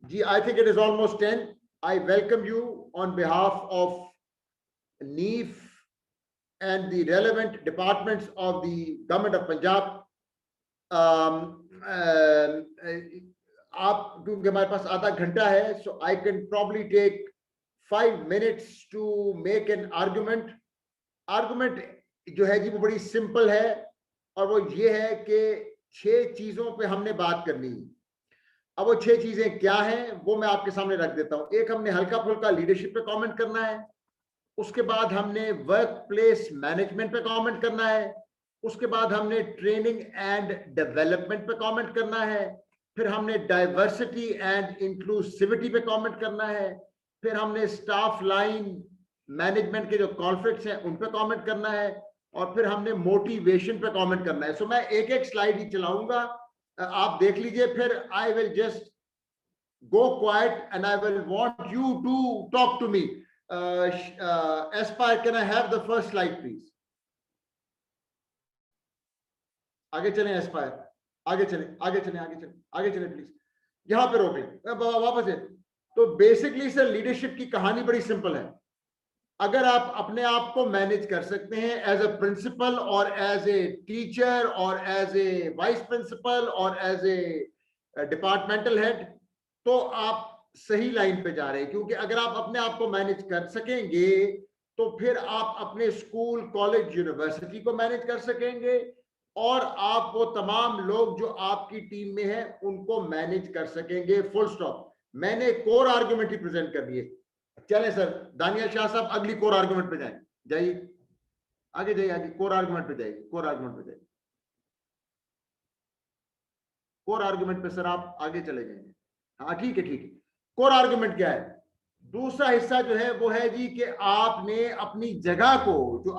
Ji, I think it is almost 10. I welcome you on behalf of NEEF and the relevant departments of the government of Punjab. आप क्योंकि हमारे पास आधा घंटा है, so I can probably take 5 minutes to make an argument. Argument जो है जी वो बड़ी सिंपल है और वो ये है कि 6 चीजों पे हमने बात करनी है। अब वो 6 चीजें क्या हैं वो मैं आपके सामने रख देता हूं। एक, हमने हल्का फुल्का लीडरशिप पे कमेंट करना है। उसके बाद हमने वर्क प्लेस मैनेजमेंट पे कमेंट करना है। उसके बाद हमने ट्रेनिंग एंड डेवलपमेंट पे कमेंट करना है। फिर हमने डाइवर्सिटी एंड इंक्लूसिविटी पे कमेंट करना है। फिर हमने स्टाफ लाइन मैनेजमेंट के जो कॉन्फ्लिक्ट्स हैं उन पे कमेंट करना है। और फिर हमने मोटिवेशन पे कमेंट करना है। सो मैं एक एक स्लाइड ही चलाऊंगा, आप देख लीजिए। फिर I will just go quiet and I will want you to talk to me. Aspire, can I have the first slide please? आगे चलें एस्पायर, आगे चलें, आगे चलें, आगे चलें, आगे चलें प्लीज। यहां पे रोकें, वापस है। तो बेसिकली सर लीडरशिप की कहानी बड़ी सिंपल है। अगर आप अपने आप को मैनेज कर सकते हैं एज अ प्रिंसिपल और एज ए टीचर और एज ए वाइस प्रिंसिपल और एज ए डिपार्टमेंटल हेड, तो आप सही लाइन पे जा रहे हैं। क्योंकि अगर आप अपने आप को मैनेज कर सकेंगे तो फिर आप अपने स्कूल, कॉलेज, यूनिवर्सिटी को मैनेज कर सकेंगे और आप वो तमाम लोग जो आपकी टीम में हैं उनको मैनेज कर सकेंगे। Full stop. मैंने कोर आर्गुमेंट ही प्रेजेंट कर दिए। चलें सर, दानियल शाह साहब अगली कोर आर्गुमेंट पे जाएं। जाइए आगे, जाइए आगे, कोर आर्गुमेंट पे जाइए, कोर आर्गुमेंट पे जाइए। कोर आर्गुमेंट पे सर आप आगे चले जाएंगे। हाँ ठीक है, ठीक है। कोर आर्गुमेंट क्या है? दूसरा हिस्सा जो है वो है जी कि आपने अपनी जगह को, जो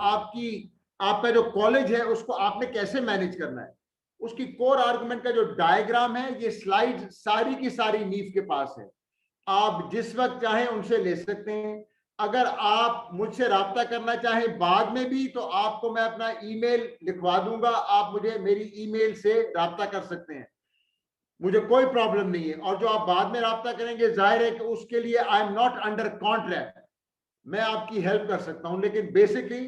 आपका जो कॉलेज है उसको आपने कैसे मैनेज करना है, उसकी कोर आर्गुमेंट का जो डायग्राम है, ये स्लाइड सारी की सारी नीफ के पास है। आप जिस वक्त चाहें उनसे ले सकते हैं। अगर आप मुझसे राब्ता करना चाहें बाद में भी, तो आपको मैं अपना ईमेल लिखवा दूंगा, आप मुझे मेरी ईमेल से राब्ता कर सकते हैं, मुझे कोई प्रॉब्लम नहीं है। और जो आप बाद में राब्ता करेंगे, जाहिर है कि उसके लिए I am not under contract, मैं आपकी हेल्प कर सकता हूं। लेकिन बेसिकली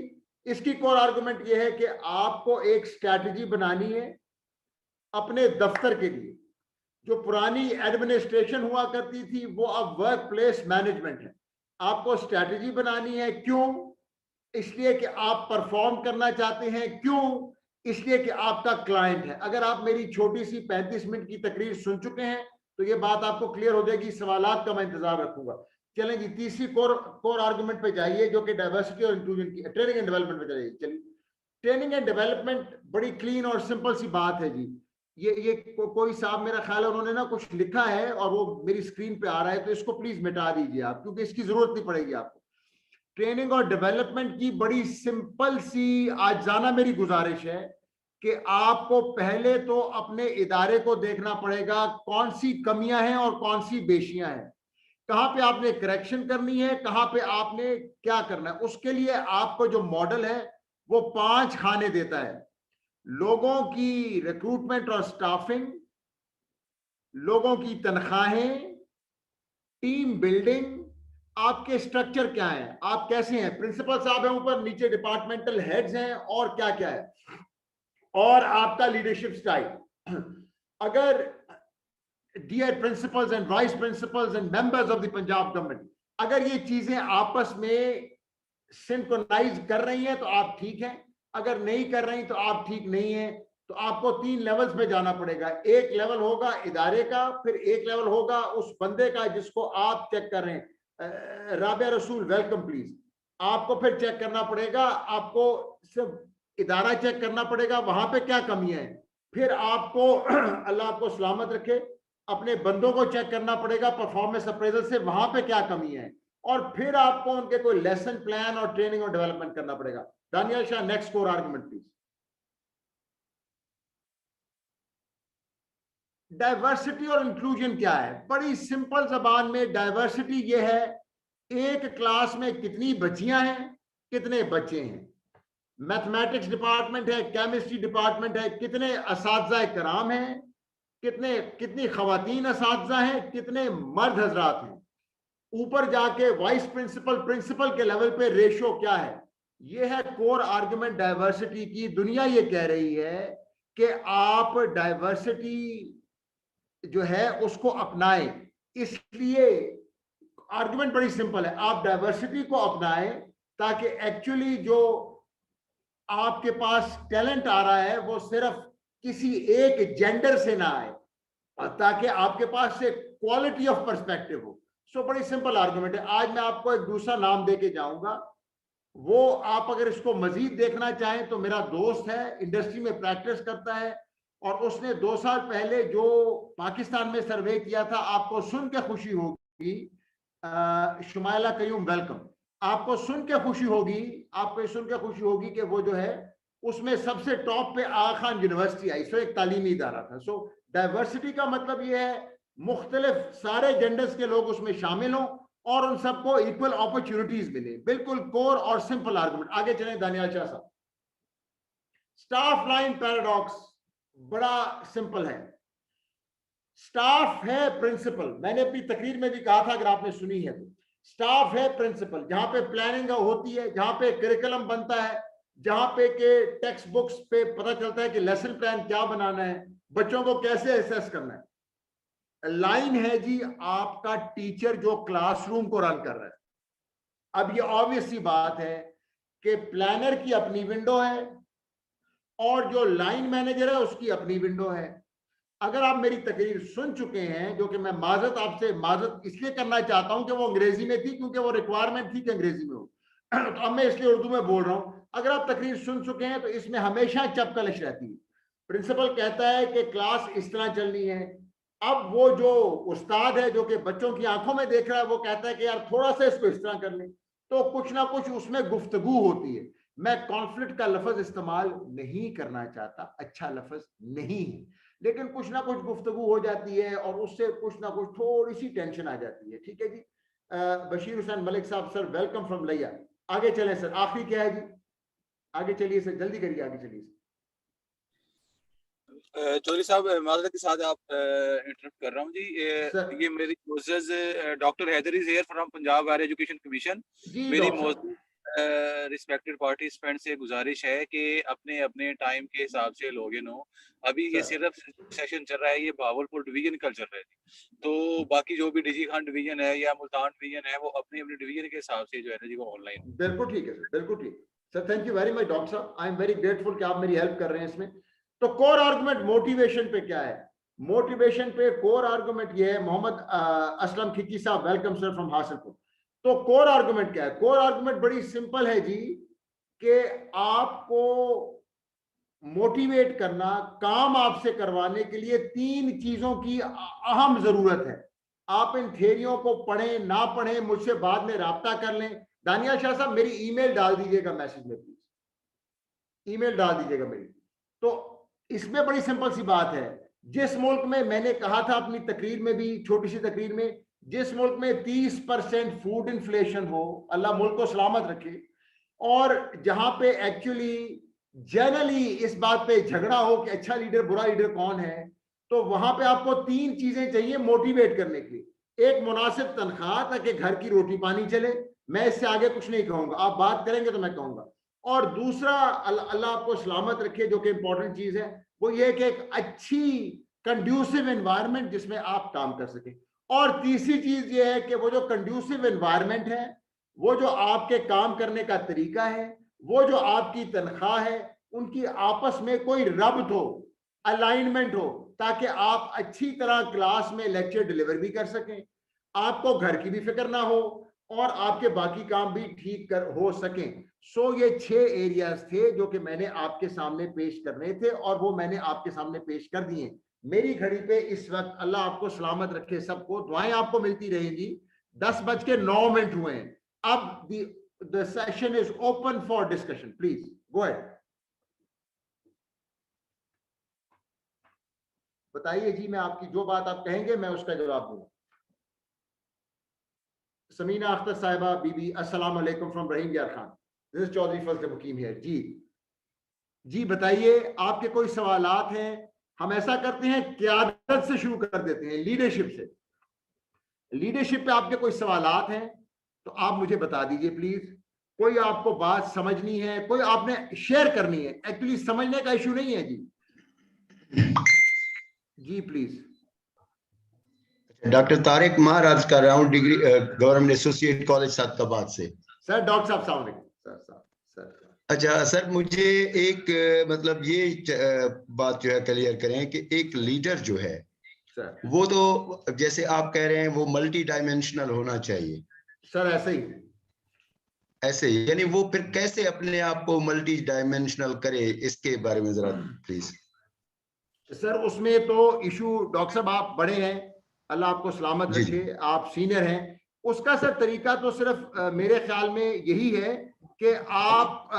इसकी कोर आर्गुमेंट ये है कि आपको एक स्ट्रैटेजी बनानी है अपने दफ्तर के लिए। जो पुरानी एडमिनिस्ट्रेशन हुआ करती थी वो अब वर्क प्लेस मैनेजमेंट है। आपको स्ट्रैटेजी बनानी है। क्यों? इसलिए कि आप परफॉर्म करना चाहते हैं। क्यों? इसलिए कि आपका क्लाइंट है। अगर आप मेरी छोटी सी 35 मिनट की तकरीर सुन चुके हैं तो ये बात आपको क्लियर हो जाएगी। सवालात का मैं इंतजार रखूंगा। चलें जी, तीसरी कोर आर्गुमेंट पे जाइए जो कि डाइवर्सिटी और इंक्लूजन की, ट्रेनिंग एंड डेवलपमेंट पे जाइए। चलिए, ट्रेनिंग एंड डेवलपमेंट बड़ी क्लीन और सिंपल सी बात है जी। ये कोई साहब, मेरा ख्याल है उन्होंने ना कुछ लिखा है और वो मेरी स्क्रीन पे आ रहा है, तो इसको प्लीज मिटा दीजिए आप, क्योंकि इसकी जरूरत नहीं पड़ेगी आपको। ट्रेनिंग और डेवलपमेंट की बड़ी सिंपल सी आजाना मेरी गुजारिश है कि आपको पहले तो अपने इदारे को देखना पड़ेगा, कौन सी कमियां हैं और कौन सी बेशियां हैं, कहां पे आपने करेक्शन करनी है, कहां पे आपने क्या करना है। उसके लिए आपको जो मॉडल है वो 5 खाने देता है। लोगों की रिक्रूटमेंट और स्टाफिंग, लोगों की तनख्वाहें, टीम बिल्डिंग, आपके स्ट्रक्चर क्या है, आप कैसे हैं, प्रिंसिपल साहब हैं ऊपर, नीचे डिपार्टमेंटल हेड्स हैं, और क्या क्या है, और आपका लीडरशिप स्टाइल। अगर dear principals and vice principals and members of the Punjab government, अगर ये चीजें आपस में सिंक्रोनाइज कर रही हैं तो आप ठीक हैं, अगर नहीं कर रही तो आप ठीक नहीं है। तो आपको 3 लेवल्स पे जाना पड़ेगा। एक लेवल होगा इदारे का, फिर एक लेवल होगा उस बंदे का जिसको आप चेक कर रहे हैं। राबिया रसूल, वेलकम प्लीज। आपको फिर चेक करना पड़ेगा, आपको सिर्फ इदारा चेक करना पड़ेगा वहां पे क्या कमियां हैं। फिर आपको अल्लाह आपको सलामत रखे, अपने बंदों को चेक करना पड़ेगा परफॉर्मेंस अप्रेजल से, वहां पे क्या कमियां हैं। और फिर आपको उनके कोई लेसन प्लान और ट्रेनिंग और डेवलपमेंट करना पड़ेगा। Daniyal Shah, next core argument please. Diversity और इंक्लूजन क्या है? बड़ी सिंपल जबान में डाइवर्सिटी ये है, एक क्लास में कितनी बच्चियां हैं, कितने बच्चे हैं। मैथमेटिक्स डिपार्टमेंट है, केमिस्ट्री डिपार्टमेंट है, कितने असातिज़ा कराम हैं, कितनी खवातीन असातिज़ा हैं, कितने मर्द हजरात हैं, ऊपर जाके वाइस प्रिंसिपल प्रिंसिपल के लेवल पे रेशो क्या है। ये है कोर आर्गुमेंट डाइवर्सिटी की। दुनिया ये कह रही है कि आप डाइवर्सिटी जो है उसको अपनाएं। इसलिए आर्गुमेंट बड़ी सिंपल है, आप डाइवर्सिटी को अपनाएं ताकि एक्चुअली जो आपके पास टैलेंट आ रहा है वो सिर्फ किसी एक जेंडर से ना आए, ताकि आपके पास से क्वालिटी ऑफ पर्सपेक्टिव हो। सो बड़ी सिंपल आर्गुमेंट है। आज मैं आपको एक दूसरा नाम देके जाऊंगा, वो आप अगर इसको मजीद देखना चाहें तो मेरा दोस्त है, इंडस्ट्री में प्रैक्टिस करता है, और उसने 2 साल पहले जो पाकिस्तान में सर्वे किया था, आपको सुन के खुशी होगी, शुमाइला कयूम वेलकम, आपको सुन के खुशी होगी, आपको सुन के खुशी होगी कि वो जो है उसमें सबसे टॉप पे आगा खान यूनिवर्सिटी आई। सो एक तालीमी इदारा था। सो डाइवर्सिटी का मतलब ये है मुख्तलिफ सारे जेंडर्स के लोग उसमें शामिल हों और उन सबको इक्वल अपॉर्चुनिटीज मिले। बिल्कुल कोर और सिंपल आर्गुमेंट। आगे चलें दानियाल शाह साहब। स्टाफ लाइन पैराडॉक्स बड़ा सिंपल है। स्टाफ है प्रिंसिपल, मैंने अपनी तकरीर में भी कहा था अगर आपने सुनी है तो। स्टाफ है प्रिंसिपल, जहां पे प्लानिंग होती है, जहां पे करिकुलम बनता है, जहां पे के टेक्स्ट बुक्स पे पता चलता है कि लेसन प्लान क्या बनाना है, बच्चों को कैसे असेस करना है। लाइन है जी आपका टीचर जो क्लासरूम को रन कर रहा है। अब ये ऑब्वियस सी बात है कि प्लानर की अपनी विंडो है और जो लाइन मैनेजर है उसकी अपनी विंडो है। अगर आप मेरी तकरीर सुन चुके हैं, जो कि मैं माजरत आपसे माजरत इसलिए करना चाहता हूं कि वो अंग्रेजी में थी, क्योंकि वो रिक्वायरमेंट थी कि अंग्रेजी में हो, तो अब मैं इसलिए उर्दू में बोल रहा हूं। अगर आप तकरीर सुन चुके हैं तो इसमें हमेशा चपकलिश रहती है। प्रिंसिपल कहता है कि क्लास इस तरह चलनी है। अब वो जो उस्ताद है जो कि बच्चों की आंखों में देख रहा है, वो कहता है कि यार थोड़ा सा इसको इस तरह कर लें, तो कुछ ना कुछ उसमें गुफ्तगू होती है। मैं कॉन्फ्लिक्ट का लफ्ज इस्तेमाल नहीं करना चाहता, अच्छा लफ्ज नहीं है, लेकिन कुछ ना कुछ गुफ्तगू हो जाती है और उससे कुछ ना कुछ थोड़ी सी टेंशन आ जाती है। ठीक है जी। बशीर हुसैन मलिक साहब सर वेलकम फ्रॉम लिया। आगे चलें सर, आखिरी क्या है जी, आगे चलिए सर, जल्दी करिए, आगे चलिए। चौधरी साहब माजरत के साथ आप इंटरप्ट कर रहा हूँ जी। ये मेरी मोअज़्ज़ज़ doctor Haider is here from Punjab higher education commission. मेरी मोअज़्ज़ज़ रिस्पेक्टेड पार्टिसिपेंट से गुजारिश है कि अपने अपने टाइम के हिसाब से लॉग इन हो। अभी ये सिर्फ सेशन चल रहा है, ये भावलपुर डिवीजन का चल रहा है, तो बाकी जो भी डिजी खान डिवीजन है या मुल्तान डिवीजन है वो अपने अपने डिवीजन के हिसाब से जो है ना जी वो ऑनलाइन। बिल्कुल ठीक है सर, बिल्कुल ठीक sir. Thank you very much doctor साहब, आई एम वेरी ग्रेटफुल कि आप मेरी हेल्प कर रहे हैं इसमें। तो कोर आर्गुमेंट मोटिवेशन पे क्या है? मोटिवेशन पे कोर आर्गुमेंट ये है, मोहम्मद असलम खिची साहब वेलकम सर फ्रॉम हासिलपुर। तो कोर आर्गुमेंट क्या है? कोर आर्गुमेंट बड़ी सिंपल है जी, कि आपको मोटिवेट करना, काम आपसे करवाने के लिए 3 चीजों की अहम जरूरत है। आप इन थेरियों को पढ़ें ना पढ़ें, मुझसे बाद में राब्ता कर लें। दानियाल शाह साहब मेरी ईमेल डाल दीजिएगा मैसेज में, प्लीज ईमेल डाल दीजिएगा मेरी। तो इसमें बड़ी सिंपल सी बात है, जिस मुल्क में, मैंने कहा था अपनी तकरीर में भी, छोटी सी तकरीर में, जिस मुल्क में 30% फूड इन्फ्लेशन हो, अल्लाह मुल्क को सलामत रखे, और जहां पे एक्चुअली जनरली इस बात पे झगड़ा हो कि अच्छा लीडर बुरा लीडर कौन है, तो वहां पे आपको 3 चीजें चाहिए मोटिवेट करने के लिए। एक मुनासिब तनख्वाह ताकि घर की रोटी पानी चले, मैं इससे आगे कुछ नहीं कहूंगा, आप बात करेंगे तो मैं कहूंगा। और दूसरा, अल्लाह आपको सलामत रखे, जो कि इंपॉर्टेंट चीज है, वो ये कि एक अच्छी कंड्यूसिव एनवायरनमेंट जिसमें आप काम कर सकें। और तीसरी चीज ये है कि वो जो कंड्यूसिव एनवायरनमेंट है, वो जो आपके काम करने का तरीका है, वो जो आपकी तनख्वाह है, उनकी आपस में कोई रब्त हो, अलाइनमेंट हो, ताकि आप अच्छी तरह क्लास में लेक्चर डिलीवर भी कर सकें, आपको घर की भी फिक्र ना हो, और आपके बाकी काम भी ठीक कर हो सकें। सो ये 6 एरियाज थे जो कि मैंने आपके सामने पेश करने थे, और वो मैंने आपके सामने पेश कर दिए। मेरी घड़ी पे इस वक्त, अल्लाह आपको सलामत रखे, सबको दुआएं आपको मिलती रहेंगी, 10:09 हुए हैं। अब the session is open for discussion, please go ahead। बताइए जी, मैं आपकी जो बात आप कहेंगे मैं उसका जवाब दूंगा। समीना अख्तर साहिबा बीबी, अस्सलाम वालेकुम from Rahim Yar Khan, this is Chaudhry Fazal Muqeem here. जी जी बताइए, आपके कोई सवालात हैं हम ऐसा करते हैं, क़यादत से शुरू कर देते हैं, लीडरशिप से। लीडरशिप पे आपके कोई सवालात हैं तो आप मुझे बता दीजिए प्लीज। कोई आपको बात समझनी है, कोई आपने शेयर करनी है, एक्चुअली समझने का इशू नहीं है जी। जी प्लीज। डॉक्टर तारिक महाराज कर रहा हूँ, degree government associate college Sadiqabad से। सर डॉक्टर साहब सलाम अलैकुम। सर अच्छा सर, मुझे एक मतलब ये बात जो है क्लियर करें कि एक लीडर जो है सर, वो तो जैसे आप कह रहे हैं वो मल्टी डायमेंशनल होना चाहिए। सर ऐसे ही, ऐसे ही यानी वो फिर कैसे अपने आप को मल्टी डायमेंशनल करे, इसके बारे में जरा प्लीज। सर उसमें तो इशू, डॉक्टर साहब आप बड़े हैं, अल्लाह आपको सलामत जी रखे, आप सीनियर हैं। उसका सर तरीका तो सिर्फ मेरे ख्याल में यही है कि आप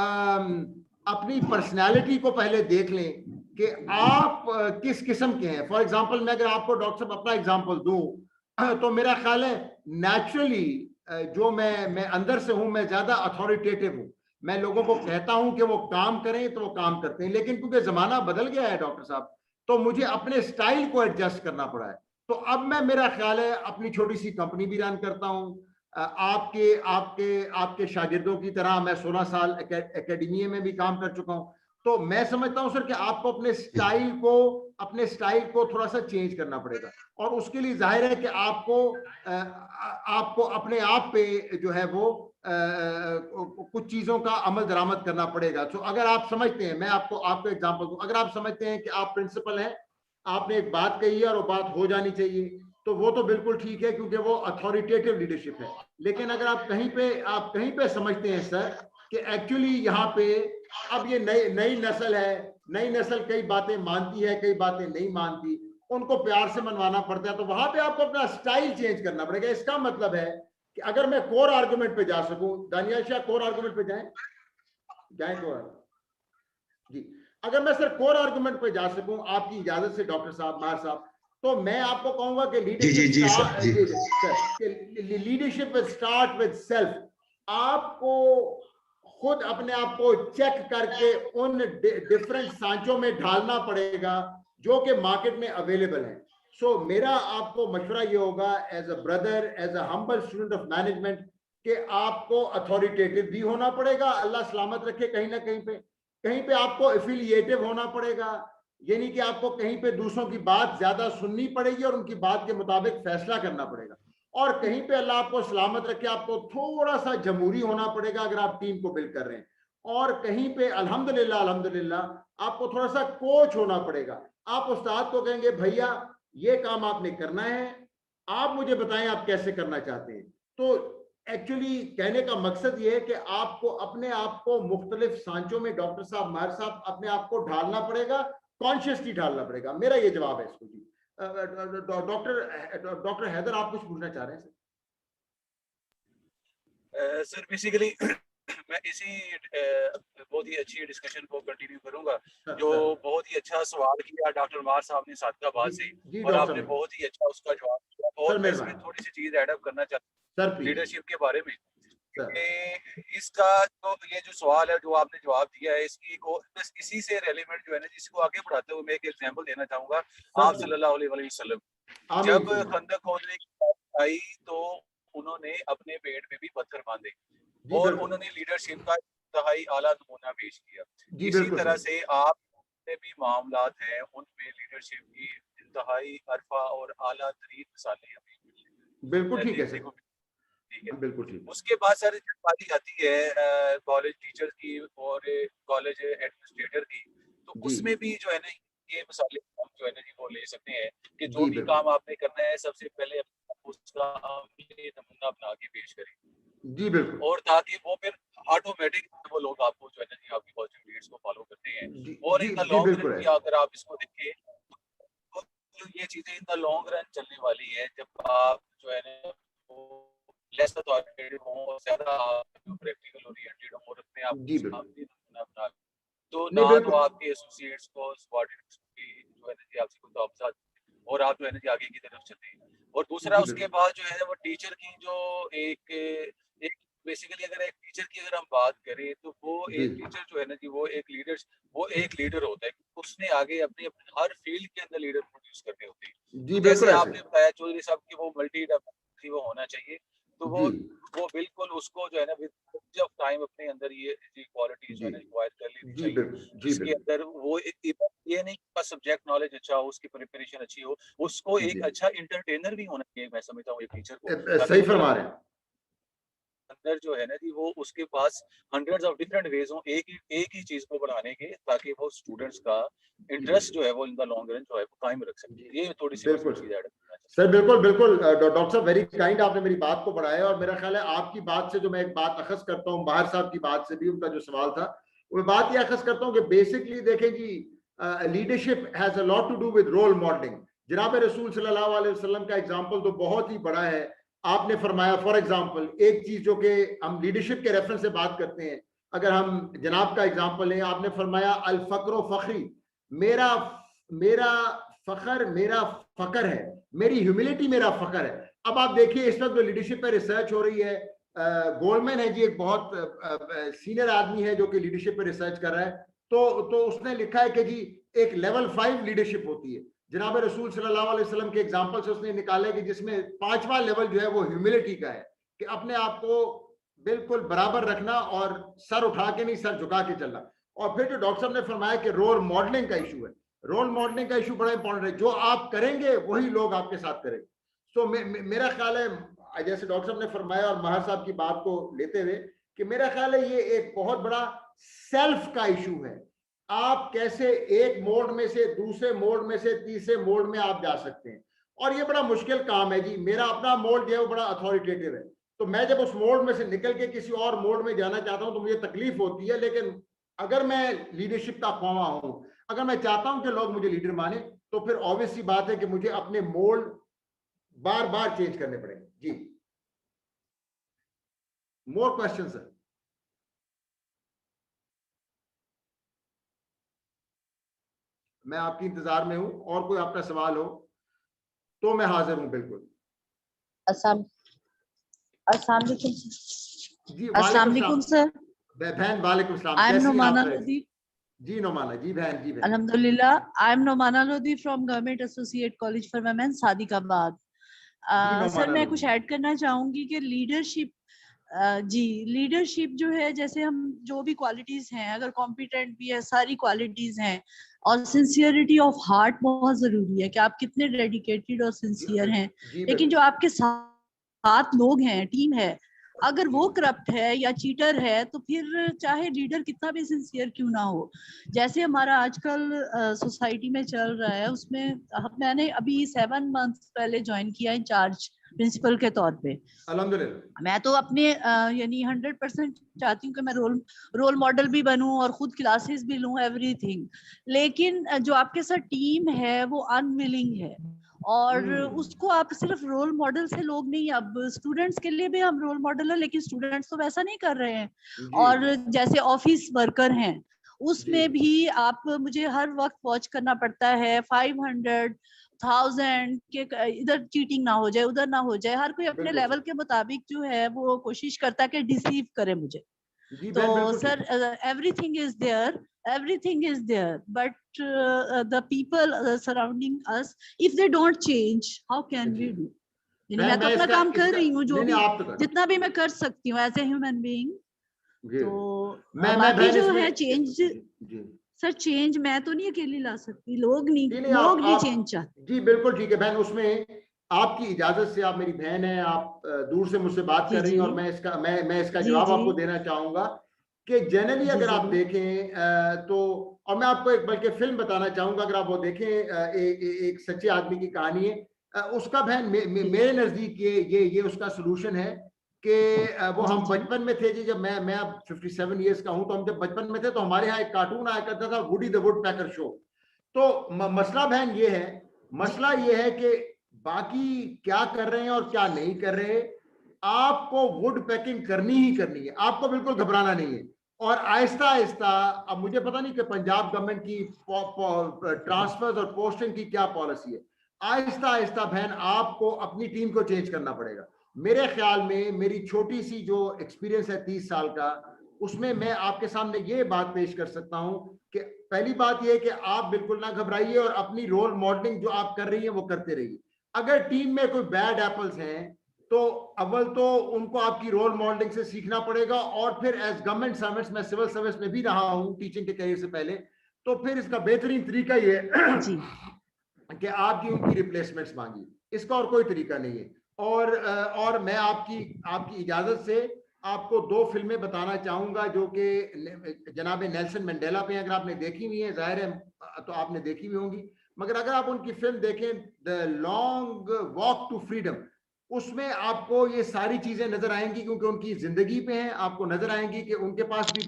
अपनी पर्सनालिटी को पहले देख लें कि आप किस किस्म के हैं। फॉर एग्जांपल मैं अगर आपको डॉक्टर साहब अपना एग्जांपल दूं तो मेरा ख्याल है नेचुरली जो मैं अंदर से हूं, मैं ज्यादा अथॉरिटेटिव हूं। मैं लोगों को कहता हूं कि वो काम करें तो वो काम करते हैं, लेकिन क्योंकि जमाना बदल गया है डॉक्टर साहब, तो मुझे अपने स्टाइल को एडजस्ट करना पड़ा है। तो अब मैं, मेरा ख्याल है, अपनी छोटी सी कंपनी भी रन करता हूं। आपके आपके आपके शागिर्दों की तरह मैं 16 साल एकेडमी में भी काम कर चुका हूं। तो मैं समझता हूं सर कि आपको अपने स्टाइल को थोड़ा सा चेंज करना पड़ेगा, और उसके लिए जाहिर है कि आपको अपने आप पे जो है वो कुछ चीजों का अमल दरामद करना पड़ेगा। तो अगर आप समझते हैं, मैं आपको एग्जांपल दूं, अगर आप समझते हैं कि आप प्रिंसिपल हैं, आपने एक बात कही है और वो बात हो जानी चाहिए, तो वो तो बिल्कुल ठीक है क्योंकि वो अथॉरिटेटिव लीडरशिप है। लेकिन अगर आप कहीं पे समझते हैं सर कि एक्चुअली यहाँ पे अब ये नई नस्ल है, नई नस्ल कई बातें मानती है, कई बातें नहीं मानती, उनको प्यार से मनवाना पड़ता है, तो वहां पे आपको अपना स्टाइल चेंज करना पड़ेगा। इसका मतलब है कि अगर मैं कोर आर्गुमेंट पे जा सकूं, दानियाल शाह कोर आर्गुमेंट पे जाएं कोर जी, अगर मैं सर कोर आर्गुमेंट पे जा सकूं आपकी इजाजत से डॉक्टर साहब, मार साहब, तो मैं आपको कहूंगा कि जी जी जी सर जी लीडरशिप स्टार्ट विद सेल्फ। आपको खुद अपने आप को चेक करके उन डिफरेंट सांचों में ढालना पड़ेगा जो कि मार्केट में अवेलेबल है। सो मेरा आपको मशवरा ये होगा as a brother, as a humble student of management, कि आपको अथॉरिटेटिव भी होना पड़ेगा, अल्लाह सलामत रखे, कहीं पे आपको एफिलिएटिव होना पड़ेगा, यानी कि आपको कहीं पे दूसरों की बात ज्यादा सुननी पड़ेगी और उनकी बात के मुताबिक फैसला करना पड़ेगा। और कहीं पे अल्लाह आपको सलामत रखे, आपको थोड़ा सा जमहूरी होना पड़ेगा अगर आप टीम को बिल्ड कर रहे हैं। और कहीं पे अल्हम्दुलिल्लाह अल्हम्दुलिल्लाह आपको थोड़ा सा कोच होना पड़ेगा। आप उस्ताद को कहेंगे भैया ये काम आपने करना है, आप मुझे बताएं आप कैसे करना चाहते हैं। तो एक्चुअली कहने का मकसद ये है कि आपको अपने आप को मुख्तलिफ सांचों में, डॉक्टर साहब, माहिर साहब, अपने आप को ढालना पड़ेगा, कॉन्शियसली ढालना पड़ेगा। मेरा ये जवाब है इसको जी। डॉक्टर हैदर आप कुछ पूछना चाह रहे हैं सर बेसिकली मैं इसी बहुत ही अच्छी डिस्कशन को कंटिन्यू करूंगा। जो बहुत ही अच्छा सवाल किया डॉक्टर मार साहब ने सादकाबाद से, जी और आपने बहुत ही अच्छा उसका जवाब दिया। और मैं इसमें थोड़ी सी चीज ऐड अप करना चाहता हूँ लीडरशिप के बारे में। इसका तो ये जो सवाल है जो आपने जवाब दिया है, इसकी को बस इसी से रेलिवेंट जो है ना, जिसको आगे बढ़ाते हुए मैं एक एग्जांपल देना चाहूंगा। आप सल्लल्लाहु अलैहि वसल्लम जब खंदक खोदने की बात आई तो उन्होंने अपने पेट पे भी पत्थर बांधे और उन्होंने लीडरशिप का इंतहाई आला नमूना पेश किया। इसी तरह से आप भी मामलात हैं उनमें लीडरशिप की इंतहाई अरफा और आला तरीन मिसालें हमें बिल्कुल ठीक है सर, ठीक है। बिल्कुल ठीक। उसके बाद सर जब बात आती है कॉलेज टीचर की और कॉलेज एडमिनिस्ट्रेटर की, तो उसमें भी जो है ना ये मिसालें हम जो है ना जी वो ले सकते हैं कि जो भी काम आपने करना है सबसे पहले उसका नमूना बना के पेश करें जी बिल्कुल, और ताकि वो फिर ऑटोमेटिक वो लोग आपको जो है ना जी आपकी पॉजिटिव लीड्स को फॉलो करते हैं। और इन द लॉन्ग रन भी अगर आप इसको देखें तो ये चीजें इन द लॉन्ग रन चलने वाली है। जब आप जो है ना लेस अथॉरिटेटिव हो और ज्यादा प्रैक्टिकल ओरिएंटेड हो और अपने आप को सामने नमूना बना, तो ना तो आपके एसोसिएट्स को सबऑर्डिनेट्स की जो है ना जी आपसे कोई तवज्जो और आप जो है ना जी आगे की तरफ चलते हैं। और दूसरा उसके बाद जो है वो टीचर की जो एक बेसिकली अगर एक टीचर की अगर हम बात करें तो वो एक टीचर जो है ना जी, वो एक लीडर होता है। उसने आगे अपनी अपनी हर फील्ड के अंदर लीडर प्रोड्यूस करने होते हैं। जी, तो जैसे बिल्कुल आपने बताया चौधरी साहब की वो मल्टी डायमेंशनल वो होना चाहिए, तो वो बिल्कुल उसको जो है ना विद ऑफ टाइम अपने अंदर ये क्वालिटीज जो है ना एक्वायर कर लेनी चाहिए। जिसके अंदर वो ये नहीं बस सब्जेक्ट नॉलेज अच्छा हो, उसकी प्रिपरेशन अच्छी हो, उसको एक अच्छा इंटरटेनर भी होना चाहिए। मैं समझता हूँ एक टीचर को, सही फरमा रहे हैं। अंदर जो है ना जी, वो उसके पास हंड्रेड्स ऑफ डिफरेंट वेज हो एक ही चीज को बढ़ाने के, ताकि वो स्टूडेंट्स का इंटरेस्ट जो है वो इन द लॉन्ग रन जो है वो कायम रख सके। ये थोड़ी सी बिल्कुल चीज ऐड सर, बिल्कुल बिल्कुल डॉक्टर साहब वेरी काइंड, आपने मेरी बात को बढ़ाया। और मेरा ख्याल है आपकी बात से जो मैं एक बात अखज़ करता हूँ, बाहर साहब की बात से भी, उनका जो सवाल था वो बात ये अखज़ करता हूँ कि बेसिकली देखें जी, leadership has a lot to do with role modelling. जनाब रसूल सल्लल्लाहु अलैहि वसल्लम का एग्जांपल तो बहुत ही बड़ा है। आपने फरमाया फॉर एग्जांपल एक चीज जो कि हम लीडरशिप के रेफरेंस से बात करते हैं, अगर हम जनाब का एग्जांपल लें, आपने फरमाया अल फक्र फखरी, मेरा मेरा फखर मेरा फकर है, मेरी ह्यूमिलिटी मेरा फकर है। अब आप देखिए इस वक्त जो लीडरशिप पे रिसर्च हो रही है, गोल्डमैन है जी, एक बहुत सीनियर आदमी है जो कि लीडरशिप पे रिसर्च कर रहा है। तो उसने लिखा है कि जी एक लेवल 5 लीडरशिप होती है। जनाब रसूल सल्लल्लाहु अलैहि वसल्लम के एग्जांपल से उसने निकाला कि जिसमें 5वां लेवल जो है वो ह्यूमिलिटी का है, कि अपने आप को बिल्कुल बराबर रखना और सर उठा के नहीं, सर झुका के चलना। और फिर जो डॉक्टर साहब ने फरमाया कि रोल मॉडलिंग का इशू है, रोल मॉडलिंग का इशू बड़ा इंपॉर्टेंट है। जो आप करेंगे वही लोग आपके साथ करेंगे। तो मेरा ख्याल है, जैसे डॉक्टर साहब ने फरमाया और महर साहब की बात को लेते हुए, कि मेरा ख्याल है ये एक बहुत बड़ा सेल्फ का इशू है। आप कैसे एक मोड में से दूसरे मोड में से तीसरे मोड में आप जा सकते हैं, और ये बड़ा मुश्किल काम है जी। मेरा अपना मोड जो है वो बड़ा अथॉरिटेटिव है, तो मैं जब उस मोड में से निकल के किसी और मोड में जाना चाहता हूं तो मुझे तकलीफ होती है। लेकिन अगर मैं लीडरशिप का ख्वाहा हूं, अगर मैं चाहता हूं कि लोग मुझे लीडर माने, तो फिर ऑब्वियस सी बात है कि मुझे अपने मोड बार बार चेंज करने पड़ेंगे। जी, मोर क्वेश्चन सर? मैं आपकी इंतजार में हूं, और कोई आपका सवाल हो तो मैं हाजिर हूं बिल्कुल। अस्सलाम वालेकुम जी, अस्सलाम वालेकुम सर। बहन वालेकुम सलाम, आई एम कैसी नोमाना आप? लोधी। जी नोमाना, जी बहन, जी बहन। अल्हम्दुलिल्लाह, I am Nomana Lodhi from government associate college for women Sadiqabad. Sir मैं कुछ ऐड करना चाहूंगी कि लीडरशिप, जी लीडरशिप जो है, जैसे हम जो भी क्वालिटीज हैं, अगर कॉम्पिटेंट भी है, सारी क्वालिटीज हैं, और सिंसियरिटी ऑफ हार्ट बहुत जरूरी है कि आप कितने डेडिकेटेड और सिंसियर हैं। लेकिन जो आपके साथ लोग हैं, टीम है, अगर वो करप्ट है या चीटर है, तो फिर चाहे लीडर कितना भी सिंसियर क्यों ना हो। जैसे हमारा आजकल सोसाइटी में चल रहा है, उसमें मैंने अभी 7 मंथ पहले ज्वाइन किया इंचार्ज प्रिंसिपल के तौर पे। अल्हम्दुलिल्लाह। मैं तो अपने यानी 100% चाहती हूँ कि मैं रोल मॉडल भी बनूं और खुद क्लासेस भी लूं, एवरीथिंग। लेकिन जो आपके साथ टीम है वो अनविलिंग है, और उसको आप सिर्फ रोल मॉडल से लोग नहीं, अब स्टूडेंट्स के लिए भी हम रोल मॉडल है, लेकिन स्टूडेंट्स तो वैसा नहीं कर रहे हैं। और जैसे ऑफिस वर्कर हैं, उसमें भी आप, मुझे हर वक्त वॉच करना पड़ता है 500,000 के, इधर चीटिंग ना हो जाए, उधर ना हो जाए। हर कोई अपने लेवल के मुताबिक जो है वो कोशिश करता है कि डिसीव करे मुझे। तो sir everything is there, but the people surrounding us, if they don't change, how can we do? मैं तो अपना काम कर रही हूँ, जो भी जितना भी मैं कर सकती हूँ एज ए ह्यूमन बीइंग। तो बाकी जो है चेंज, सर चेंज मैं तो नहीं अकेली ला सकती, लोग नहीं चेंज चाहते। जी बिल्कुल ठीक है बहन, उसमें आपकी इजाजत से, आप मेरी बहन है, आप दूर से मुझसे बात कर रही हैं, और मैं इसका जवाब आपको देना चाहूंगा कि जनरली अगर आप देखें तो, और मैं आपको एक बल्कि फिल्म बताना चाहूंगा, अगर आप वो देखें, एक सच्चे आदमी की कहानी है उसका। बहन मेरे नजदीक ये उसका सोल्यूशन है कि वो हम बचपन में थे जी, जब मैं अब 57 इयर्स का हूं, तो हम जब बचपन में थे तो हमारे यहाँ एक कार्टून आया करता था, woody the wood packer show. तो मसला बहन मसला ये है कि बाकी क्या कर रहे हैं और क्या नहीं कर रहे, आपको वुड पैकिंग करनी ही करनी है, आपको बिल्कुल घबराना नहीं है। और आहिस्ता आहिस्ता, अब मुझे पता नहीं कि पंजाब गवर्नमेंट की ट्रांसफर्स और पोस्टिंग की क्या पॉलिसी है, आहिस्ता आहिस्ता बहन आपको अपनी टीम को चेंज करना पड़ेगा। मेरे ख्याल में मेरी छोटी सी जो एक्सपीरियंस है 30 साल का, उसमें मैं आपके सामने ये बात पेश कर सकता हूं कि पहली बात ये है कि आप बिल्कुल ना घबराइए और अपनी रोल मॉडलिंग जो आप कर रही हैं वो करते रहिए। अगर टीम में कोई बैड एप्पल्स हैं तो अव्वल तो उनको आपकी रोल मॉडलिंग से सीखना पड़ेगा, और फिर एज गवर्नमेंट सर्विस, मैं सिविल सर्विस में भी रहा हूं टीचिंग के करियर से पहले, तो फिर इसका बेहतरीन तरीका ये कि आपकी उनकी रिप्लेसमेंट्स मांगी, इसका और कोई तरीका नहीं है। और मैं आपकी इजाजत से आपको 2 फिल्में बताना चाहूंगा जो कि जनाब नेल्सन मंडेला पे, अगर आपने देखी हुई है, जाहिर है तो आपने देखी हुई होंगी, मगर अगर आप उनकी फिल्म देखें the long walk to freedom, उसमें आपको ये सारी चीजें नजर आएंगी, क्योंकि उनकी जिंदगी पे हैं। आपको नजर आएंगी कि उनके पास भी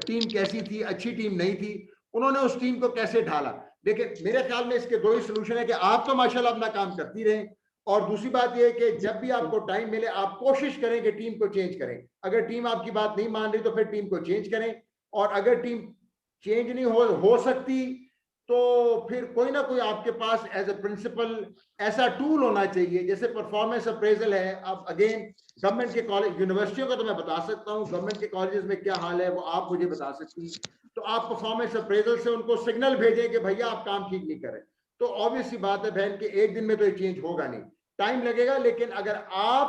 टीम कैसी थी, अच्छी टीम नहीं थी, उन्होंने उस टीम को कैसे ढाला। देखिए मेरे ख्याल में इसके 2 ही सोल्यूशन है कि आप तो माशाल्लाह अपना काम करती रहें, और दूसरी बात यह है कि जब भी आपको टाइम मिले आप कोशिश करें कि टीम को चेंज करें। अगर टीम आपकी बात नहीं मान रही तो फिर टीम को चेंज करें, और अगर टीम चेंज नहीं हो सकती तो फिर कोई ना कोई आपके पास एज ए प्रिंसिपल ऐसा टूल होना चाहिए, जैसे परफॉर्मेंस अप्रेजल है। अब अगेन गवर्नमेंट के कॉलेज, यूनिवर्सिटियों का तो मैं बता सकता हूँ, गवर्नमेंट के कॉलेजेस में क्या हाल है वो आप मुझे बता सकती हैं। तो आप परफॉर्मेंस अप्रेजल से उनको सिग्नल भेजें कि भैया आप काम ठीक नहीं कर रहे। तो ऑब्वियस सी बात है बहन कि एक दिन में तो ये चेंज होगा नहीं, टाइम लगेगा। लेकिन अगर आप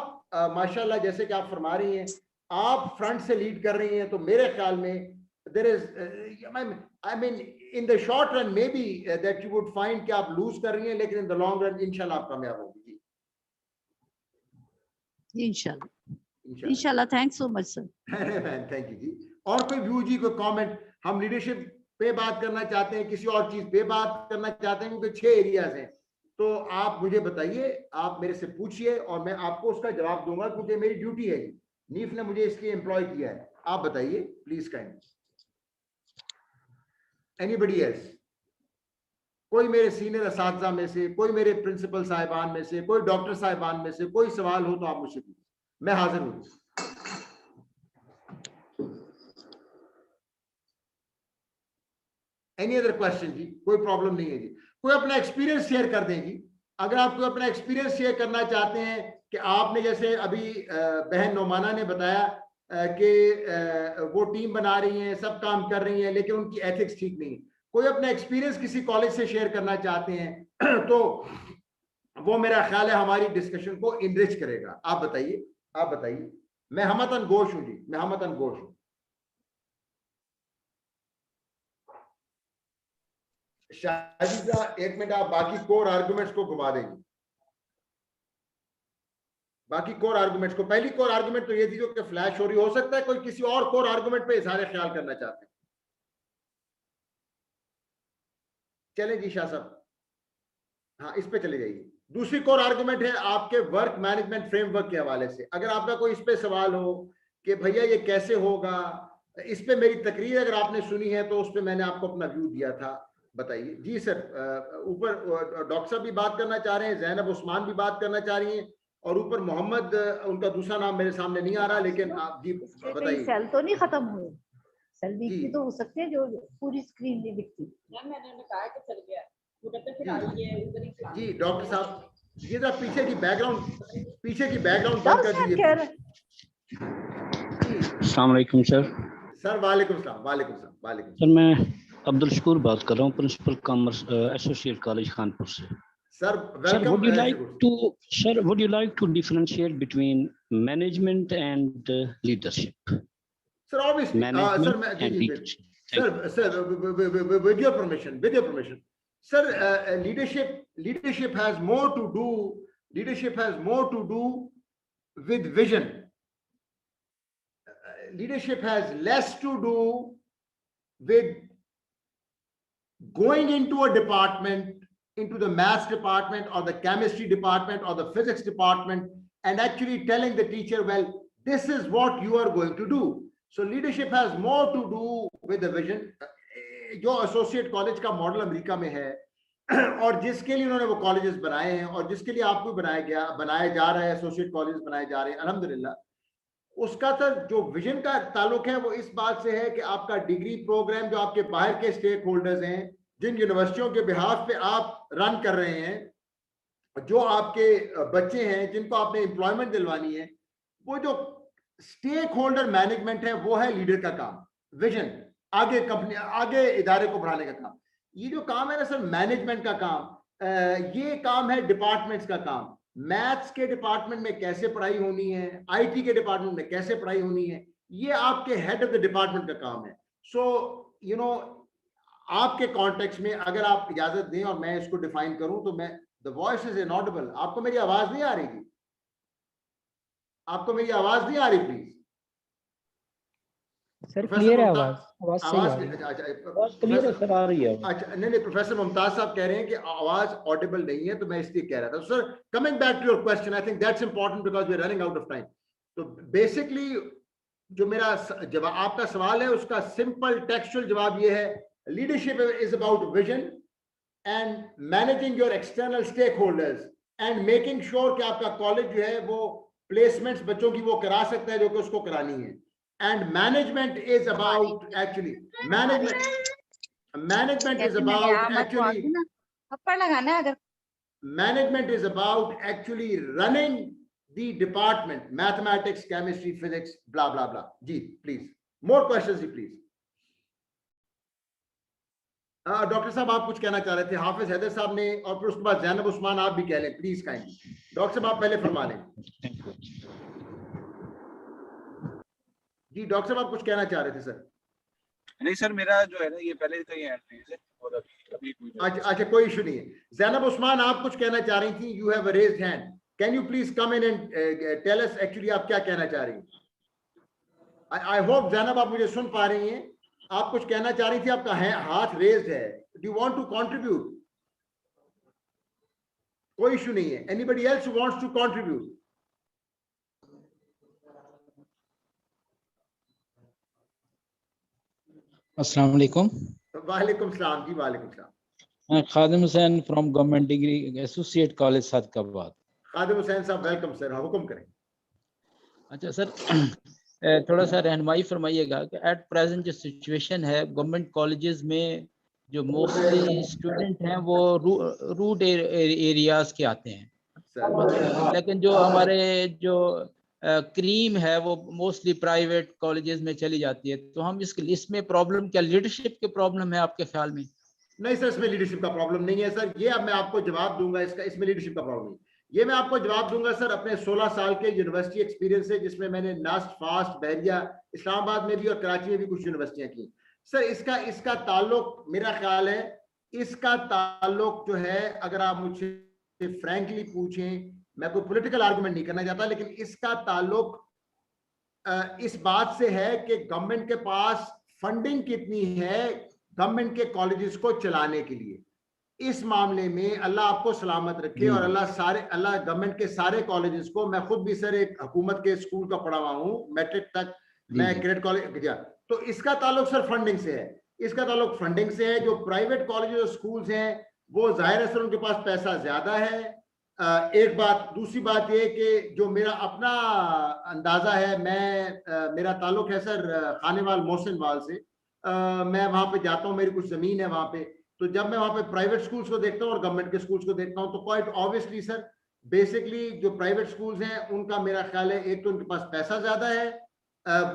माशाल्लाह जैसे कि आप फरमा रही हैं, आप फ्रंट से लीड कर रही हैं, तो मेरे ख्याल में there is I mean in the short run maybe that you would find कि आप लूज कर रही हैं, लेकिन in the long run इंशाल्लाह आप कामयाब होंगी। जी इंशाल्लाह। Thanks so much sir. Thank you जी। और कोई व्यू जी, कोई कमेंट? हम लीडरशिप पे बात करना चाहते हैं, किसी और चीज पे बात करना चाहते हैं, क्योंकि 6 एरियाज हैं, तो आप मुझे बताइए, आप मेरे से पूछिए और मैं आपको उसका जवाब दूंगा, क्योंकि मेरी ड्यूटी है जी, नीफ ने मुझे इसलिए एम्प्लॉय किया है। आप बताइए प्लीज काइंड। Anybody else? कोई मेरे सीनियर असातिज़ा में से, कोई मेरे प्रिंसिपल साहिबान में से, कोई डॉक्टर साहिबान में से कोई सवाल हो तो आप मुझसे पूछिए, मैं हाजिर हूं। एनी अदर क्वेश्चन जी? कोई प्रॉब्लम नहीं है जी। कोई अपना एक्सपीरियंस शेयर कर दें जी। अगर आप कोई अपना एक्सपीरियंस शेयर करना चाहते हैं कि आपने, जैसे अभी बहन नोमाना ने बताया कि वो टीम बना रही हैं, सब काम कर रही हैं, लेकिन उनकी एथिक्स ठीक नहीं है। कोई अपना एक्सपीरियंस किसी कॉलेज से शेयर करना चाहते हैं तो वो मेरा ख्याल है हमारी डिस्कशन को इनरिच करेगा। आप बताइए, आप बताइए। मैं हमतन गोश हूं जी, मैं हमतन गोश हूं। शाहिदा एक मिनट, आप बाकी कोर आर्गुमेंट्स को घुमा देंगे, बाकी कोर आर्गुमेंट्स को। पहली कोर आर्गुमेंट तो ये थी जो कि फ्लैश हो रही, हो सकता है कोई किसी और कोर आर्गुमेंट पे इजहार ख्याल करना चाहते हैं। चले जी शाह साहब, हाँ इस पे चले जाइए। दूसरी कोर आर्गुमेंट है आपके वर्क मैनेजमेंट फ्रेमवर्क के हवाले से। अगर आपका कोई इस पे सवाल हो कि भैया ये कैसे होगा, इस पे मेरी तकरीर अगर आपने सुनी है तो उस पे मैंने आपको अपना व्यू दिया था, बताइए जी सर। ऊपर डॉक्टर साहब भी बात करना चाह रहे हैं, जैनब उस्मान भी बात करना चाह रही हैं, और ऊपर मोहम्मद, उनका दूसरा नाम मेरे सामने नहीं आ रहा, लेकिन आप जी बताइए। सेल तो नहीं खत्म हुए? सेल दिखती तो हो सकते हैं जो पूरी स्क्रीन नहीं दिखती। मैंने कहा कि चल गया पूरा, तो फिर आई है उधर ही। जी डॉक्टर साहब, ये जरा पीछे की बैकग्राउंड बंद कर दीजिए। अस्सलाम वालेकुम सर। सर वालेकुम सलाम। वालेकुम सलाम। वालेकुम सर, मैं अब्दुल शकूर बात कर रहा हूँ, principal commerce associate college Khanpur से। Sir welcome. would you like to differentiate between management and leadership? Sir, obviously, sir, with your permission, sir, leadership has more to do with vision. Leadership has less to do with going into a department, into the maths department or the chemistry department or the physics department, and actually telling the teacher, well, this is what you are going to do. So leadership has more to do with the vision. जो associate college का model America में है और जिसके लिए उन्होंने वो colleges बनाए हैं और जिसके लिए आपको बनाया जा रहा है, एसोसिएट कॉलेज बनाए जा रहे हैं अल्हम्दुलिल्लाह, उसका तो जो विजन का ताल्लुक है वो इस बात से है कि आपका डिग्री प्रोग्राम जो आपके बाहर के स्टेक होल्डर्स हैं, जिन यूनिवर्सिटियों के बिहाफ पे आप रन कर रहे हैं, जो आपके बच्चे हैं जिनको आपने एम्प्लॉयमेंट दिलवानी है, वो जो स्टेक होल्डर मैनेजमेंट है वो है लीडर का काम, विजन, आगे कंपनी, आगे इदारे को बढ़ाने का काम। ये जो काम है ना सर मैनेजमेंट का काम, ये काम है डिपार्टमेंट्स का काम। मैथ्स के डिपार्टमेंट में कैसे पढ़ाई होनी है, आईटी के डिपार्टमेंट में कैसे पढ़ाई होनी है, ये आपके हेड ऑफ द डिपार्टमेंट का काम है। सो यू नो आपके कॉन्टेक्स्ट में अगर आप इजाजत दें और मैं इसको डिफाइन करूं तो मैं, द वॉइस इज इनऑडिबल, आपको मेरी आवाज नहीं आ रही? आपको मेरी आवाज नहीं आ रही? प्लीज सर क्लियर है आवाज, आवाज सही आ रही है। आवाज क्लियर है सर, आ रही है। अच्छा नहीं, प्रोफेसर मुमताज साहब कह रहे हैं कि आवाज ऑडिबल नहीं है, तो मैं इसलिए कह रहा था। Sir coming back to your question, I think that's important because we are running out of time. तो बेसिकली जो मेरा जवाब, आपका सवाल है, उसका सिंपल टेक्सचुअल जवाब ये है, leadership is about vision and managing your external stakeholders and making sure कि आपका कॉलेज जो है वो प्लेसमेंट्स बच्चों की वो करा सकता है जो कि उसको करानी है। And management is about actually management is about actually management is about actually running the department, mathematics, chemistry, physics, blah blah blah. जी please, more questions जी please. डॉक्टर साहब आप कुछ कहना चाह रहे थे, हाफिज हैदर साहब ने, और फिर उसके बाद जैनब उस्मान आप भी कह लें प्लीज काइंडली। डॉक्टर साहब आप पहले फरमा लें। जी डॉक्टर साहब आप कुछ कहना चाह रहे थे सर? नहीं सर, मेरा जो है ना ये पहले का ही हैंड रेज है और अभी अच्छा कोई इशू नहीं है। जैनब उस्मान आप कुछ कहना चाह रही थी, you have a raised hand, can you please come in and tell us actually आप क्या कहना चाह रही हैं? आई होप जैनब आप मुझे सुन पा रही हैं, आप कुछ कहना चाह रही थी, आपका हाथ रेज्ड है, do you want to contribute? कोई इशू नहीं है। Anybody else who wants to contribute? अस्सलाम वालेकुम। वालेकुम सलाम जी, वालेकुम सलाम। Khadim Hussain from government degree associate college Sadiqabad. Khadim Hussain साहब वेलकम सर, हुक्म करें। अच्छा सर, थोड़ा सा रहनुमाई फरमाइएगा कि एट प्रेजेंट जो सिचुएशन है गवर्नमेंट कॉलेजेस में, जो मोस्टली स्टूडेंट हैं वो रूट एरियाज के आते हैं, लेकिन जो हमारे जो क्रीम है वो मोस्टली प्राइवेट कॉलेजेस में चली जाती है, तो हम इसमें प्रॉब्लम क्या लीडरशिप की प्रॉब्लम है आपके ख्याल में? नहीं सर, इसमें लीडरशिप का प्रॉब्लम नहीं है सर, ये अब मैं आपको जवाब दूंगा इसका, इसमें लीडरशिप का प्रॉब्लम नहीं। ये मैं आपको जवाब दूंगा सर अपने 16 साल के यूनिवर्सिटी एक्सपीरियंस से, जिसमें मैंने नास्ट, फास्ट, बहरिया, इस्लामाबाद में भी और कराची में भी कुछ यूनिवर्सिटियां की। सर इसका ताल्लुक, मेरा ख्याल है इसका ताल्लुक जो है, अगर आप मुझसे फ्रैंकली पूछें, मैं कोई पॉलिटिकल आर्गुमेंट नहीं करना चाहता, लेकिन इसका ताल्लुक इस बात से है कि गवर्नमेंट के पास फंडिंग कितनी है गवर्नमेंट के कॉलेजेस को चलाने के लिए। इस मामले में अल्लाह आपको सलामत रखे और अल्लाह गवर्नमेंट के सारे कॉलेजेस को, मैं खुद भी सर एक हुकूमत के स्कूल का पढ़ा हुआ हूँ, मैट्रिक तक मैं क्रेडिट कॉलेज गया, तो इसका ताल्लुक सर फंडिंग से है। इसका ताल्लुक फंडिंग से है। जो प्राइवेट कॉलेजेस और स्कूल्स हैं वो जाहिर है सर उनके पास पैसा ज्यादा है, एक बात। दूसरी बात ये कि जो मेरा अपना अंदाजा है, मेरा ताल्लुक है सर खानेवाल मोहसिन वाल से, मैं वहां पे जाता हूँ, मेरी कुछ जमीन है वहां पे, तो जब मैं वहां पे प्राइवेट स्कूल्स को देखता हूँ और गवर्नमेंट के स्कूल्स को देखता हूँ, तो क्वाइट ऑब्वियसली सर बेसिकली जो प्राइवेट स्कूल्स हैं उनका मेरा ख्याल है, एक तो उनके पास पैसा ज्यादा है,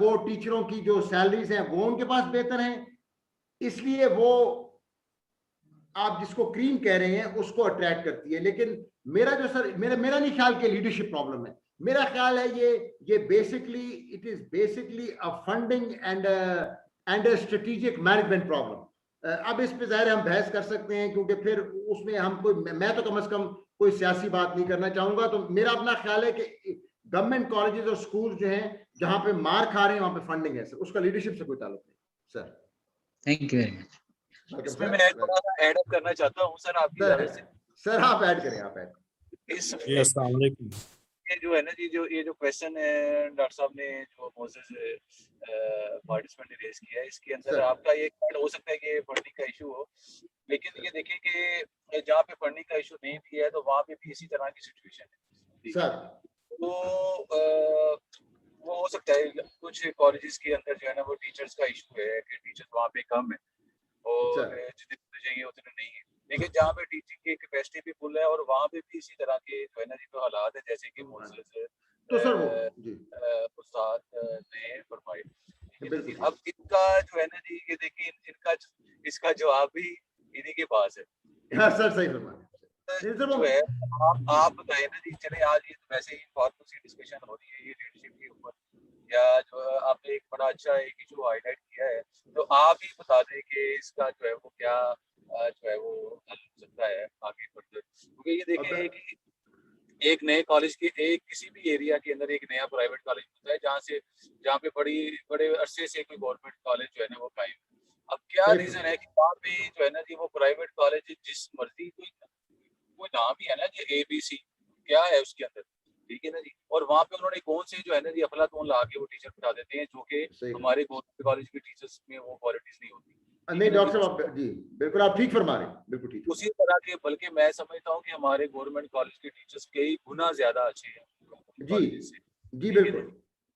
वो टीचरों की जो सैलरीज हैं वो उनके पास बेहतर हैं, इसलिए वो आप जिसको क्रीम कह रहे हैं उसको अट्रैक्ट करती है। लेकिन मेरा जो सर मेरा नहीं ख्याल कि लीडरशिप प्रॉब्लम है, मेरा ख्याल है ये basically it is basically a funding and strategic management problem. अब इस पे जाहिर हम बहस कर सकते हैं, क्योंकि फिर उसमें हम मैं तो कम से कम कोई सियासी बात नहीं करना चाहूंगा। तो मेरा अपना ख्याल है कि गवर्नमेंट कॉलेजेस और स्कूल जो हैं जहां पे मार खा रहे हैं वहां पे फंडिंग है सर, उसका लीडरशिप से कोई ताल्लुक नहीं sir. Thank you very much. इसमें मैं थोड़ा सा ऐड अप करना चाहता हूं सर, आपकी इजाजत से। सर आप ऐड करें, आप ऐड। अस्सलाम वालेकुम। ये जो है ना जी, ये जो क्वेश्चन है डॉक्टर साहब ने जो मोसेस पार्टिसिपेंट ने रेज किया है, इसके अंदर आपका ये पॉइंट हो सकता है कि फंडिंग का इशू हो, लेकिन ये देखिए कि जहाँ पे फंडिंग का इशू नहीं भी है तो वहाँ पे भी इसी तरह की सिचुएशन है सर। तो वो हो सकता है कुछ कॉलेजेस के अंदर जो है ना वो टीचर्स का इशू है कि टीचर्स वहाँ पे कम है और जितने चाहिए उतने नहीं है, लेकिन जहाँ पे टीचिंग की कैपेसिटी भी फुल है और वहाँ पे भी इसी तरह के जो है ना जी तो हालात है जैसे कि तो सर वो जी उस्ताद ने फरमाए। बिल्कुल अब इनका जो है ना जी ये देखिए इनका इसका जवाब भी इन्हीं के पास है। हाँ सर सही फरमाया जो है आप बताए ना जी, चले आज ये वैसे ही फॉर्मल सी डिस्कशन हो रही है ये लीडरशिप के ऊपर, या जो आपने एक बड़ा अच्छा एक इशू हाईलाइट किया है, तो आप ही बता दें कि इसका जो है वो क्या जो है वो हल हो सकता है आगे फर्दर, क्योंकि ये देखिए कि एक नए कॉलेज के एक किसी भी एरिया के अंदर एक नया प्राइवेट कॉलेज होता है जहाँ पे बड़े अरसे से कोई गवर्नमेंट कॉलेज जो है ना वो कायम। अब क्या रीजन है कि वहाँ पे जो है ना जी वो प्राइवेट कॉलेज जिस मर्जी कोई नाम ही है ना जी ABC क्या है उसके अंदर, ठीक है ना जी, और वहाँ पे उन्होंने कौन से जो है ना जी अफलातून ला के वो टीचर बिठा देते हैं जो कि हमारे गवर्नमेंट कॉलेज के टीचर्स में वो क्वालिटीज नहीं होती। नहीं डॉक्टर साहब आप जी बिल्कुल आप ठीक फरमा रहे हैं, बिल्कुल ठीक। उसी तरह के बल्कि मैं समझता हूँ कि हमारे गवर्नमेंट कॉलेज के टीचर्स कई गुना ज्यादा अच्छे हैं जी बिल्कुल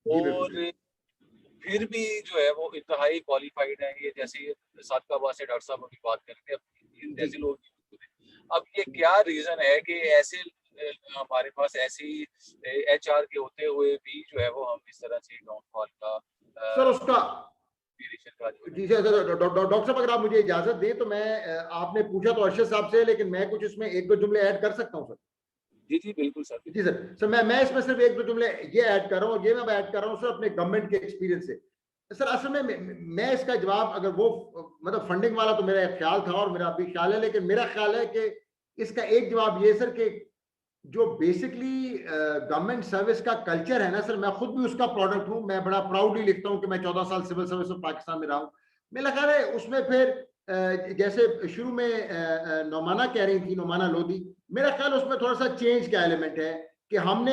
और फिर भी जो है वो इंतहाई क्वालिफाइड है, ये जैसे सादकाबाद से डॉक्टर साहब अभी बात कर रहे थे जैसे लोग। अब ये क्या रीजन है कि ऐसे हमारे पास ऐसी HR के होते हुए भी जो है वो हम इस तरह से डाउनफॉल का सर उसका जी सर डॉक्टर साहब अगर आप मुझे इजाजत दें तो मैं आपने पूछा तो अरशद साहब से, लेकिन मैं कुछ इसमें एक दो जुमले ऐड कर सकता हूं सर। जी बिल्कुल सर। जी सर मैं इसमें सिर्फ एक दो जुमले ये ऐड कर रहा हूँ, ये मैं ऐड कर रहा हूँ सर अपने गवर्नमेंट के एक्सपीरियंस से। सर असल में मैं इसका जवाब अगर वो मतलब फंडिंग वाला तो मेरा ख्याल था और मेरा अभी ख्याल है, लेकिन मेरा ख्याल है कि इसका एक जवाब ये सर कि जो बेसिकली गवर्नमेंट सर्विस का कल्चर है ना सर, मैं खुद भी उसका प्रोडक्ट हूं, मैं बड़ा प्राउडली लिखता हूं कि मैं 14 साल सिविल सर्विस ऑफ पाकिस्तान में रहा हूं। मेरा ख्याल है उसमें फिर जैसे शुरू में नौमाना कह रही थी, नौमाना लोधी, मेरा ख्याल उसमें थोड़ा सा चेंज का एलिमेंट है कि हम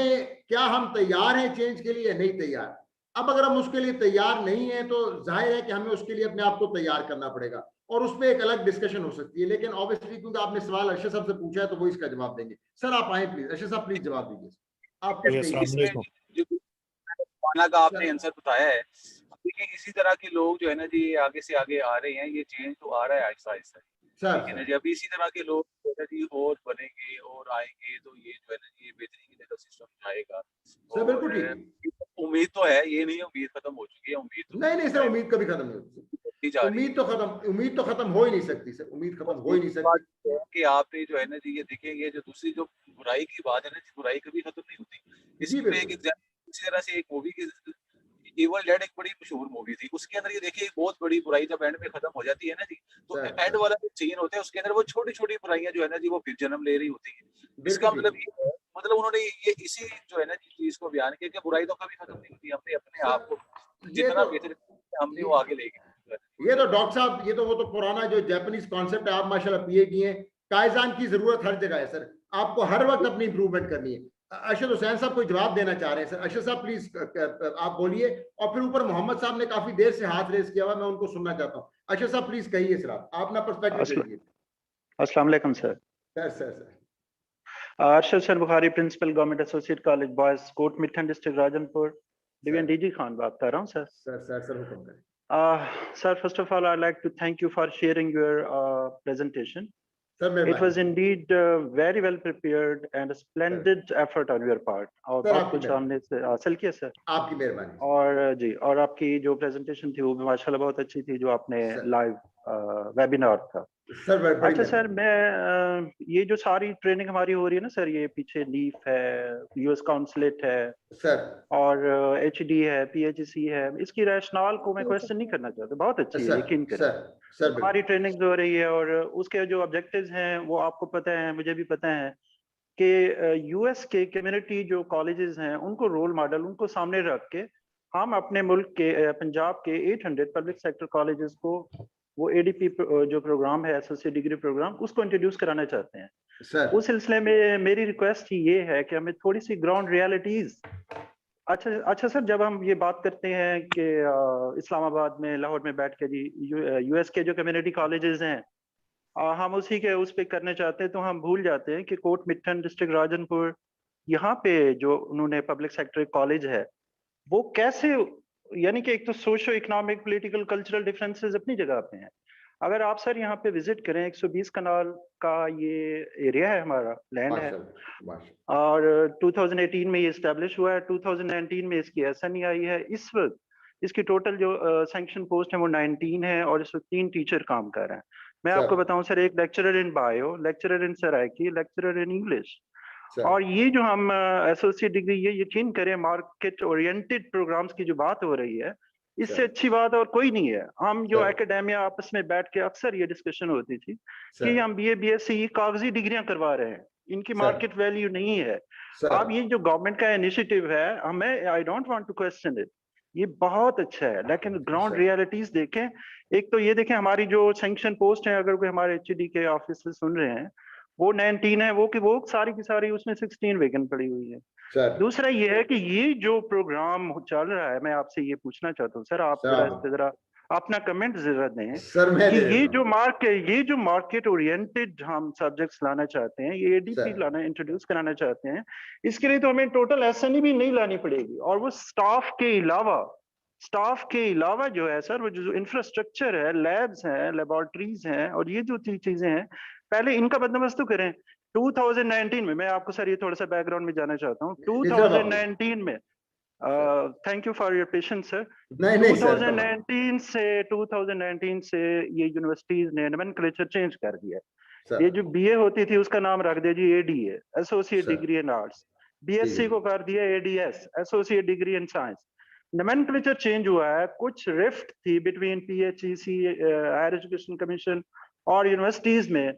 तैयार हैं चेंज के लिए, नहीं तैयार। अब अगर हम उसके लिए तैयार नहीं है तो जाहिर है कि हमें उसके लिए अपने आप को तैयार करना पड़ेगा और उसमें एक अलग डिस्कशन हो सकती है, लेकिन ऑब्वियसली क्योंकि आपने सवाल अरशद साहब से पूछा है तो वो इसका जवाब देंगे। सर आप आए प्लीज, अरशद साहब प्लीज जवाब दीजिए। आप का आपने आंसर बताया है, देखिए इसी तरह के लोग जो है ना जी आगे से आगे आ रहे हैं, ये चेंज तो आ रहा है आहिस्ता आहिस्ता, ठीक है ना जी। अभी इसी तरह के लोग जो है जी और बनेंगे और आएंगे तो ये जो है ना जी बेहतरीन की तरह सिस्टम जाएगा। उम्मीद तो है, ये नहीं उम्मीद खत्म हो चुकी है, उम्मीद नहीं सर उम्मीद कभी खत्म नहीं होती, उम्मीद तो खत्म हो ही नहीं सकती सर, उम्मीद खत्म हो ही नहीं सकती कि आपने जो है ना जी ये देखिए ये जो दूसरी जो बुराई की बात है ना, बुराई कभी खत्म नहीं होती। इसी तरह से एक मूवी की इवल डेड एक बड़ी मशहूर मूवी थी, उसके अंदर ये देखिए बहुत बड़ी बुराई जब एंड में खत्म हो जाती है ना जी, तो एंड वाला जो सीन होता है उसके अंदर वो छोटी छोटी बुराइयां जो है ना जी वो फिर जन्म ले रही होती है। इसका मतलब उन्होंने ये इसी जो है ना जी चीज को बयान किया कि बुराई तो कभी खत्म नहीं होती, हमने अपने आप को जितना बेहतर हमने वो आगे ले गए। ये तो डॉक्टर साहब वो तो पुराना जो जापानीज कॉन्सेप्ट है, आप माशाल्लाह PhD हैं, कायजान की जरूरत हर जगह है सर, आपको हर वक्त अपनी इंप्रूवमेंट करनी है। अरशद हुसैन साहब कोई जवाब देना चाह रहे हैं सर, अरशद साहब प्लीज आप बोलिए, और फिर ऊपर मोहम्मद साहब ने काफी देर से हाथ रेस किया हुआ, मैं उनको सुनना चाहता हूँ। अरशद साहब प्लीज कहिए सर, आप अपना पर्सपेक्टिव दीजिए। अस्सलाम वालेकुम sir. Sir Arshad sir Bukhari, principal government associate college boys, Kot Mithan district Rajanpur, division DG Khan बात कर रहा हूँ सर। सर हुक्म करें। Sir, first of all, I'd like to thank you for sharing your presentation. Sir, it was indeed very well prepared and a splendid effort on your part. और बहुत कुछ हमने हासिल किया सर। आपकी मेहरबानी। और जी, और आपकी जो presentation थी वो भी माशाल्लाह बहुत अच्छी थी, जो आपने live webinar था। अच्छा सर, मैं ये जो सारी ट्रेनिंग हमारी हो रही है ना सर, ये पीछे लीफ है, US काउंसलेट है सर, और HD है, PHC है, इसकी रैशनल को मैं क्वेश्चन नहीं करना चाहता, बहुत अच्छी है, यकीन करें। सर हमारी ट्रेनिंग हो रही है और उसके जो ऑब्जेक्टिव्स हैं वो आपको पता है, मुझे भी पता है कि US के कम्युनिटी जो कॉलेजेस हैं उनको रोल मॉडल, उनको सामने रख के हम अपने मुल्क के पंजाब के 800 पब्लिक सेक्टर कॉलेजेस को वो ADP जो प्रोग्राम है, एसोसिएट डिग्री प्रोग्राम, उसको इंट्रोड्यूस कराना चाहते हैं सर। उस सिलसिले में मेरी रिक्वेस्ट ये है कि हमें थोड़ी सी ग्राउंड रियलिटीज। अच्छा सर, जब हम ये बात करते हैं कि इस्लामाबाद में, लाहौर में बैठ के जी US के जो कम्युनिटी कॉलेजेस हैं हम उसी के उस पे करने चाहते हैं, तो हम भूल जाते हैं कि कोट मिठन डिस्ट्रिक्ट राजनपुर, यहाँ पे जो उन्होंने पब्लिक सेक्टर कॉलेज है वो कैसे, यानी कि एक तो socio economic, political, cultural differences अपनी जगह पे हैं, अगर आप सर यहाँ पे विजिट करें 120 कनाल का ये एरिया है, हमारा लैंड है, और 2018 में ये इस्टेब्लिश हुआ है, 2019 में इसकी एसएनई आई है। इस वक्त इसकी टोटल जो सैंक्शन पोस्ट है वो 19 है और इस वक्त 3 टीचर काम कर रहे हैं। मैं आपको बताऊं सर, एक lecturer in bio, lecturer in Saraiki, lecturer in English, और ये जो हम एसोसिएट डिग्री, ये यकीन करें मार्केट ओरिएंटेड प्रोग्राम्स की जो बात हो रही है, इससे अच्छी बात और कोई नहीं है। हम जो एकेडेमिया आपस में बैठ के अक्सर ये डिस्कशन होती थी कि हम बीए बीएससी कागजी डिग्रियां करवा रहे हैं, इनकी मार्केट वैल्यू नहीं है। अब ये जो गवर्नमेंट का इनिशिएटिव है, हमें I don't want to question it, ये बहुत अच्छा है, लेकिन ग्राउंड रियलिटीज देखें। एक तो ये देखें हमारी जो सैंक्शन पोस्ट है, अगर कोई हमारे एचडी के ऑफिस से सुन रहे हैं, वो 19 है, वो सारी की सारी उसमें 16 वेकेंट पड़ी हुई है। दूसरा ये है कि ये जो प्रोग्राम चल रहा है, मैं आपसे ये पूछना चाहता हूँ सर, आप जरा अपना कमेंट जरा दें सर, कि ये जो मार्केट ओरिएंटेड हम सब्जेक्ट्स लाना चाहते हैं, ये एडीपी लाना इंट्रोड्यूस कराना चाहते हैं, इसके लिए तो हमें टोटल एसएनई भी नहीं लानी पड़ेगी, और वो स्टाफ के अलावा जो है सर, वो जो इंफ्रास्ट्रक्चर है, लैब्स हैं, लेबोरेटरीज हैं, और ये जो चीजें हैं, पहले इनका बंदोबस्त तो करें। 2019 में, मैं आपको सर ये थोड़ा सा बैकग्राउंड में जाना चाहता हूँ, 2019 में, thank you for your patience sir, 2019 से ये यूनिवर्सिटीज ने नोमेनक्लेचर चेंज कर दिया है। ये जो बीए होती थी उसका नाम रख दिया जी ADA, associate degree in arts, BSc को कर दिया ADS, associate degree in science. Nomenclature change हुआ है, कुछ रिफ्ट थी between PHEC, higher education commission और यूनिवर्सिटीज में,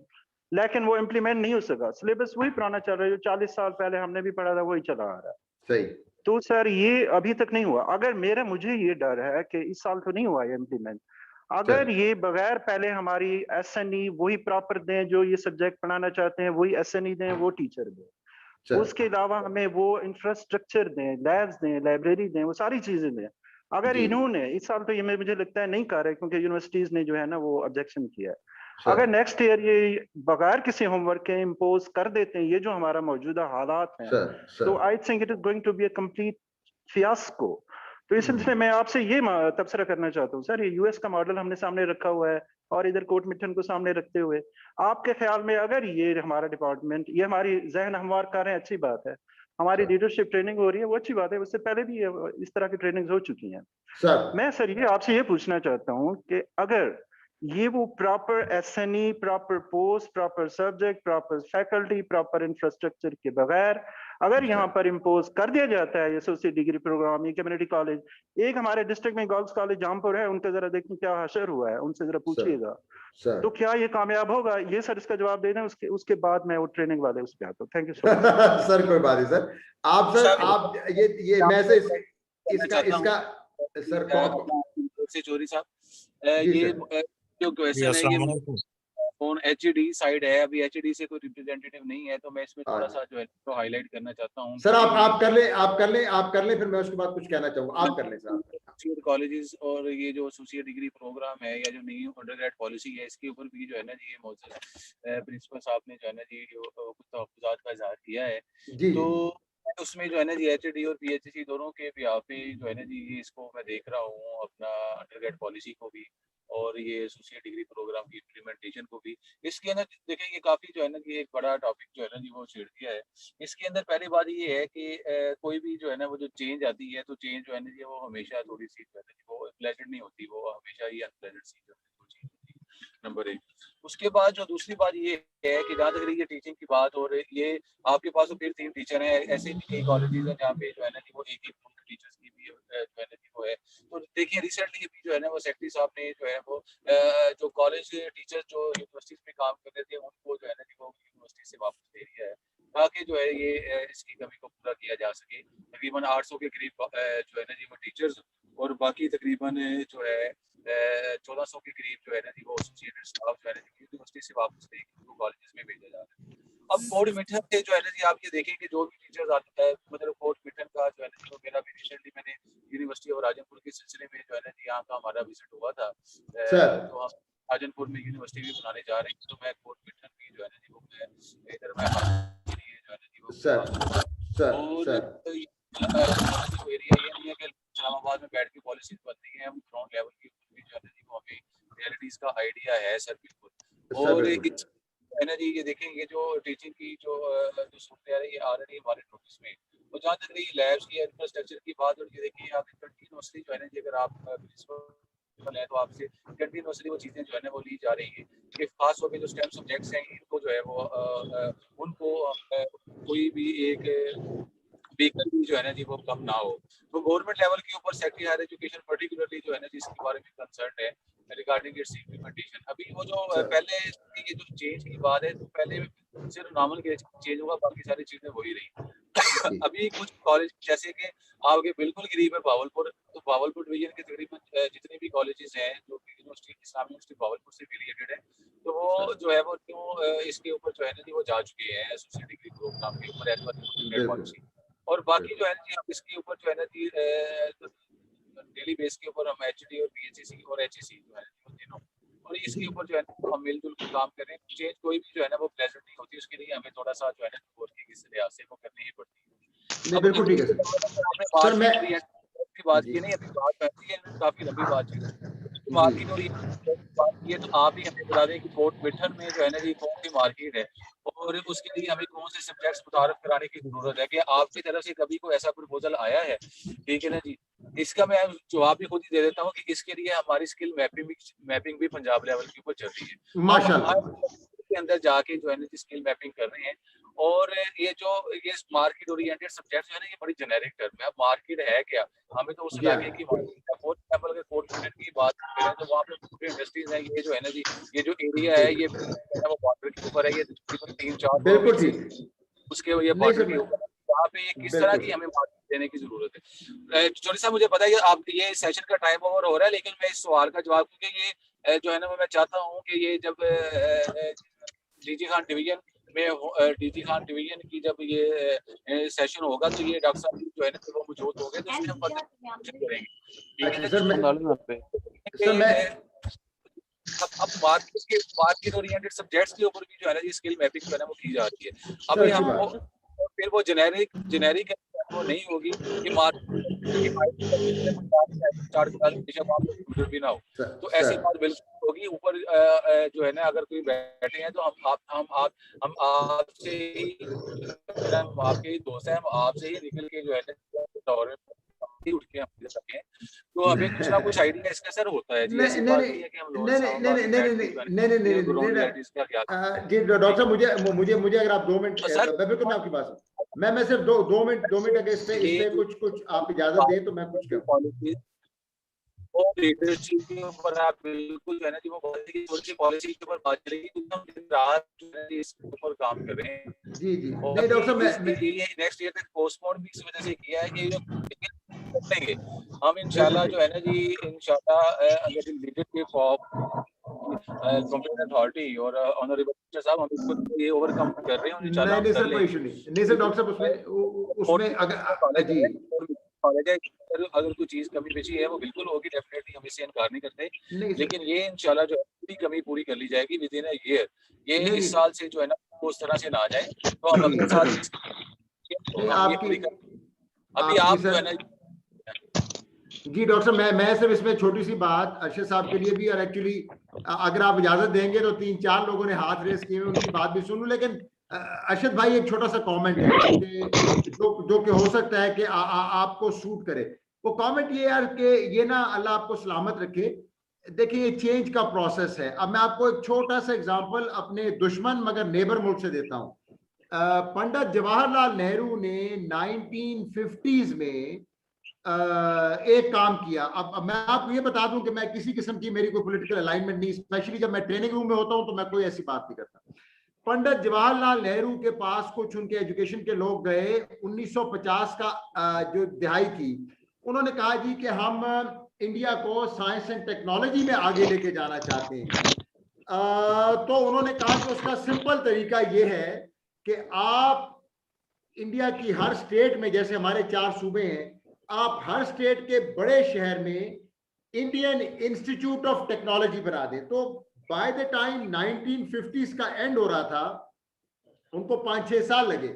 लेकिन वो इम्प्लीमेंट नहीं हो सका। सिलेबस वही पुराना चल रहा है जो 40 साल पहले हमने भी पढ़ा था, वही चला आ रहा है। सही। तो सर ये अभी तक नहीं हुआ। अगर मुझे ये डर है कि इस साल तो नहीं हुआ ये इम्प्लीमेंट, अगर ये बगैर पहले हमारी एसएनई वही प्रॉपर दें, जो ये सब्जेक्ट पढ़ाना चाहते हैं वही एसएनई दें, वो टीचर दें, उसके अलावा हमें वो इंफ्रास्ट्रक्चर दें, लैब्स दें, लाइब्रेरी दें, वो सारी चीजें दें। अगर इन्होंने इस साल तो ये मुझे लगता है नहीं कर रहे, क्योंकि यूनिवर्सिटीज ने जो है ना वो ऑब्जेक्शन किया है। अगर नेक्स्ट ईयर ये बगैर किसी होमवर्क के इम्पोज कर देते हैं ये जो हमारा मौजूदा हालात हैं, तो I think it is going to be a complete fiasco. तो इस सिलसिले में आपसे ये तबसरा करना चाहता हूँ सर, ये यूएस का मॉडल हमने सामने रखा हुआ है, और इधर कोर्ट मिठन को सामने रखते हुए आपके ख्याल में अगर ये हमारा डिपार्टमेंट ये हमारी जहन हमवार कर रहे हैं, अच्छी बात है, हमारी लीडरशिप ट्रेनिंग हो रही है, वो अच्छी बात है, उससे पहले भी इस तरह की ट्रेनिंग हो चुकी हैं। मैं सर ये आपसे ये पूछना चाहता हूँ कि अगर ये वो proper SNE, proper post, proper subject, proper faculty, proper infrastructure के बगैर अगर यहाँ पर इम्पोज कर दिया जाता है एसोसिएट डिग्री प्रोग्राम, ये कम्युनिटी कॉलेज, एक हमारे डिस्ट्रिक्ट में गर्ल्स कॉलेज जहांपुर है, उनका जरा देखिए क्या हशर हुआ है, उनसे जरा पूछिएगा, तो क्या ये कामयाब होगा? ये सर इसका जवाब दे दें, उसके बाद मैं वो ट्रेनिंग वाले उस पे आता हूँ। Thank you so much sir. कोई बात नहीं सर, आप ये मैसेज इसका सर से चोरी साहब, ये जो क्वेश्चन है ये फोन एचडी साइड है, अभी एचडी से कोई रिप्रेजेंटेटिव नहीं है, तो मैं इसमें थोड़ा सा जो है तो हाईलाइट करना चाहता हूँ। सर आप कर ले, फिर मैं उसके बाद कुछ कहना चाहूँगा। आप कर ले सर। कॉलेजेस और ये जो एसोसिएट डिग्री प्रोग्राम है या जो नई अंडरग्रेड पॉलिसी है, इसके ऊपर भी जो है ना जी ये मौजूद प्रिंसिपल साहब ने जो है ना जी कुछ तहफ़्फ़ुज़ात का इज़हार किया है, तो उसमें जो है ना जी एचडी और पीएचसी दोनों के यहाँ पे जो है ना जी इसको मैं देख रहा हूँ, अपना अंडरग्रेड पॉलिसी को भी और ये एसोसिएट डिग्री प्रोग्राम की इम्प्लीमेंटेशन को भी। इसके अंदर देखेंगे काफी जो है ना कि एक बड़ा टॉपिक जो है ना जी वो छेड़ दिया है। इसके अंदर पहली बात ये है कि कोई भी जो है ना वो जो चेंज आती है, तो चेंज जो है ना जी वो हमेशा थोड़ी सी जो है ना वो प्लेजेंट नहीं होती, वो हमेशा ही अनप्लेजेंट सी जो चीज होती है, नंबर 1। उसके बाद जो दूसरी बात ये है कि जहाँ तक ये टीचिंग की बात, और ये आपके पास तो फिर 3 टीचर हैं, ऐसे भी कई कॉलेजेस हैं जहाँ पे जो है ना जी वो एक टीचर्स की भी जो है ना जी वो है। तो देखिए रिसेंटली भी जो है ना वो सेक्रेटरी साहब ने जो है वो जो कॉलेज टीचर जो यूनिवर्सिटीज में काम करते थे उनको जो है ना जी वो यूनिवर्सिटी से वापस दे दिया है, ताकि जो है ये इसकी कमी को पूरा किया जा सके। तकरीबन 800 के करीब जो है ना जी वो टीचर्स और बाकी तकरीबन जो है 1400 के करीब जो है ना जी वो एसोसिएटेड स्टाफ जो है ना यूनिवर्सिटी से वापस लेके कॉलेजेस में भेजा जा रहा है। अब कोर्ट मिठन से जो है ना जी आप ये देखें कि जो भी टीचर्स आते हैं, मतलब कोर्ट मिठन का जो है ना जी मेरा भी रिसेंटली मैंने यूनिवर्सिटी ऑफ राजनपुर के सिलसिले में जो है ना जी यहाँ का हमारा विजिट हुआ था, तो हम राजनपुर में यूनिवर्सिटी भी बनाने जा रहे हैं, तो मैं कोर्ट मिठन की जो है ना जी वो इधर मैं जो है ना जी वो एरिया ये नहीं है कि इस्लामाबाद में बैठ के पॉलिसीज बनती हैं, हम ग्राउंड लेवल की जो है ना जी वो हमें रियलिटीज का का आइडिया है सर बिल्कुल। और है ना जी, ये देखेंगे जो टीचिंग की जो सूरत है ये ऑलरेडी हमारे नोटिस में। और जहाँ तक रही लैब्स की इंफ्रास्ट्रक्चर की बात, और ये देखिए आप कंटिन्यूसली जो है ना जी, अगर आप प्रिंसिपल है तो आपसे कंटिन्यूसली वो चीज़ें जो है ना वो ली जा रही है कि खास तौर पे जो स्टेम सब्जेक्ट्स हैं इनको जो है वो उनको कोई भी एक व्हीकल भी जो है ना जी वो कम ना हो। तो गवर्नमेंट लेवल के ऊपर सेक्रेटरी हायर एजुकेशन पर्टिकुलरली जो है ना जिसके बारे में कंसर्न है रिगार्डिंग इट्स इम्प्लीमेंटेशन। अभी वो जो पहले ये जो चेंज की बात है, तो पहले सिर्फ नॉर्मल चेंज होगा, बाकी सारी चीजें हो ही रही। अभी कुछ कॉलेज जैसे कि आपके बिल्कुल करीब है भावलपुर, तो भावलपुर डिवीजन के तकरीबन जितने भी कॉलेजेस हैं जो यूनिवर्सिटी इस्लामिक यूनिवर्सिटी भावलपुर से एफिलिएटेड है, तो वो जो है वो क्यों इसके ऊपर जो है ना वो जा चुके हैं एसोसिएट डिग्री प्रोग्राम के ऊपर एज पर पॉलिसी। और बाकी जो है जी हम इसके ऊपर जो है ना जी डेली बेस के ऊपर हम एचडी और बीएचसी और एचएसी जो है तीनों, और इसके ऊपर जो है ना हम मिलजुल के काम कर रहे हैं। चेंज कोई भी जो है ना वो प्लेजेंट नहीं होती, उसके लिए हमें थोड़ा सा जो है ना कोर्स की किस लिहाज से वो करनी ही पड़ती है। बिल्कुल ठीक है सर। मैं बात की नहीं, अभी बात करती है काफी लंबी बातचीत मार्केट और बात की है, तो आप ही हमें बता दें कि कोर्ट मिठन में जो है ना जी कौन सी मार्केट है और उसके लिए हमें कौन से सब्जेक्ट्स मुतारफ कराने की जरूरत है। कि आपकी तरफ से कभी कोई ऐसा प्रपोजल आया है? ठीक है ना जी, इसका मैं जवाब भी खुद ही दे देता हूँ कि इसके लिए हमारी स्किल मैपिंग भी पंजाब लेवल के ऊपर चल रही है माशाल्लाह। के अंदर जाके जो है ना स्किल मैपिंग कर रहे हैं। और ये जो ये मार्केट ओरिएंटेड सब्जेक्ट है ना, ये बड़ी जेनेरिक टर्म है। अब मार्केट है क्या, हमें तो उस इलाके की फॉर एग्जांपल अगर कोर्ट की बात करें तो वहाँ पे पूरी इंडस्ट्रीज है। ये जो है ना जी ये जो एरिया है ये वो बॉर्डर के ऊपर है, ये 3-4 बिल्कुल ठीक, उसके ये बॉर्डर के ऊपर यहाँ पे किस तरह की हमें मार्केट देने की जरूरत है। चौधरी साहब मुझे पता है आप ये सेशन का टाइम ओवर हो रहा है, लेकिन मैं इस सवाल का जवाब, क्योंकि ये जो है ना मैं चाहता हूँ कि ये जब डीजी खान डिवीजन में डीजी खान डिवीजन की जब ये सेशन होगा तो ये डॉक्टर साहब जो है ना वो मौजूद होंगे, तो उसमें हम करेंगे। अब मार्केट ओरिएंटेड सब्जेक्ट्स के ऊपर भी जो है ना स्किल मैपिंग जो है ना वो की जा रही है। अभी हम फिर वो जेनेरिक वो नहीं होगी कि भी ना हो, तो ऐसी बात बिल्कुल होगी। ऊपर जो है ना अगर कोई बैठे हैं तो हम आपसे ही आपके दोस्त हैं, हम आपसे ही निकल के जो है ना उठ के हम दे सकें, तो हमें कुछ ना कुछ आइडिया इसका सर होता है जी। ऐसी बात नहीं है कि हम लोग जी डॉक्टर साहब मुझे अगर आप 2 मिनट, बिल्कुल मैं आपकी बात, मैं सिर्फ 2 मिनट अगर इस पे कुछ आप इजाजत दें तो मैं कुछ कहूँ। लीडरशिप के ऊपर आप बिल्कुल जो है ना जी वो पॉलिसी के ऊपर बात करेंगे, क्योंकि हम रात जो है इसके ऊपर काम कर रहे हैं। जी नहीं डॉक्टर साहब मैं नेक्स्ट ईयर तक पोस्टपोन भी इस वजह से किया है कि जो हम इंशाल्लाह जो है ना जी इंशाल्लाह अगर लीडरशिप ऑफ कंप्लेंट अथॉरिटी और ऑनरेबल साहब हम इसको ये ओवरकम कर रहे हैं इंशाल्लाह। नहीं सर कोई इशू नहीं सर डॉक्टर साहब उसमें अगर जी अगर कोई चीज कमी पेशी है वो बिल्कुल होगी, डेफिनेटली हम इससे इनकार नहीं करते, लेकिन ये इंशाल्लाह जो है कमी पूरी कर ली जाएगी विद इन अ ईयर। ये इस साल से जो है ना उस तरह से ना आ जाए, तो हम अपने साथ अभी आप जो है ना जी डॉक्टर मैं सिर्फ इसमें छोटी सी बात अरशद साहब के लिए भी, और एक्चुअली अगर आप इजाजत देंगे तो 3-4 लोगों ने हाथ रेस किए, उनकी बात भी सुन लूं। लेकिन अरशद भाई एक छोटा सा कमेंट है कि जो कि हो सकता है कि आपको सूट करे। वो कमेंट ये यार कि ये ना अल्लाह आपको सलामत रखे, देखिए ये चेंज का प्रोसेस है। अब मैं आपको एक छोटा सा एग्जांपल अपने दुश्मन मगर नेबर मुल्क से देता हूँ। पंडित जवाहरलाल नेहरू ने 1950s में एक काम किया। अब मैं आपको ये बता दूं कि मैं किसी किस्म की मेरी कोई पॉलिटिकल अलाइनमेंट नहीं, स्पेशली जब मैं ट्रेनिंग रूम में होता हूं तो मैं कोई ऐसी बात नहीं करता। पंडित जवाहरलाल नेहरू के पास कुछ उनके एजुकेशन के लोग गए 1950 का जो दिहाई थी, उन्होंने कहा जी कि हम इंडिया को साइंस एंड टेक्नोलॉजी में आगे लेके जाना चाहते हैं। तो उन्होंने कहा कि उसका सिंपल तरीका ये है कि आप इंडिया की हर स्टेट में, जैसे हमारे 4 सूबे हैं, आप हर स्टेट के बड़े शहर में इंडियन इंस्टीट्यूट ऑफ टेक्नोलॉजी बना दें। तो बाय द टाइम 1950s का एंड हो रहा था, उनको 5-6 साल लगे।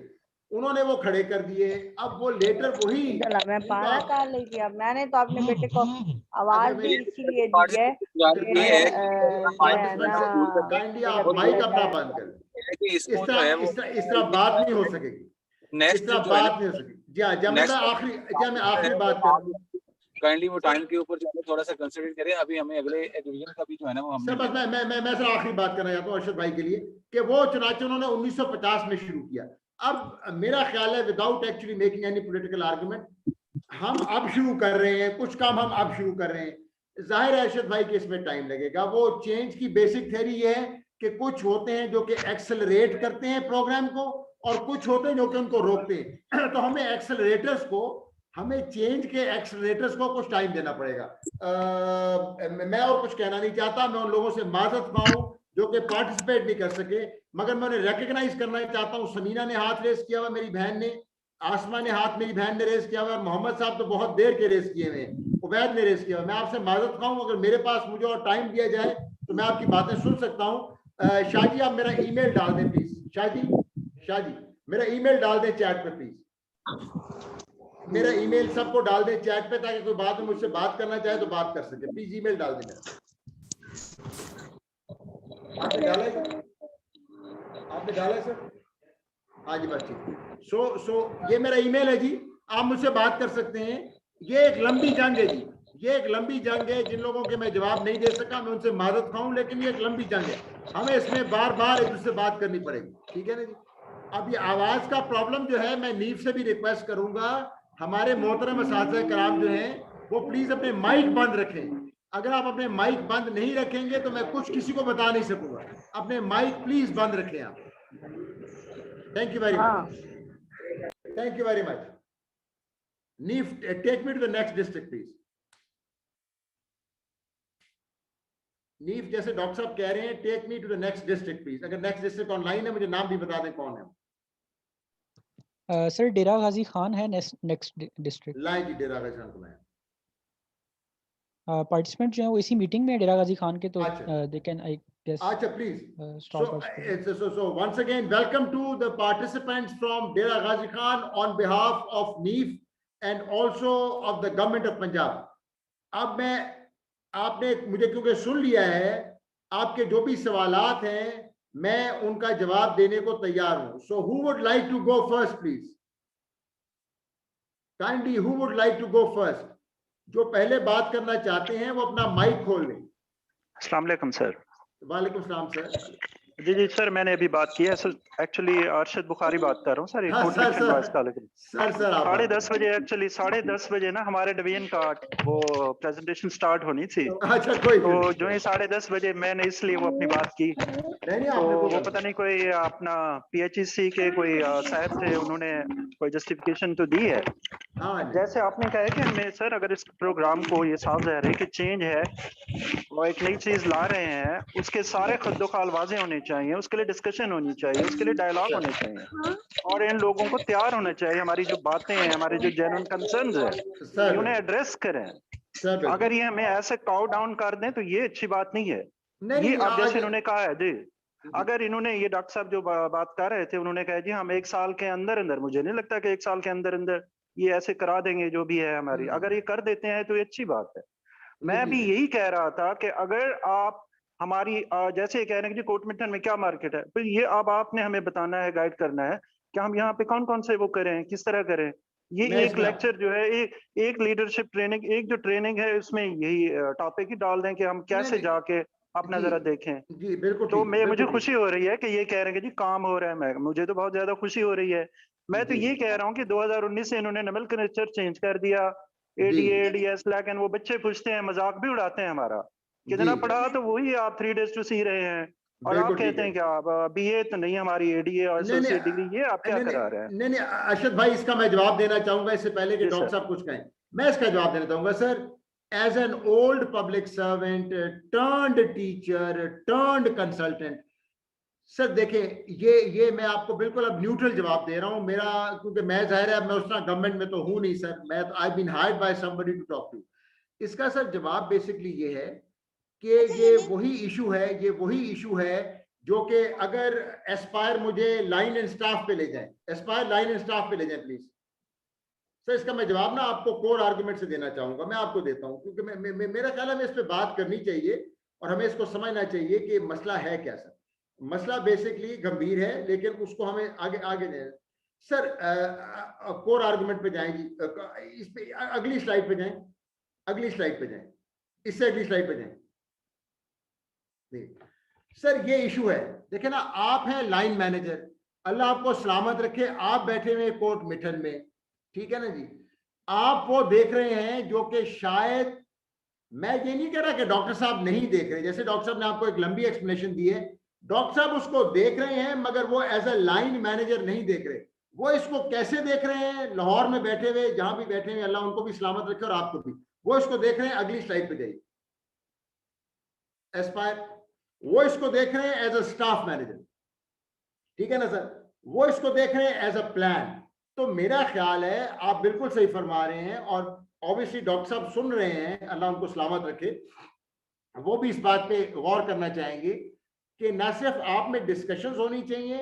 उन्होंने वो खड़े कर दिए। अब वो लेटर वही मैं पारा कर ली थी। अब मैंने तो अपने बेटे को आवाज भी इसीलिए दी है काइंडली आप माइक अपना बंद कर। इस तरह बात नहीं हो सकेगी, इस तरह बात नहीं हो सकेगी। जी हाँ, जब मैं आखिरी बात कर, काइंडली वो टाइम के ऊपर जो है थोड़ा सा कंसीडर करें। अभी हमें अगले डिवीजन का भी जो है ना वो सर बस मैं सर आखिरी बात करना चाहता हूँ अरशद भाई के लिए कि वो चुनाचे उन्होंने 1950 में शुरू किया। अब मेरा ख्याल है without actually making any political argument, हम अब शुरू कर रहे हैं, कुछ काम हम अब शुरू कर रहे हैं। जाहिर है अरशद भाई के इसमें टाइम लगेगा। वो चेंज की बेसिक थ्योरी ये है कि कुछ होते हैं जो कि एक्सेलरेट करते हैं प्रोग्राम को और कुछ होते हैं जो कि उनको रोकते हैं। तो हमें एक्सेलरेटर्स को, हमें चेंज के एक्सेलरेटर्स को कुछ टाइम देना पड़ेगा। मैं और कुछ कहना नहीं चाहता। मैं उन लोगों से माजरत पाऊं जो कि पार्टिसिपेट नहीं कर सके, मगर मैं उन्हें रिकग्नाइज करना चाहता हूं। समीना ने हाथ रेस किया हुआ, मेरी बहन ने, आसमा ने हाथ, मेरी बहन ने रेस किया हुआ, और मोहम्मद साहब तो बहुत देर के रेस किए हुए, उबैद ने रेस किया हुआ। मैं आपसे माजरत खाऊं, अगर मेरे पास मुझे और टाइम दिया जाए तो मैं आपकी बातें सुन सकता हूं। शाह जी आप मेरा ईमेल डाल दें प्लीज। शाह जी मेरा ईमेल डाल दें चैट पे प्लीज। मेरा ईमेल सबको डाल दें चैट पे, ताकि कोई बाद में मुझसे बात करना चाहे तो बात कर सके। प्लीज ईमेल डाल दें। आपने डाला है सर? हाँ जी बस ठीक। सो ये मेरा ईमेल है जी, आप मुझसे बात कर सकते हैं। ये एक लंबी जंग है जी, ये एक लंबी जंग है। जिन लोगों के मैं जवाब नहीं दे सका मैं उनसे माजरत खाऊं, लेकिन ये एक लंबी जंग है। हमें इसमें बार बार एक दूसरे से बात करनी पड़ेगी, ठीक है ना जी। अब ये आवाज का प्रॉब्लम जो है, मैं नीव से भी रिक्वेस्ट करूंगा, हमारे मोहतरम असातिज़ा कराम जो हैं वो प्लीज अपने माइक बंद रखें। अगर आप अपने माइक बंद नहीं रखेंगे तो मैं कुछ किसी को बता नहीं सकूंगा। अपने माइक प्लीज बंद रखें आप। Thank you very much, thank you very much. Neev take me to the next district please. Neev जैसे डॉक्टर साहब कह रहे हैं, take me to the next district please. अगर नेक्स्ट डिस्ट्रिक्ट ऑनलाइन है मुझे नाम भी बता दें कौन है। सर डेरा गाजी खान है नेक्स्ट डिस्ट्रिक्ट। लाइन जी डेरा गाजी खान को मैं पार्टिसिपेंट जो है वो इसी मीटिंग में डेरा गाजी खान के, तो दे कैन आई गेस। अच्छा please. So once again welcome to the participants from Dera Ghazi Khan on behalf of NEEF and also of the government of Punjab. अब मैं, आपने मुझे क्योंकि सुन लिया है, आपके जो भी सवालात हैं मैं उनका जवाब देने को तैयार हूं। So who would like to go first please? Kindly who would like to go first? जो पहले बात करना चाहते हैं वो अपना माइक खोल लें। अस्सलाम वालेकुम सर। वालेकुम सलाम सर। जी सर, मैंने अभी बात की है सर। एक्चुअली अरशद बुखारी बात कर रहा हूँ सर। साढ़े 10 बजे, एक्चुअली 10:30 बजे ना हमारे डिवीजन का वो प्रेजेंटेशन स्टार्ट होनी थी। अच्छा कोई तो जो ही 10:30 बजे मैंने इसलिए वो अपनी बात की। तो वो पता नहीं कोई अपना PHEC के कोई साहब थे, उन्होंने कोई जस्टिफिकेशन तो दी है। जैसे आपने कहा है कि हमें सर अगर इस प्रोग्राम को ये साफ ज़ाहिर है कि चेंज है और एक नई चीज ला रहे हैं, उसके सारे खुद्दोखाल वाजे होने चाहिए, उसके लिए डिस्कशन होनी चाहिए, उसके लिए डायलॉग होने चाहिए, और इन लोगों को तैयार होना चाहिए हमारी जो बातें हैं, हमारे जो जेन्युइन कंसर्न्स हैं, उन्हें एड्रेस करें। अगर ये हमें ऐसे काउ डाउन कर दें तो ये अच्छी बात नहीं है। ये अब जैसे इन्होंने कहा है जी, अगर इन्होंने ये डॉक्टर साहब जो बात कर रहे थे, उन्होंने कहा जी हम 1 साल के अंदर अंदर, मुझे नहीं लगता कि 1 साल के अंदर अंदर ये ऐसे करा देंगे जो भी है हमारी। अगर ये कर देते हैं तो ये अच्छी बात है। मैं भी यही कह रहा था कि अगर आप हमारी जैसे कह रहे हैं कि कोर्ट मिल्टन में क्या मार्केट है, तो ये अब आपने हमें बताना है, गाइड करना है कि हम यहाँ पे कौन कौन से वो करें, किस तरह करें। ये एक लेक्चर जो है, एक लीडरशिप ट्रेनिंग, एक जो ट्रेनिंग है उसमें यही टॉपिक ही डाल दें कि हम कैसे जाके अपना जरा देखें। जी बिल्कुल। तो मुझे खुशी हो रही है कि ये कह रहे हैं कि जी काम हो रहा है। मुझे तो बहुत ज्यादा खुशी हो रही है। मैं तो ये कह रहा हूँ कि 2019 से इन्होंने नोमेनक्लेचर चेंज कर दिया, ADA ADS, लेकिन वो बच्चे पूछते हैं, मजाक भी उड़ाते हैं हमारा, कितना पढ़ा तो वही आप 3 days to see रहे हैं, और आप कहते हैं कि आप BA तो नहीं हमारी ADA और एसोसिएट डिग्री, ये आप क्या करा रहे हैं? नहीं अरशद भाई, इसका मैं जवाब देना चाहूंगा इससे पहले कि डॉक्टर साहब कुछ कहें। मैं इसका जवाब देना चाहूंगा sir. As an old public servant turned teacher turned consultant, sir देखें, ये मैं आपको बिल्कुल अब न्यूट्रल जवाब दे रहा हूं मेरा, क्योंकि मैं जाहिर है मैं उस तरह गवर्नमेंट में तो हूं नहीं सर, मैं तो I been hired by somebody to talk to. इसका सर जवाब बेसिकली ये है कि ये वही इशू है जो कि अगर एस्पायर मुझे लाइन एंड स्टाफ पे ले जाए, एस्पायर लाइन एंड स्टाफ पे ले जाए प्लीज। सर इसका मैं जवाब ना आपको कोर आर्गुमेंट से देना चाहूंगा, मैं आपको देता हूं, क्योंकि मेरा ख्याल है हमें इस पे बात करनी चाहिए और हमें इसको समझना चाहिए कि मसला है क्या। सर मसला बेसिकली गंभीर है, लेकिन उसको हमें आगे आगे दें। सर कोर आर्गुमेंट पे जाएं जी, इस पे अगली स्लाइड पे जाएं, अगली स्लाइड पे जाएं, इससे अगली स्लाइड पे जाएं। सर ये इशू है, देखे ना, आप हैं लाइन मैनेजर, अल्लाह आपको सलामत रखे, आप बैठे हुए कोर्ट मिठन में, ठीक है ना जी, आप वो देख रहे हैं जो कि शायद, मैं ये नहीं कह रहा कि डॉक्टर साहब नहीं देख रहे, जैसे डॉक्टर साहब ने आपको एक लंबी एक्सप्लेनेशन दी है, डॉक्टर साहब उसको देख रहे हैं मगर वो एज अ लाइन मैनेजर नहीं देख रहे। वो इसको कैसे देख रहे हैं, लाहौर में बैठे हुए, जहां भी बैठे हुए, अल्लाह उनको भी सलामत रखे और आपको भी, वो इसको देख रहे हैं। अगली स्लाइड पे जाइए, एस्पायर, वो इसको देख रहे हैं एज अ स्टाफ मैनेजर, ठीक है ना सर, वो इसको देख रहे हैं एज अ प्लान। तो मेरा ख्याल है आप बिल्कुल सही फरमा रहे हैं, और ऑब्वियसली डॉक्टर साहब सुन रहे हैं, अल्लाह उनको सलामत रखे, वो भी इस बात पे गौर करना चाहेंगे कि ना सिर्फ आप में डिस्कशंस होनी चाहिए,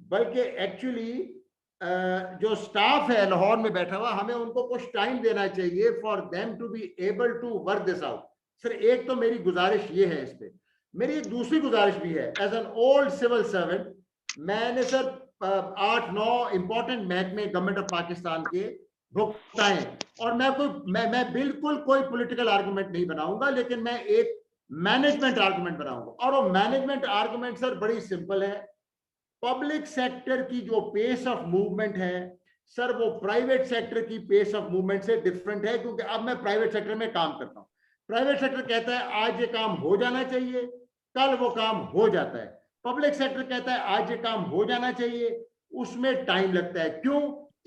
बल्कि एक्चुअली जो स्टाफ है लाहौर में बैठा हुआ, हमें उनको कुछ टाइम देना चाहिए for them to be able to work this out. Sir एक तो मेरी गुजारिश ये है, इस पे मेरी एक दूसरी गुजारिश भी है। As an old civil servant, मैंने सर 8-9 इंपॉर्टेंट महकमे गवर्नमेंट ऑफ पाकिस्तान के भुगताए, और मैं बिल्कुल कोई पॉलिटिकल आर्गुमेंट नहीं बनाऊंगा, लेकिन मैं एक मैनेजमेंट आर्गुमेंट बनाऊंगा, और वो मैनेजमेंट आर्गुमेंट सर बड़ी सिंपल है। पब्लिक सेक्टर की जो पेस ऑफ मूवमेंट है सर, वो प्राइवेट सेक्टर की पेस ऑफ मूवमेंट से डिफरेंट है, क्योंकि अब मैं प्राइवेट सेक्टर में काम करता हूं। प्राइवेट सेक्टर कहता है आज ये काम हो जाना चाहिए, कल वो काम हो जाता है। पब्लिक सेक्टर कहता है आज ये काम हो जाना चाहिए, उसमें टाइम लगता है। क्यों?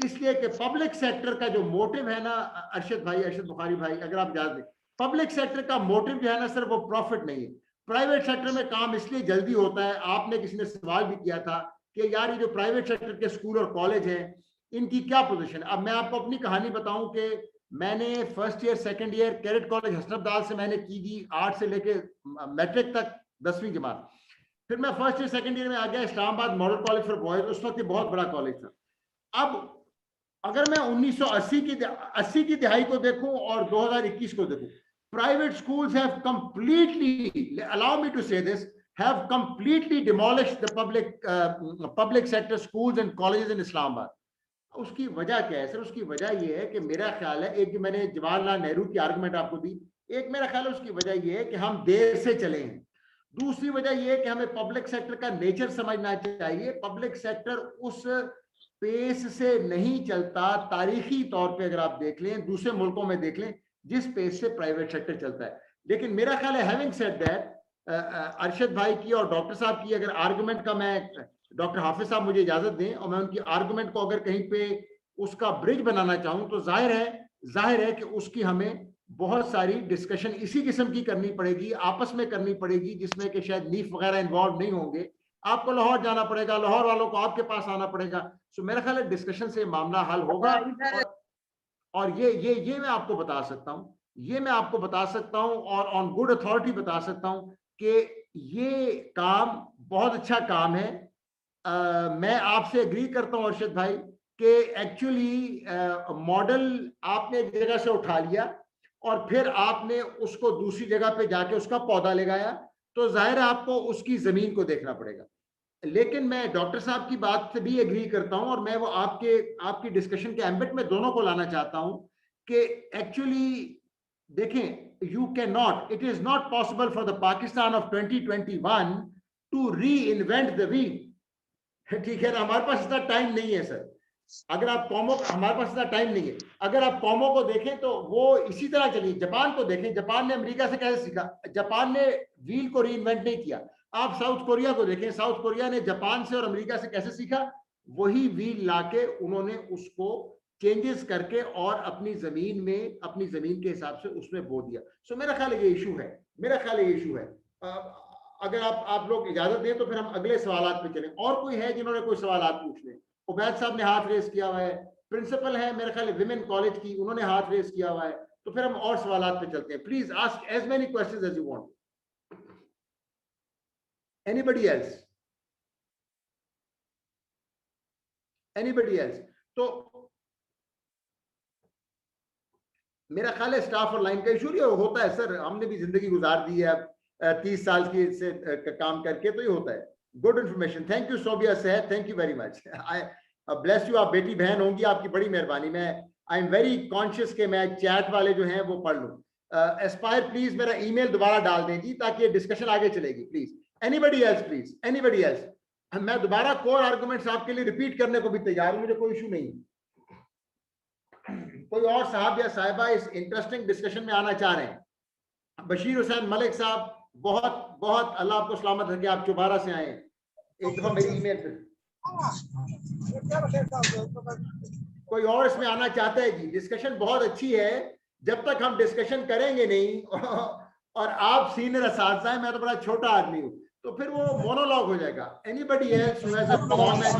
इसलिए कि पब्लिक सेक्टर का जो मोटिव है ना, अरशद बुखारी भाई, अगर आप याद दें, पब्लिक सेक्टर का मोटिव जो है ना सर, वो प्रॉफिट नहीं है। प्राइवेट सेक्टर में काम इसलिए जल्दी होता है। आपने किसी ने सवाल भी किया था कि यार ये जो प्राइवेट सेक्टर के स्कूल और कॉलेज हैं, इनकी क्या पोजीशन। अब मैं आपको अपनी कहानी बताऊं कि मैंने first year second year cadet college Hasan Abdal से मैंने की थी, 8 से लेके मैट्रिक तक 10वीं जमात। फिर मैं फर्स्ट ईयर सेकंड ईयर में आ गया Islamabad model college for boys, उस वक्त बहुत बड़ा कॉलेज था। अब अगर मैं 1980 की दिहाई को देखूं और 2021 को देखूं, private schools have completely, allow me to say this, have completely demolished the public sector schools and colleges in Islamabad. उसकी वजह क्या है सर? उसकी वजह ये है कि मेरा ख्याल है, एक मैंने जवाहरलाल नेहरू की आर्गुमेंट आपको दी, एक मेरा ख्याल है उसकी वजह ये है कि हम देर से चले हैं। दूसरी वजह ये है कि हमें पब्लिक सेक्टर का नेचर समझना चाहिए। पब्लिक सेक्टर उस पेस से नहीं चलता, तारीखी तौर पे अगर आप देख लें, दूसरे मुल्कों में देख लें, जिस पेस से प्राइवेट सेक्टर चलता है। लेकिन मेरा ख्याल है, हैविंग सेड दैट, अरशद भाई की और डॉक्टर साहब की अगर आर्गुमेंट का, मैं डॉक्टर हाफिज साहब मुझे इजाजत दें और मैं उनकी आर्गुमेंट को अगर कहीं पे उसका ब्रिज बनाना चाहूं, तो जाहिर है कि उसकी हमें बहुत सारी डिस्कशन इसी किस्म की करनी पड़ेगी, आपस में करनी पड़ेगी, जिसमें कि शायद नीफ वगैरह इन्वॉल्व नहीं होंगे। आपको लाहौर जाना पड़ेगा, लाहौर वालों को आपके पास आना पड़ेगा। सो मेरा ख्याल है डिस्कशन से मामला हल होगा। और ये मैं आपको बता सकता हूं, ये मैं आपको बता सकता हूं और ऑन गुड अथॉरिटी बता सकता हूं कि ये काम बहुत अच्छा काम है। मैं आपसे एग्री करता हूं अरशद भाई कि एक्चुअली मॉडल आपने एक जगह से उठा लिया और फिर आपने उसको दूसरी जगह पे जाके उसका पौधा लगाया, तो जाहिर है आपको उसकी जमीन को देखना पड़ेगा। लेकिन मैं डॉक्टर साहब की बात से भी एग्री करता हूं और मैं वो आपकी डिस्कशन के एम्बिट में दोनों को लाना चाहता हूं कि एक्चुअली देखें, you can not, it is not possible for the Pakistan of 2021 to reinvent the wheel. ठीक है ना, हमारे पास इतना टाइम नहीं है सर। अगर आप कौमों, हमारे पास इतना टाइम नहीं है। अगर आप कौमों को देखें तो वो इसी तरह चली। जापान को देखें, जापान ने अमेरिका से कैसे सीखा? जापान ने व्हील को री इन्वेंट नहीं किया। आप साउथ कोरिया को देखें, साउथ कोरिया ने जापान से और अमेरिका से कैसे सीखा? वही व्हील लाके उन्होंने उसको चेंजेस करके और अपनी जमीन के हिसाब से उसमें बो दिया। सो मेरा ख्याल ये इशू है, अगर आप लोग इजाजत दें तो फिर हम अगले सवालात पे चलें। और कोई है जिन्होंने कोई सवालात पूछने? उबैद साहब ने हाथ रेस किया हुआ है, प्रिंसिपल है मेरे ख्याल विमेन कॉलेज की, उन्होंने हाथ रेस किया हुआ है। तो फिर हम और सवालात पे चलते हैं। Please ask as many questions as you want. Anybody else? Anybody else? तो मेरा ख्याल है स्टाफ और लाइन का इशू ये होता है सर, हमने भी जिंदगी गुजार दी है 30 साल की से काम करके, तो ये होता है। Good information, thank you Sobia Sehat, thank you very much, I bless you. आप बेटी बहन होंगी, आपकी बड़ी मेहरबानी। मैं आई एम वेरी कॉन्शियस के मैं चैट वाले जो हैं वो पढ़ लूँ। एस्पायर प्लीज मेरा ईमेल दोबारा डाल दें जी, ताकि डिस्कशन आगे चलेगी please. Anybody else please, anybody else? मैं दोबारा कोर आर्गुमेंट्स आपके लिए रिपीट करने को भी तैयार हूं, मुझे कोई इशू नहीं। कोई और साहब या साहिबा इस इंटरेस्टिंग डिस्कशन में आना चाह रहे हैं? बशीर हुसैन मलिक साहब, बहुत बहुत अल्लाह आपको सलामत रखे, आप चौबारा से आए। एक दफा मेरी ईमेल पे कोई और इसमें आना चाहता है जी? डिस्कशन बहुत अच्छी है, जब तक हम डिस्कशन करेंगे नहीं और आप सीनियर असातिज़ा हैं, मैं तो बड़ा छोटा आदमी हूँ, तो फिर वो मोनोलॉग हो जाएगा। Anybody else who has a comment?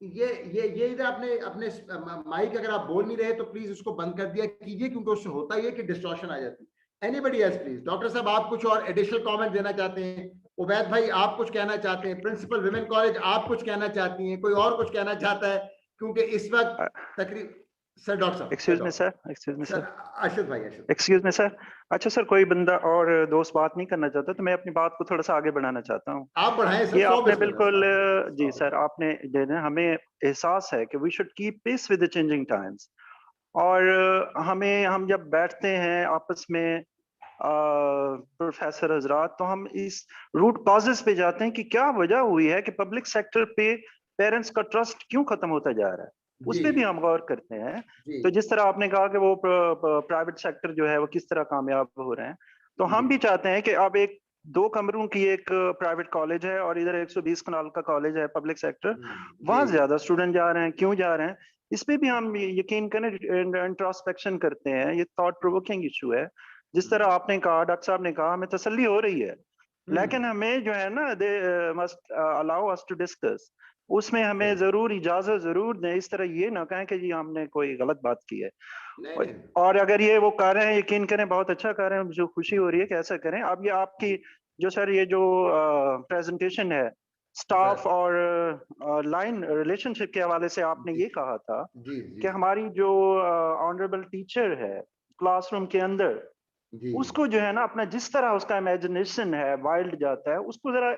ये इधर अपने माइक अगर आप बोल नहीं रहे तो प्लीज उसको बंद कर दिया कीजिए, क्योंकि उससे होता ही है कि डिस्टॉर्शन आ जाती है। Anybody else please? डॉक्टर साहब आप कुछ और एडिशनल कमेंट देना चाहते हैं? उबैद भाई आप कुछ कहना चाहते हैं? प्रिंसिपल विमेन कॉलेज आप कुछ कहना चाहती हैं? कोई और कुछ कहना चाहता है? क्योंकि इस वक्त तकरीब सर डॉक्टर साहब एक्सक्यूज मी सर, अरशद भाई, एक्सक्यूज मी सर। अच्छा सर, कोई बंदा और दोस्त बात नहीं करना चाहता तो मैं अपनी बात को थोड़ा सा आगे बढ़ाना चाहता हूँ। आप बढ़ाएं सर। ये आपने बिल्कुल जी सर, आपने हमें एहसास है कि we should keep pace with the changing times, और हम जब बैठते हैं आपस में प्रोफेसर हजरात, तो हम इस रूट कॉजेस पे जाते हैं कि क्या वजह हुई है कि पब्लिक सेक्टर पे पेरेंट्स का ट्रस्ट क्यों खत्म होता जा रहा है, उस पर भी हम गौर करते हैं। तो जिस तरह आपने कहा कि वो प्राइवेट सेक्टर जो है वो किस तरह कामयाब हो रहे हैं, तो हम भी चाहते हैं कि अब एक 2 कमरों की एक प्राइवेट कॉलेज है और इधर 120 कनाल का कॉलेज है पब्लिक सेक्टर, वहां ज्यादा स्टूडेंट जा रहे हैं, क्यों जा रहे हैं? इस पे भी हम यकीन करें इंट्रोस्पेक्शन करते हैं। ये थॉट प्रोवोकिंग इशू है। जिस तरह आपने कहा, डॉक्टर साहब ने कहा, हमें तसल्ली हो रही है, लेकिन हमें जो है ना, they must allow us to discuss, उसमें हमें जरूर इजाजत जरूर दें। इस तरह ये ना कहें कि जी हमने कोई गलत बात की है। और अगर ये वो कर रहे हैं, यकीन करें बहुत अच्छा कर रहे हैं, मुझे खुशी हो रही है कि ऐसा करें। अब ये आपकी जो सर ये जो प्रेजेंटेशन है स्टाफ और लाइन रिलेशनशिप के हवाले से, आपने ये कहा था कि हमारी जो ऑनरेबल टीचर है क्लासरूम के अंदर, उसको जो है ना अपना जिस तरह उसका इमेजिनेशन है वाइल्ड जाता है, उसको जरा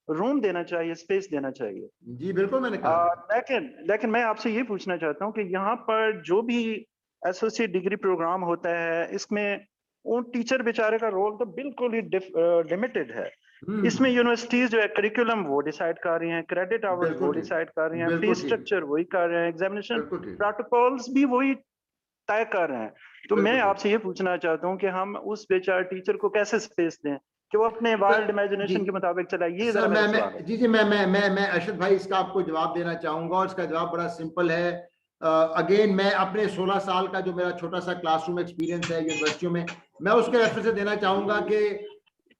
रूम देना चाहिए, स्पेस देना चाहिए। जी बिल्कुल, मैंने कहा। लेकिन मैं आपसे ये पूछना चाहता हूँ कि यहाँ पर जो भी एसोसिएट डिग्री प्रोग्राम होता है, इसमें वो टीचर बेचारे का रोल तो बिल्कुल ही लिमिटेड है। इसमें यूनिवर्सिटीज जो है करिकुलम वो डिसाइड कर रही हैं, क्रेडिट आवर्स वो डिसाइड कर रही हैं, फीस स्ट्रक्चर वही कर रहे हैं, एग्जामिनेशन प्रोटोकॉल्स भी वही तय कर रहे हैं। तो मैं आपसे ये पूछना चाहता हूँ कि हम उस बेचारे टीचर को कैसे स्पेस दें कि वो अपने वाइल्ड इमेजिनेशन के मुताबिक चलाए। ये जी मैं अरशद भाई इसका आपको जवाब देना चाहूंगा, और इसका जवाब बड़ा सिंपल है। अगेन मैं अपने 16 साल का जो मेरा छोटा सा क्लासरूम एक्सपीरियंस है यूनिवर्सिटियों में, मैं उसके रेफरेंस से देना चाहूंगा कि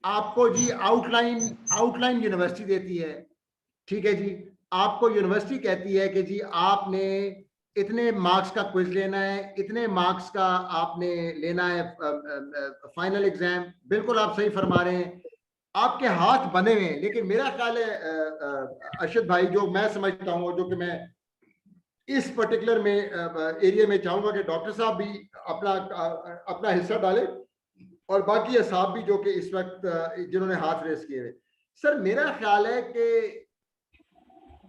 आपको जी आउटलाइन यूनिवर्सिटी देती है, ठीक है जी। आपको यूनिवर्सिटी कहती है कि जी आपने इतने मार्क्स का क्विज लेना है, इतने मार्क्स का आपने लेना है फाइनल एग्जाम। बिल्कुल आप सही फरमा रहे हैं, आपके हाथ बंधे हुए हैं। लेकिन मेरा ख्याल है अरशद भाई, जो मैं समझता हूँ, जो कि मैं इस पर्टिकुलर में एरिया में चाहूंगा कि डॉक्टर साहब भी अपना हिस्सा डाले, और बाकी असाब भी जो कि इस वक्त जिन्होंने हाथ रेस किए हुए। सर मेरा ख्याल है कि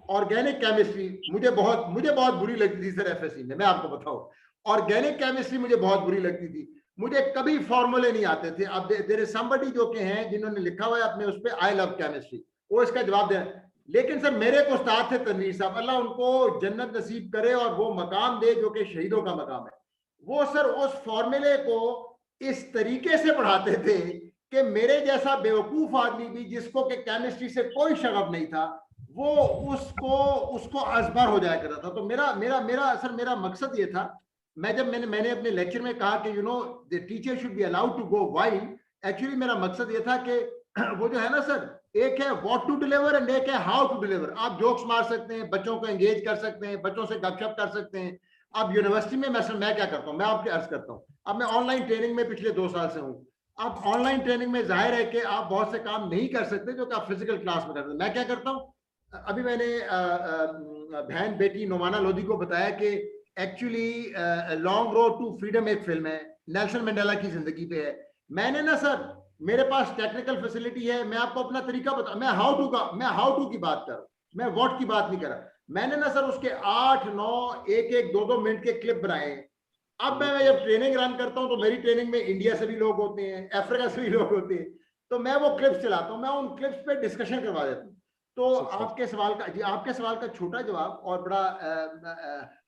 ऑर्गेनिक केमिस्ट्री मुझे बहुत बुरी लगती थी सर एफएससी में। मैं आपको बताऊं, ऑर्गेनिक केमिस्ट्री मुझे बहुत बुरी लगती थी, मुझे कभी फॉर्मूले नहीं आते थे। अब देयर इज समबडी जो के हैं जिन्होंने लिखा हुआ है अपने उस पे आई लव केमिस्ट्री, वो इसका जवाब दे। लेकिन सर मेरे को उस्ताद थे तनवीर साहब, अल्लाह उनको जन्नत नसीब करे और वो मकाम दे जो कि शहीदों का मकाम है। वो सर उस फॉर्मूले को इस तरीके से पढ़ाते थे कि मेरे जैसा बेवकूफ आदमी भी, जिसको कि केमिस्ट्री से कोई शगफ नहीं था, वो उसको अजबर हो जाया करता था। तो मेरा मकसद ये था, मैंने अपने लेक्चर में कहा कि the teacher should be allowed to go wild. Actually मेरा मकसद ये था कि वो जो है ना सर, एक है व्हाट टू डिलीवर एंड एक है हाउ टू डिलीवर। आप जोक्स मार सकते हैं, बच्चों को एंगेज कर सकते हैं, बच्चों से गपशप कर सकते हैं। अब यूनिवर्सिटी में मैं क्या करता हूँ, मैं आपके अर्ज करता हूँ, अब मैं ऑनलाइन ट्रेनिंग में पिछले 2 साल से हूँ। अब ऑनलाइन ट्रेनिंग में जाहिर है कि आप बहुत से काम नहीं कर सकते जो कि आप फिजिकल क्लास में करते हैं। मैं क्या करता हूँ, अभी मैंने बहन बेटी नोमाना लोधी को बताया कि actually long road to freedom एक फिल्म है, नेल्सन मंडेला की जिंदगी पे है। मैंने ना सर, मेरे पास टेक्निकल फैसिलिटी है, मैं आपको अपना तरीका बता, मैं हाउ टू की बात कर रहा हूँ, मैं व्हाट की बात नहीं कर रहा। मैंने ना सर उसके 8, 9, 1, 2 मिनट के क्लिप बनाए। अब मैं जब ट्रेनिंग रन करता हूं तो मेरी ट्रेनिंग में इंडिया से भी लोग होते हैं, अफ्रीका से भी लोग होते हैं, तो मैं वो क्लिप्स चलाता हूं, मैं उन क्लिप्स पे डिस्कशन करवा देता हूं। तो आपके सवाल का जी, आपके सवाल का छोटा जवाब और बड़ा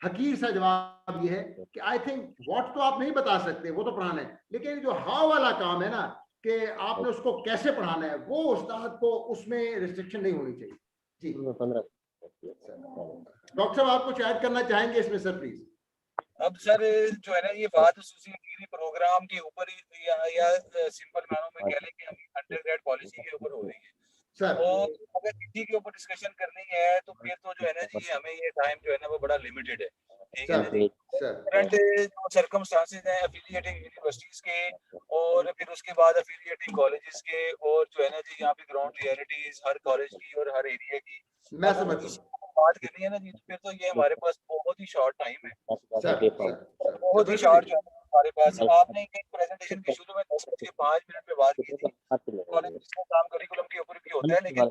हकीर सा जवाब ये है कि आई थिंक व्हाट तो आप नहीं बता सकते, वो तो पढ़ाना है, लेकिन जो हाउ वाला काम है ना कि आपने उसको कैसे पढ़ाना है, वो उस्ताद को उसमें रिस्ट्रिक्शन नहीं होनी चाहिए। जी डॉक्टर साहब, आप कुछ ऐड करना चाहेंगे इसमें सर प्लीज? अब सर जो है ना, ये बात एसोसिएट डिग्री प्रोग्राम के ऊपर या सिंपल मानों में कह लें कि हम अंडरग्रेड पॉलिसी के ऊपर हो रही है सर। और अगर इसी के ऊपर डिस्कशन करनी है तो फिर तो जो है ना जी, हमें ये टाइम जो है ना वो बड़ा लिमिटेड है। ठीक है जी। करंट जो सर्कमस्टांसेस हैं एफिलिएटिंग यूनिवर्सिटीज के और फिर उसके बाद एफिलिएटिंग कॉलेजेस के, और जो है ना जी यहाँ पे ग्राउंड रियलिटीज हर कॉलेज की और हर एरिया की मैं समझ बात करनी है ना जी, तो फिर तो ये हमारे पास बहुत ही शॉर्ट टाइम है, बहुत ही सर, शॉर्ट जो है हमारे पास। आपने प्रेजेंटेशन के शुरू में 10:05 पे बात की थी, कॉलेज का काम करिकुलम के ऊपर भी होता है, लेकिन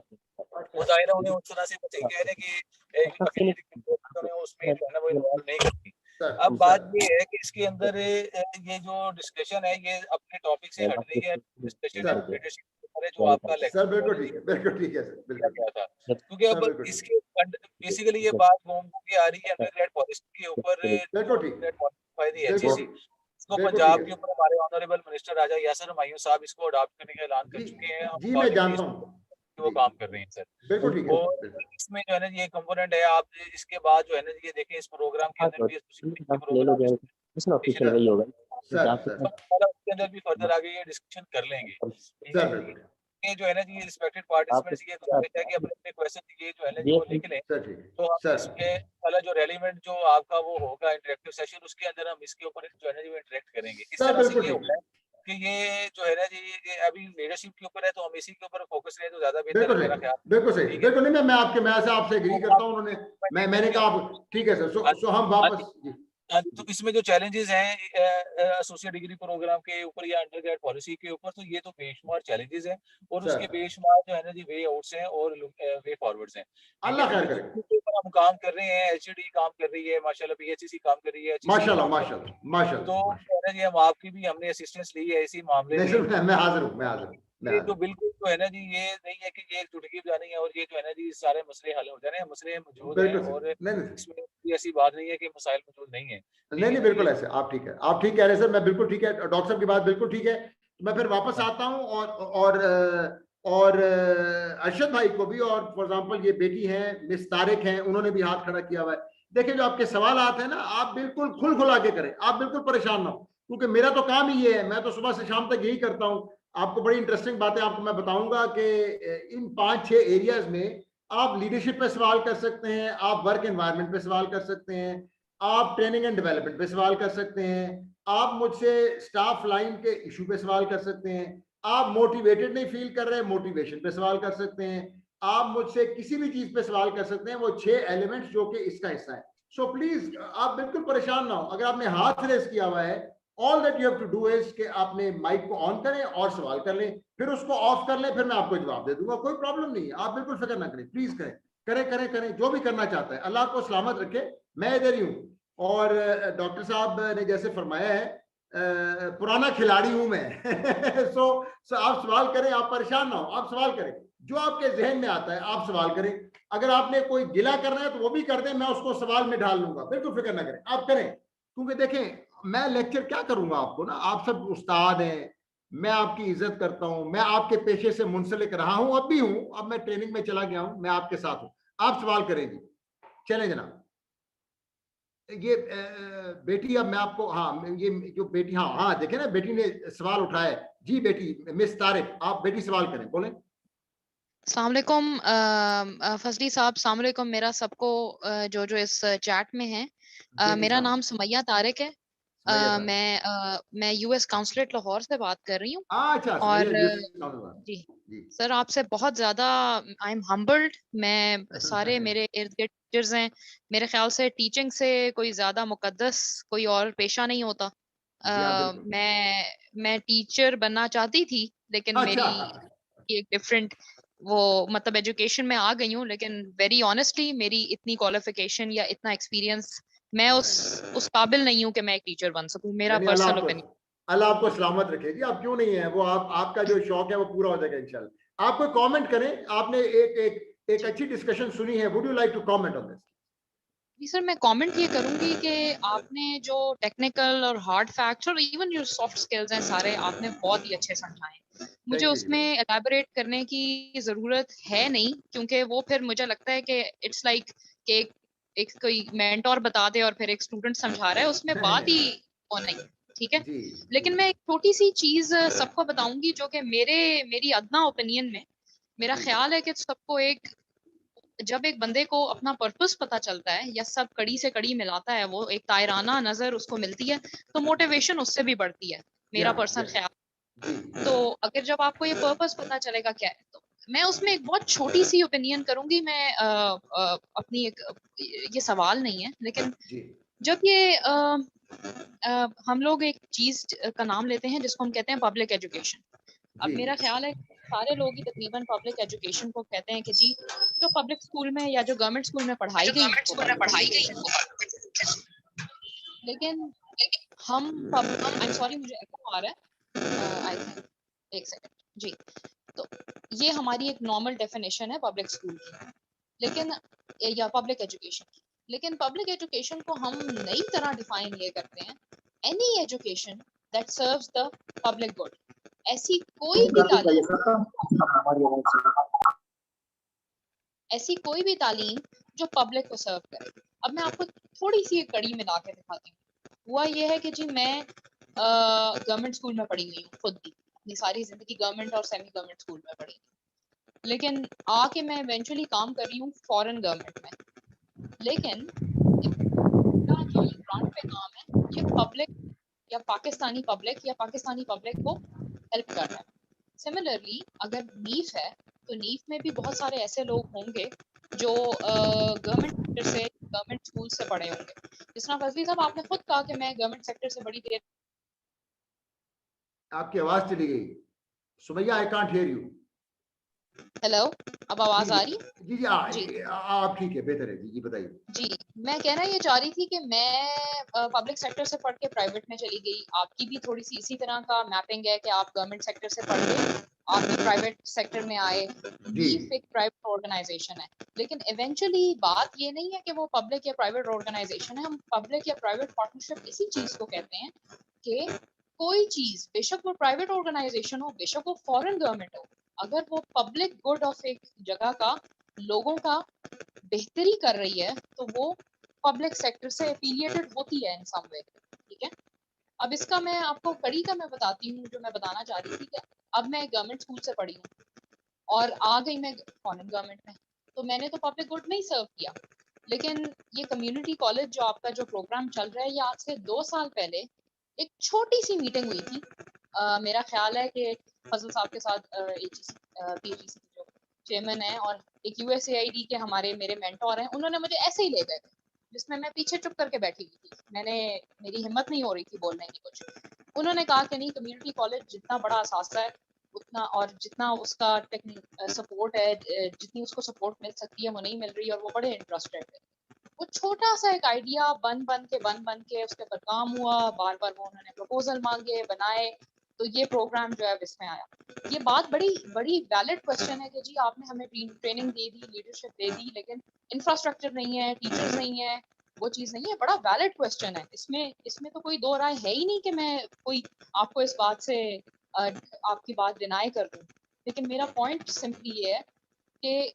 वो दायरा उन्हें उस तरह से कह रहे कि उसमें जो है ना वो इन्वॉल्व नहीं करती। अब बात ये है कि इसके अंदर ये जो डिस्कशन है ये अपने टॉपिक से हट रही है, डिस्कशन लीडरशिप जो आपका लेक्चर बिल्कुल ठीक है, बिल्कुल ठीक है सर, बिल्कुल किया था, क्योंकि अब इसके बेसिकली ये बात घूम के आ रही है अंडरग्रेड पॉलिसी के ऊपर। इसको पंजाब के ऊपर हमारे ऑनरेबल मिनिस्टर राजा यासिर हुमायूं साहब इसको अडॉप्ट करने का ऐलान कर चुके हैं। जी मैं जानता हूं वो काम कर रहे हैं सर, बिल्कुल ठीक है। और इसमें जो है ना ये कंपोनेंट है। आप इसके बाद जो है ना ये देखें, इस प्रोग्राम के अंदर भी उसके अंदर भी फर्दर आगे ये डिस्कशन कर लेंगे। ये जो है ना जी, ये रिस्पेक्टेड पार्टिसिपेंट्स ये गुजारिश है कि अपने अपने क्वेश्चन ये जो है ना वो लिख लें, तो हम इसके वाला जो रेलिवेंट जो आपका वो होगा इंटरेक्टिव सेशन, उसके अंदर हम इसके ऊपर जो है ना जी इंटरेक्ट करेंगे। इस तरह से ये होगा कि ये जो है ना जी ये अभी लीडरशिप के ऊपर है, तो हम इसी के ऊपर फोकस करें तो ज्यादा बेहतर है मेरा ख्याल। बिल्कुल सही, बिल्कुल नहीं, मैं आपसे एग्री करता हूं। उन्होंने मैंने कहा ठीक है सर, सो हम वापस तो इसमें जो चैलेंजेस हैं एसोसिएट डिग्री प्रोग्राम के ऊपर या अंडरग्रेड पॉलिसी के ऊपर, तो ये तो बेशुमार चैलेंजेस हैं और उसके बेशुमार जो है ना जी वे आउट्स हैं और वे फॉरवर्ड्स हैं। अल्लाह खैर करे। हम काम कर रहे हैं, एचडी काम कर रही है माशाल्लाह, बीएचसीसी काम कर रही है माशाल्लाह। तो जी हम आपकी भी हमने असिस्टेंस ली है इसी मामले में। मैं हाजिर हूँ। ये तो बिल्कुल जो है ना जी, ये नहीं है कि ये एक चुटकी बजानी है और ये जो है ना जी सारे मसले हल हो जाने हैं। मसले मौजूद हैं और इसमें ऐसी बात नहीं है कि मसाइल मौजूद नहीं है। नहीं बिल्कुल ऐसे आप ठीक है, आप ठीक कह रहे हैं सर, मैं बिल्कुल ठीक है, डॉक्टर साहब की बात बिल्कुल ठीक है। मैं फिर वापस आता हूँ और अरशद भाई को भी, और फॉर एग्जांपल ये बेटी हैं मिस तारिक हैं, उन्होंने भी हाथ खड़ा किया हुआ है। देखिए जो आपके सवाल आते हैं ना, आप बिल्कुल खुल के करें, आप बिल्कुल परेशान ना हो, क्योंकि मेरा तो काम ही ये है, मैं तो सुबह से शाम तक यही करता हूँ। आपको बड़ी इंटरेस्टिंग बातें आपको मैं बताऊंगा कि इन 5-6 एरियाज में आप लीडरशिप पे सवाल कर सकते हैं, आप वर्क एनवायरनमेंट पे सवाल कर सकते हैं, आप ट्रेनिंग एंड डेवलपमेंट पे सवाल कर सकते हैं, आप मुझसे स्टाफ लाइन के इशू पे सवाल कर सकते हैं, आप मोटिवेटेड नहीं फील कर रहे, मोटिवेशन पे सवाल कर सकते हैं, आप मुझसे किसी भी चीज पे सवाल कर सकते हैं। वो 6 एलिमेंट्स जो कि इसका हिस्सा है। सो प्लीज आप बिल्कुल परेशान ना हो। अगर आपने हाथ रेस किया हुआ है, all that you have to do is कि आपने माइक को ऑन करें और सवाल कर लें, फिर उसको ऑफ कर लें, फिर मैं आपको जवाब दे दूंगा, कोई प्रॉब्लम नहीं है। आप बिल्कुल फिक्र ना करें, प्लीज करें जो भी करना चाहता है। अल्लाह को सलामत रखे, मैं इधर ही हूँ। और डॉक्टर साहब ने जैसे फरमाया है, पुराना खिलाड़ी हूं मैं सो आप सवाल करें, आप परेशान ना हो, आप सवाल करें, जो आपके जहन में आता है आप सवाल करें। अगर आपने कोई गिला करना है तो वो भी कर दें, मैं उसको सवाल में ढाल लूंगा, बिल्कुल फिक्र ना करें, आप करें। क्योंकि देखें, मैं लेक्चर क्या करूंगा आपको ना, आप सब उस्ताद हैं, मैं आपकी इज्जत करता हूं, मैं आपके पेशे से मुंसलिक रहा हूं, अब भी हूं, अब मैं ट्रेनिंग में चला गया हूं, मैं आपके साथ हूं, आप सवाल करेंगे। चलें जनाब, ये बेटी, अब मैं आपको, हाँ ये जो बेटी, हाँ देखे ना, बेटी ने सवाल उठाया। जी बेटी मिस तारिक, आप बेटी सवाल करें, बोलें। अस्सलाम वालेकुम फजली साहब, अस्सलाम वालेकुम। मेरा सबको जो इस चैट में है, मेरा नाम सुमैया तारिक है मैं यूएस काउंसलेट लाहौर से बात कर रही हूँ। अच्छा, और जी सर आपसे बहुत ज्यादा आई एम हम्बल्ड। मैं सारे मेरे इर्द गिर्द टीचर्स हैं, मेरे ख्याल से टीचिंग से कोई ज्यादा मुकद्दस कोई और पेशा नहीं होता। मैं टीचर बनना चाहती थी, लेकिन मेरी एक डिफरेंट वो मतलब एजुकेशन में आ गई हूँ, लेकिन वेरी ऑनेस्टली मेरी इतनी क्वालिफिकेशन या इतना एक्सपीरियंस मैं उस काबिल नहीं हूँ कि मैं एक टीचर बन सकूँ। मेरा पर्सनल ओपिनियन। अल्लाह आपको सलामत रखे जी। आप क्यों नहीं है, वो आपका जो शौक है वो पूरा हो जाएगा इंशाल्लाह। आप कोई कमेंट करें, आपने एक अच्छी डिस्कशन सुनी है, would you like to comment on this? जी सर, मैं कमेंट ये करूंगी कि आपने जो टेक्निकल और हार्ड फैक्ट्स और इवन जो सॉफ्ट स्किल्स हैं सारे आपने बहुत ही अच्छे समझाए। मुझे उसमें एलैबोरेट करने की जरूरत है नहीं, क्योंकि वो फिर मुझे लगता है कि इट्स लाइक कि एक कोई मेंटोर बता दे और फिर एक स्टूडेंट समझा रहा है, उसमें बात ही वो नहीं। ठीक है, लेकिन मैं एक छोटी सी चीज सबको बताऊंगी जो कि मेरी अदना ओपिनियन में मेरा ख्याल है कि सबको जब एक बंदे को अपना पर्पस पता चलता है या सब कड़ी से कड़ी मिलाता है, वो एक तायराना नजर उसको मिलती है, तो मोटिवेशन उससे भी बढ़ती है, मेरा पर्सनल ख्याल। तो अगर जब आपको ये पर्पस पता चलेगा क्या है, तो मैं उसमें एक बहुत छोटी सी ओपिनियन करूंगी। मैं अपनी ये सवाल नहीं है, लेकिन जब ये हम लोग एक चीज का नाम लेते हैं जिसको हम कहते हैं पब्लिक एजुकेशन। अब मेरा ख्याल है सारे लोग ही तकरीबन पब्लिक एजुकेशन को कहते हैं कि जी जो पब्लिक स्कूल में या जो गवर्नमेंट स्कूल में पढ़ाई गई, लेकिन हम आई एम सॉरी मुझे एको आ रहा है, आई थिंक एक सेकंड जी। तो ये हमारी एक नॉर्मल डेफिनेशन है पब्लिक स्कूल की, लेकिन या पब्लिक एजुकेशन की। लेकिन पब्लिक एजुकेशन को हम नई तरह डिफाइन ये करते हैं, any education that serves the public good. ऐसी कोई भी तालीम जो पब्लिक को सर्व करे। अब मैं आपको थोड़ी सी एक कड़ी मिला के दिखाती हूँ। हुआ ये है कि जी मैं गवर्नमेंट स्कूल में पढ़ी हुई हूँ, खुद भी अपनी सारी जिंदगी गवर्नमेंट और सेमी गवर्नमेंट स्कूल में पढ़ी, लेकिन आके मैं इवेंचुअली काम कर रही हूँ फॉरेन गवर्नमेंट में। लेकिन जो ग्रांट पे काम है ये पब्लिक या पाकिस्तानी पब्लिक को हेल्प कर रहा है। सिमिलरली अगर नीफ है तो नीफ में भी बहुत सारे ऐसे लोग होंगे जो गवर्नमेंट सेक्टर से गवर्नमेंट स्कूल से पढ़े होंगे। जिस तरह फजली साहब आपने खुद कहा कि मैं गवर्नमेंट सेक्टर से बड़ी देर। आपकी आवाज चली गई Sumaiya, I can't hear you. Hello, अब आवाज आ रही? जी आप ठीक है, बेहतर है जी बताइए। जी मैं कहना ये चाह रही थी कि मैं पब्लिक सेक्टर से पढ़ के प्राइवेट में चली गई। आपकी भी थोड़ी सी इसी तरह का मैपिंग है कि आप गवर्नमेंट सेक्टर से पढ़ के आप भी प्राइवेट सेक्टर में आए। नीफ एक प्राइवेट ऑर्गेनाइजेशन है, लेकिन इवेंचुअली बात ये नहीं है कि वो पब्लिक या प्राइवेट ऑर्गेनाइजेशन है। हम पब्लिक या प्राइवेट पार्टनरशिप इसी चीज को कहते हैं कि कोई चीज बेशक वो प्राइवेट ऑर्गेनाइजेशन हो, बेशक वो फॉरेन गवर्नमेंट हो, अगर वो पब्लिक गुड ऑफ एक जगह का लोगों का बेहतरी कर रही है तो वो पब्लिक सेक्टर से एफिलिएटेड होती है इन सम वे। ठीक है, अब इसका मैं आपको कड़ी का मैं बताती हूँ जो मैं बताना चाह रही थी कि अब मैं गवर्नमेंट स्कूल से पढ़ी हूँ और आ गई मैं फॉरेन गवर्नमेंट में, तो मैंने तो पब्लिक गुड नहीं सर्व किया। लेकिन ये कम्युनिटी कॉलेज जो आपका जो प्रोग्राम चल रहा है, ये आज से 2 साल पहले एक छोटी सी मीटिंग हुई थी। मेरा ख्याल है कि फजल साहब के साथ PHEC जो चेयरमैन है और एक USAID के हमारे मेरे मेंटोर हैं, उन्होंने मुझे ऐसे ही ले गए थे, जिसमें मैं पीछे चुप करके बैठी हुई थी। मेरी हिम्मत नहीं हो रही थी बोलने की कुछ। उन्होंने कहा कि नहीं, कम्युनिटी कॉलेज जितना बड़ा असासा है उतना और जितना उसका सपोर्ट है, जितनी उसको सपोर्ट मिल सकती है वो नहीं मिल रही, और वो बड़े इंटरेस्टेड है। वो छोटा सा एक आइडिया बन बन के उसके ऊपर काम हुआ, बार बार वो उन्होंने प्रपोजल मांगे, बनाए, तो ये प्रोग्राम जो है इसमें आया। ये बात बड़ी वैलिड क्वेश्चन है कि जी आपने हमें ट्रेनिंग दे दी, लीडरशिप दे दी, लेकिन इंफ्रास्ट्रक्चर नहीं है, टीचर्स नहीं है, वो चीज नहीं है। बड़ा वैलिड क्वेश्चन है, इसमें तो कोई दो राय है ही नहीं कि मैं कोई आपको इस बात से आपकी बात डिनाई कर दूं। लेकिन मेरा पॉइंट सिंपली ये है कि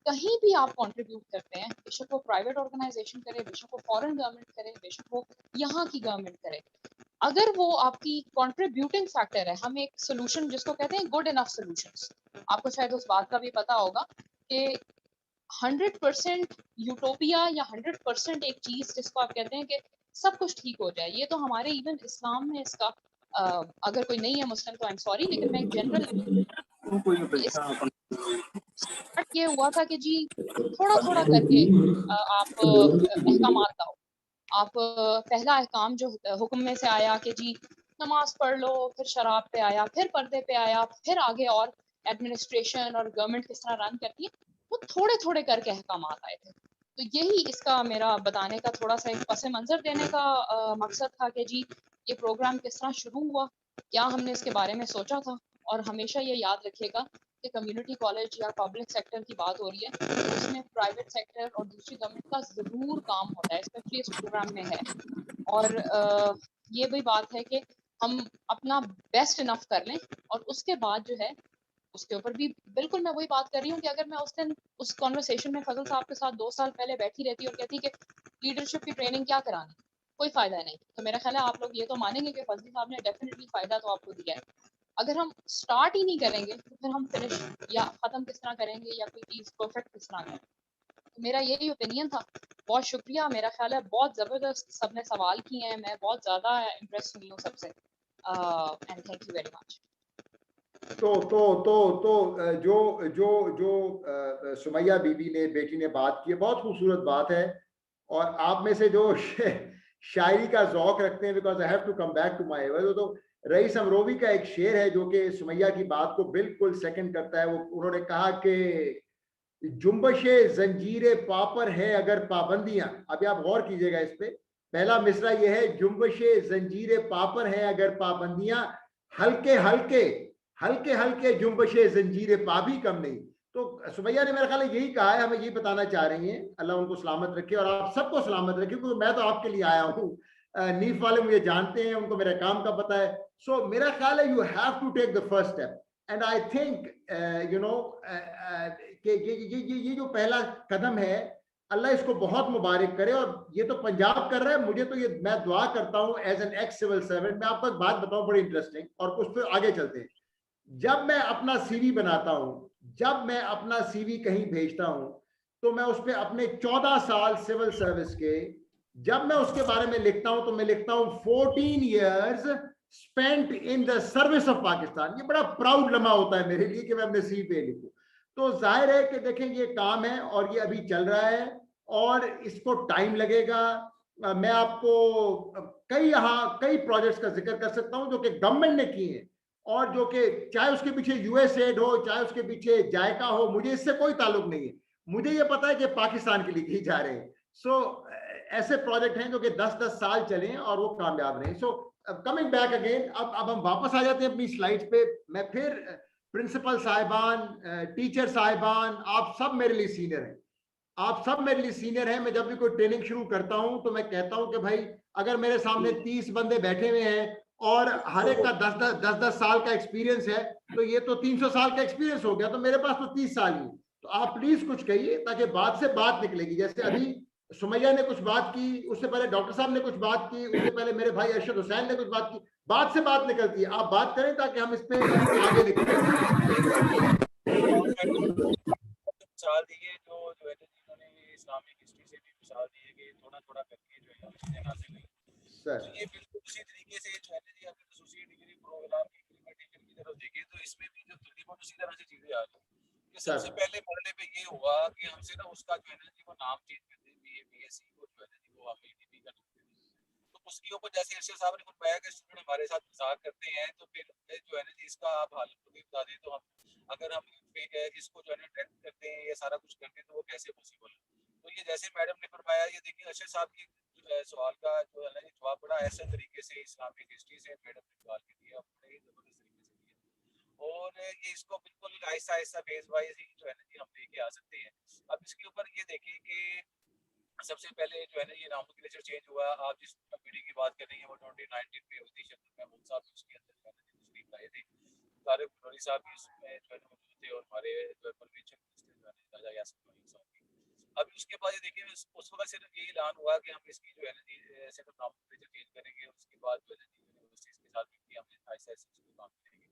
कहीं भी आप कंट्रीब्यूट करते हैं, बेशक वो प्राइवेट ऑर्गेनाइजेशन करे, बेशक वो फॉरेन गवर्नमेंट करे, बेशक वो यहाँ की गवर्नमेंट करे, अगर वो आपकी कंट्रीब्यूटिंग फैक्टर है, हम एक सोल्यूशन जिसको कहते हैं गुड इनफ सॉल्यूशंस, आपको शायद उस बात का भी पता होगा कि 100% यूटोपिया या 100% एक चीज जिसको आप कहते हैं कि सब कुछ ठीक हो जाए। ये तो हमारे इवन इस्लाम में इसका अगर कोई नहीं है मुस्लिम तो आई एम सॉरी, लेकिन मैं जनरल ये हुआ था कि जी थोड़ा थोड़ा करके आप अहकामात लाओ। आप पहला अहकाम जो हुक्म में से आया कि जी नमाज पढ़ लो, फिर शराब पे आया, फिर पर्दे पे आया, फिर आगे और एडमिनिस्ट्रेशन और गवर्नमेंट किस तरह रन करती है, वो थोड़े थोड़े करके अहकामात आए थे। तो यही इसका मेरा बताने का थोड़ा सा एक पस मंजर देने का मकसद था कि जी ये प्रोग्राम किस तरह शुरू हुआ, क्या हमने इसके बारे में सोचा था। और हमेशा ये याद रखिएगा कि कम्युनिटी कॉलेज या पब्लिक सेक्टर की बात हो रही है, तो उसमें प्राइवेट सेक्टर और दूसरी गवर्नमेंट का ज़रूर काम होता है, स्पेशली इस प्रोग्राम में है। और ये भी बात है कि हम अपना बेस्ट इनफ कर लें, और उसके बाद जो है उसके ऊपर भी बिल्कुल मैं वही बात कर रही हूँ कि अगर मैं उस दिन उस कॉन्वर्सेशन में फजल साहब के साथ 2 साल पहले बैठी रहती और कहती कि लीडरशिप की ट्रेनिंग क्या करानी, कोई फायदा नहीं, तो मेरा ख्याल है आप लोग ये तो मानेंगे कि फजल साहब ने डेफिनेटली फायदा तो आपको दिया है। अगर हम स्टार्ट ही नहीं करेंगे तो फिर हम फिनिश या खत्म किस तरह करेंगे, या कोई चीज परफेक्ट किस तरह करेंगे। तो मेरा यही ओपिनियन था। बहुत शुक्रिया, मेरा ख्याल है बहुत जबरदस्त सबने सवाल किए हैं, मैं बहुत ज्यादा इम्प्रेस हुई हूँ सबसे, and thank you very much. तो जो जो जो सुमैया बीबी ने बेटी ने बात की, बहुत खूबसूरत बात है। और आप में से जो शायरी का ज़ौक रखते हैं, because I have to come back to my ever, तो रईस अमरोवी का एक शेर है जो कि सुमैया की बात को बिल्कुल सेकंड करता है। वो उन्होंने कहा कि जुम्बशे जंजीरे पापर है अगर पाबंदियां, अभी आप गौर कीजिएगा इस पे, पहला मिसरा ये है, जुम्बशे जंजीरे पापर है अगर पाबंदियां, हल्के हल्के हल्के हल्के जुम्बशे जंजीरे पा भी कम नहीं। तो सुमैया ने मेरा ख्याल यही कहा है, हमें यही बताना चाह रही हैं। अल्लाह उनको सलामत रखे और आप सबको सलामत रखे, क्योंकि मैं तो आपके लिए आया हूँ। नीफ वाले मुझे जानते हैं, उनको मेरे काम का पता है। सो मेरा ख्याल है you have to take the first step, and I think you know कि ये जो पहला कदम है, अल्लाह इसको बहुत मुबारक करे। और ये तो पंजाब कर रहा है, मुझे तो ये, मैं दुआ करता हूँ as an ex civil servant. मैं आपको एक बात बताऊं बड़ी इंटरेस्टिंग, और उस पर आगे चलते हैं। जब मैं अपना सीवी बनाता हूं, जब मैं अपना सीवी कहीं भेजता हूं, तो मैं उस पर अपने 14 साल सिविल सर्विस के, जब मैं उसके बारे में लिखता हूं, तो मैं लिखता हूं 14 years spent in the service of Pakistan. ये बड़ा प्राउड लम्हा होता है मेरे लिए कि मैं अपने सीवी पे लिखूं। तो जाहिर है कि देखें, ये काम है और ये अभी चल रहा है और इसको टाइम लगेगा। मैं आपको कई प्रोजेक्ट्स का जिक्र कर सकता हूं जो कि गवर्नमेंट ने किए हैं, और जो कि चाहे उसके पीछे यूएसएड हो, चाहे उसके पीछे जायका हो, मुझे इससे कोई ताल्लुक नहीं है। मुझे ये पता है कि पाकिस्तान के लिए किए जा रहे हैं। सो ऐसे प्रोजेक्ट हैं जो कि 10-10 साल चले और वो कामयाब रहे। सो कमिंग बैक अगेन, अब हम वापस आ जाते हैं अपनी स्लाइड्स पे। मैं फिर प्रिंसिपल साहिबान, टीचर साहिबान, आप सब मेरे लिए सीनियर हैं, आप सब मेरे लिए सीनियर हैं। मैं जब भी कोई ट्रेनिंग शुरू करता हूं तो मैं कहता हूं कि भाई, अगर मेरे सामने 30 बंदे बैठे हुए हैं और हर एक का 10-10 साल का एक्सपीरियंस है, तो ये तो 300 साल का एक्सपीरियंस हो गया, तो मेरे पास तो 30 साल ही। तो आप प्लीज कुछ कहिए ताकि बात से बात निकलेगी। जैसे अभी सुमैया ने कुछ बात की, उससे पहले डॉक्टर साहब ने कुछ बात की, उससे पहले मेरे भाई अरशद हुसैन ने कुछ बात की। बात से बात निकलती है, आप बात करें ताकि हम इस पे आगे निकलें। मिसाल दी है जो है जिन्होंने इस्लामिक हिस्ट्री से भी मिसाल दी है कि थोड़ा थोड़ा करके जो है चीजें हासिल हुई। तो ये बिल्कुल उसी तरीके से जो है जी, अगर एसोसिएट डिग्री प्रोग्राम की इम्प्लीमेंटेशन की तरफ देखें तो इसमें भी जो तकरीबन उसी तरह से चीजें आ रही है। कि सबसे पहले मरने पे ये हुआ कि हमसे ना उसका जो है ना जी वो नाम चेंज कर दे, बीएससी को जो है ना जी वो हम एडीपी कर देते हैं। तो उसके ऊपर जैसे अर्शद साहब ने फरमाया कि स्टूडेंट हमारे साथ मजाक करते हैं, तो फिर जो है ना जी इसका आप हालत को भी बता दें, तो हम अगर हम इसको जो है ना ट्रेंड करते हैं, ये सारा कुछ करते हैं, तो वो कैसे पॉसिबल है। तो ये जैसे मैडम ने फरमाया, ये देखिए अर्शद साहब की सवाल का जो है ना जवाब बड़ा ऐसे तरीके से इस्लामिक हिस्ट्री से मैडम ने सवाल के दिया, बड़े जबरदस्त तरीके से दिया। और ये इसको बिल्कुल आहिस्ता आहिस्ता फेज वाइज ही जो है ना जी हम लेके आ सकते हैं। अब इसके ऊपर ये देखिए कि सबसे पहले जो है ना ये नॉमेनक्लेचर चेंज हुआ। आप जिस मीटिंग की बात कर रही हैं वो 2019 में हुई थी, शब्द महमूद साहब उसके अंदर जो है ना तशरीफ लाए थे, तारिक नूरी साहब भी उसमें जो है ना मौजूद थे, और हमारे जो है परवेज मिनिस्टर जो है ना राजा यासिर साहब भी। अब उसके बाद ये देखिए उस वक्त सिर्फ ये ऐलान हुआ कि हम इसकी जो है ना जी सिर्फ नॉमेनक्लेचर चेंज करेंगे, उसके बाद जो है ना जी यूनिवर्सिटीज के साथ भी हमने आहिस्ता आहिस्ता इसको काम करेंगे।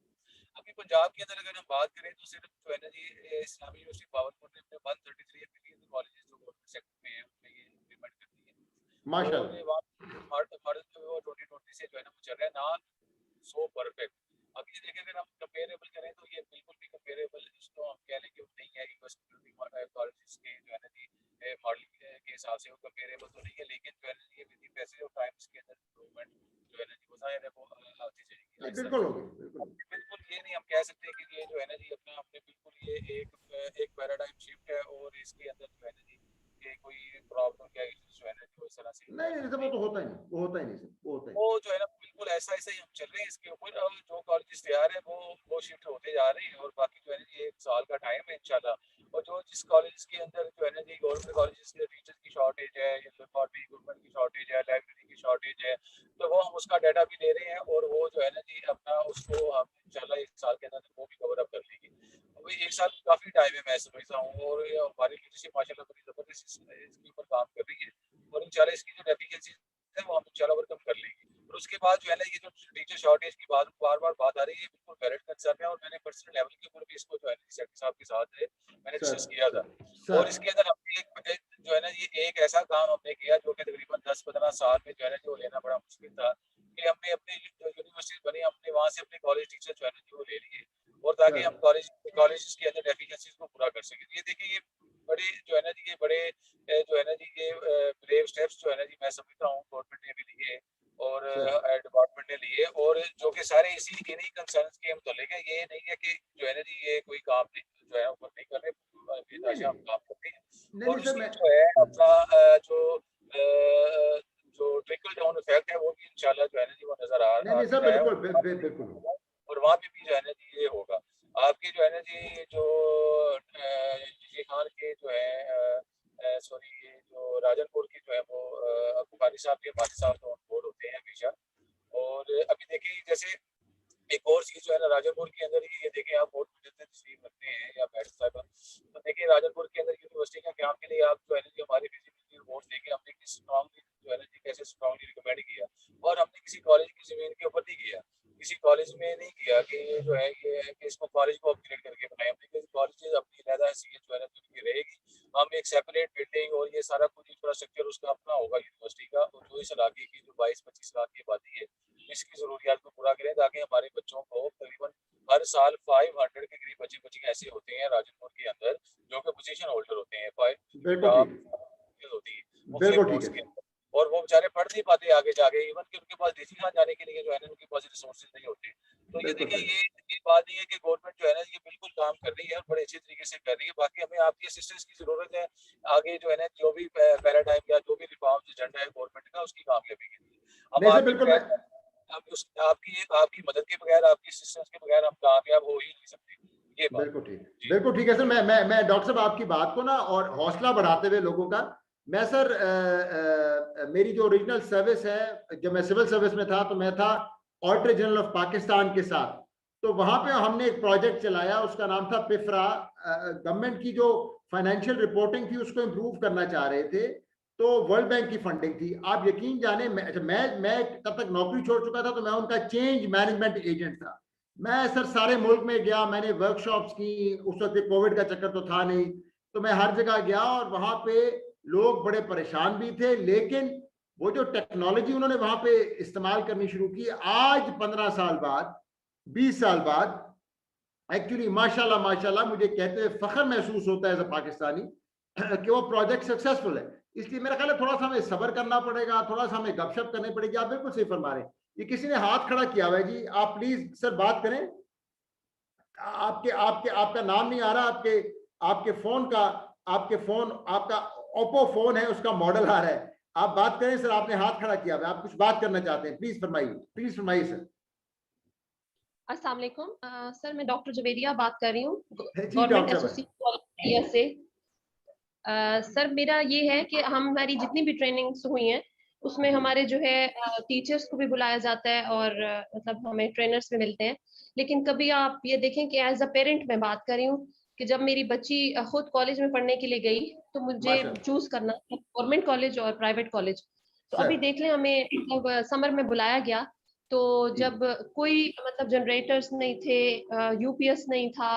अभी पंजाब के अंदर अगर हम बात करें तो सिर्फ जो है ना जी इस्लामी यूनिवर्सिटी पावरपुर ने अपने 133 एफिलिएटेड कॉलेजेस जो गवर्नमेंट सेक्टर में है उनमें ये इम्प्लीमेंट कर दी है। माशाल्लाह। और से जो है ना वो चल रहा है, ना सो परफेक्ट। अब ये देखें अगर हम कंपेरेबल करें तो ये बिल्कुल भी कंपेरेबल इसको हम कह लें कि नहीं है यूनिवर्सिटी कॉलेजेस के जो है ना जी मॉडलिंग के हिसाब से वो कंपेरेबल तो नहीं है, लेकिन जो है ना ये with the passage of time इसके अंदर इम्प्रूवमेंट जो है ना जी वो जाहिर है वो आती जाएगी। बिल्कुल होगी, बिल्कुल ये नहीं हम कह सकते कि ये जो है ना जी अपना हमने बिल्कुल ये एक पैराडाइम शिफ्ट है और इसके अंदर जो है ना जी ये कोई प्रॉब्लम क्या इश्यूज जो है ना जो इस तरह से नहीं, वो तो होता ही नहीं, वो होता ही नहीं, वो होता ही वो जो है ना बिल्कुल ऐसा ऐसा ही हम चल रहे हैं इसके ऊपर। जो कॉलेजेस तैयार है वो शिफ्ट होते जा रहे हैं और बाकी जो है ना जी 1 साल का टाइम है इंशाल्लाह। और जो जिस कॉलेज के अंदर जो है ना जी गवर्नमेंट कॉलेजेस के टीचर्स की शॉर्टेज है या गवर्नमेंट इक्विपमेंट की शॉर्टेज है, लाइब्रेरी की शॉर्टेज है, तो वो हम उसका डाटा भी ले रहे हैं और वो जो है ना जी अपना उसको हम इंशाल्लाह 1 साल के अंदर वो भी कवर अप कर लेंगे। अभी 1 साल काफी टाइम है मैं समझता हूँ और हमारी लीडरशिप माशाल्लाह बड़ी जबरदस्त इसके ऊपर काम कर रही है और इंशाल्लाह इसकी जो डेफिशिएंसी है वो हम इंशाल्लाह ओवरकम कर लेंगे। और उसके बाद जो है ना ये जो टीचर शॉर्टेज की बात बार बार बात आ रही है बिल्कुल वैलिड कंसर्न है और मैंने पर्सनल लेवल के ऊपर भी इसको जो है सेक्रेटरी साहब के साथ मैंने डिस्कस किया था। और इसके अंदर हमने एक जो है ना ये एक ऐसा काम हमने किया जो कि तकरीबन 10-15 साल में जो है ना जो लेना बड़ा मुश्किल था कि हमने अपने यूनिवर्सिटी बनी हमने वहाँ से अपने कॉलेज टीचर जो है ना वो ले लिए और ताकि हम कॉलेज के अंदर डेफिशिएंसीज को पूरा कर सकें। ये देखिए ये बड़े जो है ना जी ये बड़े जो है ना जी ये ब्रेव स्टेप्स जो है ना जी मैं समझता हूँ गवर्नमेंट ने भी लिए और डिपार्टमेंट ने लिए और जो कि सारे इन्हीं कंसर्न्स के हम तो लेके ये नहीं है कि जो है ना जी ये कोई काम नहीं जो है ऊपर नहीं कर रहे हम काम करते हैं। और इसमें जो है अपना जो ट्रिकल डाउन इफेक्ट है वो भी इंशाल्लाह जो है ना जी वो नजर आ रहा है बिल्कुल और वहाँ पे भी जो है ना जी ये होगा। आपके जो है ना जी जो जी खान के जो है सॉरी ये जो राजनपुर की जो है वो बुखारी साहब के वालिद साहब तो बोर्ड होते हैं हमेशा। और अभी देखिए जैसे एक और चीज जो है ना राजनपुर के अंदर ये देखिए आप बोर्ड में तस्लीम रखते हैं या बैठ साहब तो देखिए राजनपुर के अंदर यूनिवर्सिटी का काम के लिए आप जो है ना जी हमारी फिजिबिलिटी रिपोर्ट देखे हमने किस स्ट्रांगली जो है ना जी कैसे स्ट्रांगली रिकमेंड किया और हमने किसी कॉलेज की जमीन के ऊपर नहीं किया, किसी कॉलेज में नहीं किया कि ये जो है ये कि इसको कॉलेज को अपग्रेड करके बनाए। हमने कॉलेज अपनी अलग हैसियत जो है ना उनकी रहेगी, हम एक सेपरेट बिल्डिंग और ये सारा कुछ इंफ्रास्ट्रक्चर उसका अपना होगा यूनिवर्सिटी का और जो इस इलाके की जो 22-25 लाख की आबादी है इसकी जरूरियात को पूरा करें ताकि हमारे बच्चों को तकरीबन हर साल 500 के करीब बच्चे ऐसे होते हैं राजनपुर के अंदर जो कि पोजीशन होल्डर होते हैं होती है और वो बेचारे पढ़ नहीं पाते आगे जाके इवन कि उनके पास डीसी खान जाने के लिए जो है ना उनके पास रिसोर्सेज नहीं होते। तो ये देखिए ये बात नहीं है कि गवर्नमेंट जो है ना ये बिल्कुल काम कर रही है और बड़े अच्छे तरीके से कर रही है। बाकी हमें आपकी असिस्टेंस की जरूरत है आगे जो है ना जो भी पैराडाइम या जो भी रिफॉर्म एजेंडा है गवर्नमेंट का उसकी कामयाबी के लिए हम आपकी मदद के बगैर आपकी असिस्टेंस के बगैर हम कामयाब हो ही नहीं सकते। ये बिल्कुल ठीक है सर। मैं डॉक्टर साहब आपकी बात को ना और हौसला बढ़ाते हुए लोगों का मैं सर मेरी जो ओरिजिनल सर्विस है जब मैं सिविल सर्विस में था तो मैं था ऑडिटर जनरल ऑफ पाकिस्तान के साथ, तो वहां पे हमने एक प्रोजेक्ट चलाया उसका नाम था पिफ्रा। गवर्नमेंट की जो फाइनेंशियल रिपोर्टिंग थी उसको इम्प्रूव करना चाह रहे थे तो वर्ल्ड बैंक की फंडिंग थी। आप यकीन जाने मैं तब तक नौकरी छोड़ चुका था तो मैं उनका चेंज मैनेजमेंट एजेंट था। मैं सर सारे मुल्क में गया, मैंने वर्कशॉप्स की, उस वक्त कोविड का चक्कर तो था नहीं तो मैं हर जगह गया और वहां पे लोग बड़े परेशान भी थे लेकिन वो जो टेक्नोलॉजी उन्होंने वहां पे इस्तेमाल करनी शुरू की आज 15 साल बाद 20 साल बाद एक्चुअली माशाल्लाह मुझे कहते हुए फख्र महसूस होता है एज अ पाकिस्तानी कि वो प्रोजेक्ट सक्सेसफुल है। इसलिए मेरा ख्याल है थोड़ा सा हमें सब्र करना पड़ेगा, थोड़ा सा हमें गपशप करनी पड़ेगी। आप बिल्कुल सही फरमा रहे हैं। ये किसी ने हाथ खड़ा किया हुआ है जी, आप प्लीज सर बात करें। आपका नाम नहीं आ रहा, आपके फोन आपका ओप्पो फोन है उसका मॉडल आ रहा है। आप बात करें सर, आपने हाथ खड़ा किया हुआ है, आप कुछ बात करना चाहते हैं, प्लीज फरमाइए सर। अस्सलाम वालेकुम सर, मैं डॉक्टर जवेरिया बात कर रही हूँ गवर्नमेंट एसोसिएट से। सर मेरा ये है कि हमारी जितनी भी ट्रेनिंग्स हुई हैं उसमें हमारे जो है टीचर्स को भी बुलाया जाता है और मतलब हमें ट्रेनर्स भी मिलते हैं, लेकिन कभी आप ये देखें कि एज अ पेरेंट मैं बात कर रही हूँ कि जब मेरी बच्ची खुद कॉलेज में पढ़ने के लिए गई तो मुझे चूज करना था गवर्नमेंट कॉलेज और प्राइवेट कॉलेज। तो अभी देख लें हमें मतलब समर में बुलाया गया तो जब कोई मतलब जनरेटर्स नहीं थे, यूपीएस नहीं था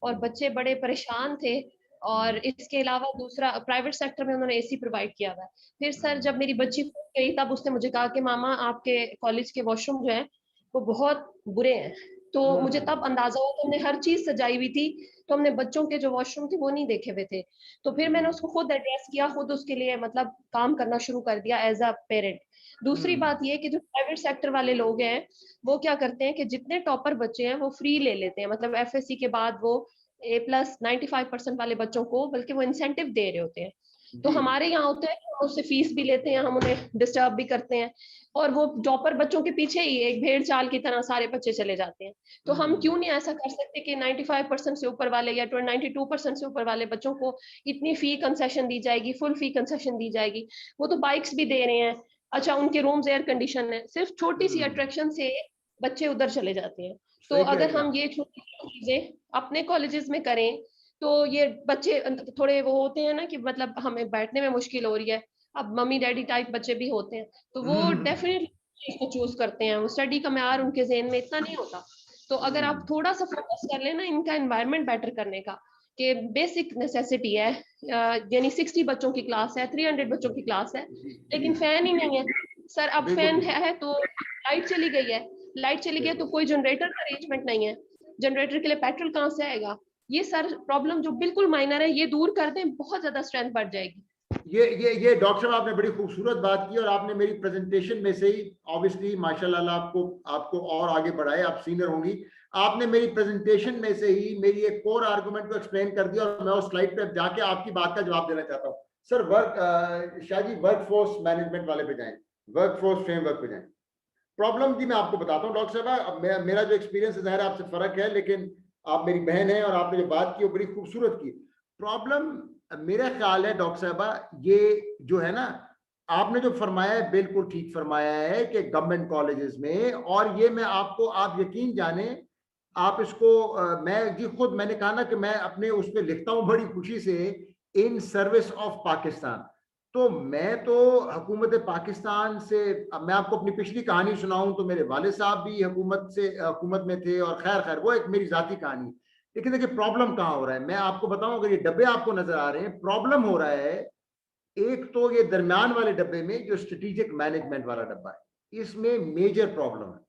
और बच्चे बड़े परेशान थे और इसके अलावा दूसरा प्राइवेट सेक्टर में उन्होंने एसी प्रोवाइड किया हुआ है। फिर सर जब मेरी बच्ची गई तब उसने मुझे कहा कि मामा आपके कॉलेज के वॉशरूम जो है वो बहुत बुरे हैं। तो मुझे तब अंदाजा हुआ कि हमने हर चीज सजाई हुई थी, तो हमने बच्चों के जो वॉशरूम थे वो नहीं देखे हुए थे। तो फिर मैंने उसको खुद एड्रेस किया, खुद उसके लिए मतलब काम करना शुरू कर दिया एज अ पेरेंट। दूसरी बात ये कि जो प्राइवेट सेक्टर वाले लोग हैं वो क्या करते हैं कि जितने टॉपर बच्चे हैं वो फ्री ले लेते हैं, मतलब एफएससी के बाद वो A+ 95% वाले बच्चों को बल्कि वो इंसेंटिव दे रहे होते हैं। तो हमारे यहाँ होता है हम उससे फीस भी लेते हैं, हम उन्हें डिस्टर्ब भी करते हैं, और वो टॉपर बच्चों के पीछे ही एक भेड़ चाल की तरह सारे बच्चे चले जाते हैं। तो हम क्यों नहीं ऐसा कर सकते कि 95% से ऊपर वाले या 92% से ऊपर वाले बच्चों को इतनी फी कंसेशन दी जाएगी, फुल फी कंसेशन दी जाएगी। वो तो बाइक्स भी दे रहे हैं, अच्छा उनके रूम्स एयर कंडीशन है, सिर्फ छोटी सी अट्रैक्शन से बच्चे उधर चले जाते हैं। तो अगर हम ये छोटी चीजें अपने कॉलेजेस में करें तो ये बच्चे थोड़े वो होते हैं ना कि मतलब हमें बैठने में मुश्किल हो रही है, अब मम्मी डैडी टाइप बच्चे भी होते हैं, तो वो डेफिनेटली इसको चूज करते हैं, वो स्टडी का म्यार उनके ज़हन में इतना नहीं होता। तो अगर आप थोड़ा सा फोकस कर लेना इनका एनवायरनमेंट बेटर करने का, कि बेसिक नेसेसिटी है, यानी 60 बच्चों की क्लास है, 300 बच्चों की क्लास है, लेकिन फैन ही नहीं है सर। अब फैन है तो लाइट चली गई है, लाइट चली गई तो कोई जनरेटर का अरेंजमेंट नहीं है, जनरेटर के लिए पेट्रोल कहाँ से आएगा? ये सर प्रॉब्लम जो बिल्कुल माइनर है ये दूर कर दें, बहुत ज्यादा स्ट्रेंथ बढ़ जाएगी। ये डॉक्टर साहब आपने बड़ी खूबसूरत बात की, और आपने मेरी प्रेजेंटेशन में से ही ऑब्वियसली माशाल्लाह आपको और आगे बढ़ाए, आप सीनियर होंगी, आपने मेरी प्रेजेंटेशन में से ही मेरी एक कोर आर्गुमेंट को एक्सप्लेन कर दिया, और मैं उस स्लाइड पे जाके आपकी बात का जवाब देना चाहता हूँ। सर शाहजी वर्कफोर्स मैनेजमेंट वाले पे जाएं, वर्कफोर्स फ्रेमवर्क पे जाएं। प्रॉब्लम जी मैं आपको बताता हूँ डॉक्टर साहब, मेरा जो एक्सपीरियंस है आपसे फर्क है, लेकिन आप मेरी बहन है और आपने जो बात की वो बड़ी खूबसूरत की। प्रॉब्लम मेरा ख्याल है डॉक्टर साहबा, ये जो है ना आपने जो फरमाया है बिल्कुल ठीक फरमाया है कि गवर्नमेंट कॉलेजेस में, और ये मैं आपको, आप यकीन जाने, आप इसको मैं जी खुद मैंने कहा ना कि मैं अपने उस पर लिखता हूँ बड़ी खुशी से, इन सर्विस ऑफ पाकिस्तान। तो मैं तो हुकूमत पाकिस्तान से, मैं आपको अपनी पिछली कहानी सुनाऊं तो मेरे वालिद साहब भी हुकूमत में थे, और खैर वो एक मेरी जाती कहानी। लेकिन देखिए प्रॉब्लम कहाँ हो रहा है, मैं आपको बताऊं, अगर ये डब्बे आपको नजर आ रहे हैं, प्रॉब्लम हो रहा है एक तो ये दरमियान वाले डब्बे में जो स्ट्रेटेजिक मैनेजमेंट वाला डब्बा है, इसमें मेजर प्रॉब्लम है,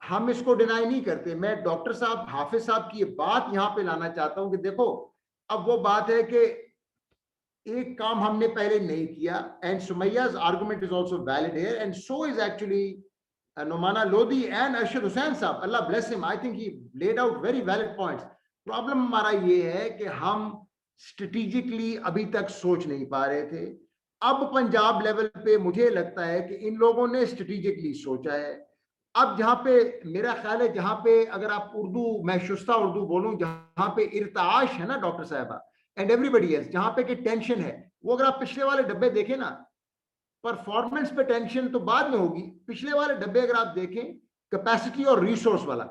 हम इसको डिनाई नहीं करते। मैं डॉक्टर साहब हाफिज साहब की ये बात यहाँ पे लाना चाहता हूँ कि देखो, अब वो बात है कि एक काम हमने पहले नहीं किया, and सुमैया's argument is also valid here, and so is actually Nomana Lodi and Arshad Hussain साहब, Allah bless him, I think he laid out very valid points. Problem हमारा ये है कि हम स्ट्रेटेजिकली अभी तक सोच नहीं पा रहे थे। अब पंजाब लेवल पे मुझे लगता है कि इन लोगों ने स्ट्रेटेजिकली सोचा है। अब जहाँ पे मेरा ख्याल है, जहाँ पे अगर आप उर्दू, मैं शुस्ता उर्दू बोलूं, जहाँ पे इर्ताश है ना डॉक्टर साहबा एंड एवरीबडी एल्स, जहाँ पे कि टेंशन है, वो अगर आप पिछले वाले डब्बे देखें ना, परफॉर्मेंस पे टेंशन तो बाद में होगी, पिछले वाले डब्बे अगर आप देखें कैपेसिटी और रिसोर्स वाला,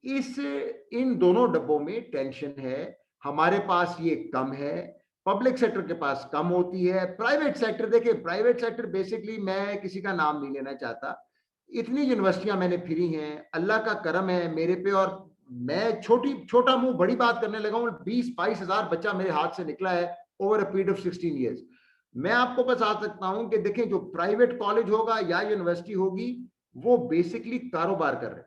इन दोनों डब्बों में टेंशन है। हमारे पास ये कम है, पब्लिक सेक्टर के पास कम होती है। प्राइवेट सेक्टर देखिए, प्राइवेट सेक्टर बेसिकली, मैं किसी का नाम नहीं लेना चाहता, इतनी यूनिवर्सिटियां मैंने फिरी हैं, अल्लाह का करम है मेरे पे, और मैं छोटा मुंह बड़ी बात करने लगा हूँ। 20-22 हजार बच्चा मेरे हाथ से निकला है over a period of 16 years. मैं आपको बता सकता हूं कि देखें, जो प्राइवेट कॉलेज होगा या यूनिवर्सिटी होगी, वो बेसिकली कारोबार कर रहे हैं।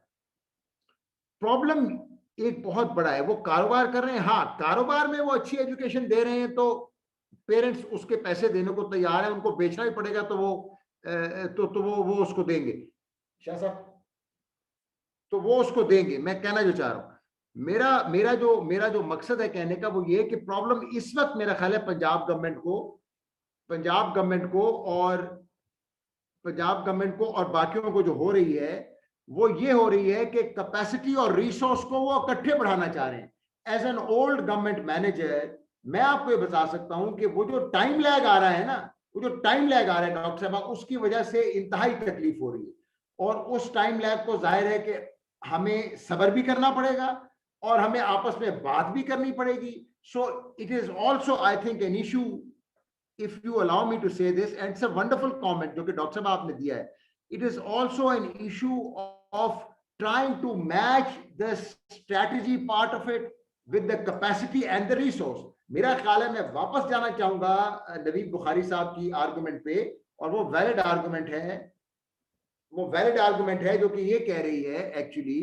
प्रॉब्लम एक बहुत बड़ा है, वो कारोबार कर रहे हैं। हाँ, कारोबार में वो अच्छी एजुकेशन दे रहे हैं तो पेरेंट्स उसके पैसे देने को तैयार है, उनको बेचना ही पड़ेगा तो वो उसको देंगे, शाह साहब, तो वो उसको देंगे। मैं कहना जो चाह रहा हूं, मेरा जो मकसद है कहने का, वो ये कि प्रॉब्लम इस वक्त मेरा ख्याल है पंजाब गवर्नमेंट को और बाकियों को जो हो रही है, वो ये हो रही है कि कैपेसिटी और रिसोर्स को वो इकट्ठे बढ़ाना चाह रहे हैं। As an old government manager मैं आपको ये बता सकता हूं कि वो जो टाइम लैग आ रहा है ना, डॉक्टर साहब, उसकी वजह से इंतहाई तकलीफ हो रही है। और उस टाइम लैग को जाहिर है कि हमें सब्र भी करना पड़ेगा और हमें आपस में बात भी करनी पड़ेगी। So it is also I think an issue, if you allow me to say this, and it's a wonderful comment जो कि डॉक्टर साहब आपने दिया है, it is also an issue of trying to match the strategy part of it with the capacity and the resource. मेरा ख्याल है मैं वापस जाना चाहूंगा नवीद बुखारी साहब की आर्गुमेंट पे, और वो वैलिड आर्गुमेंट है जो कि ये कह रही है एक्चुअली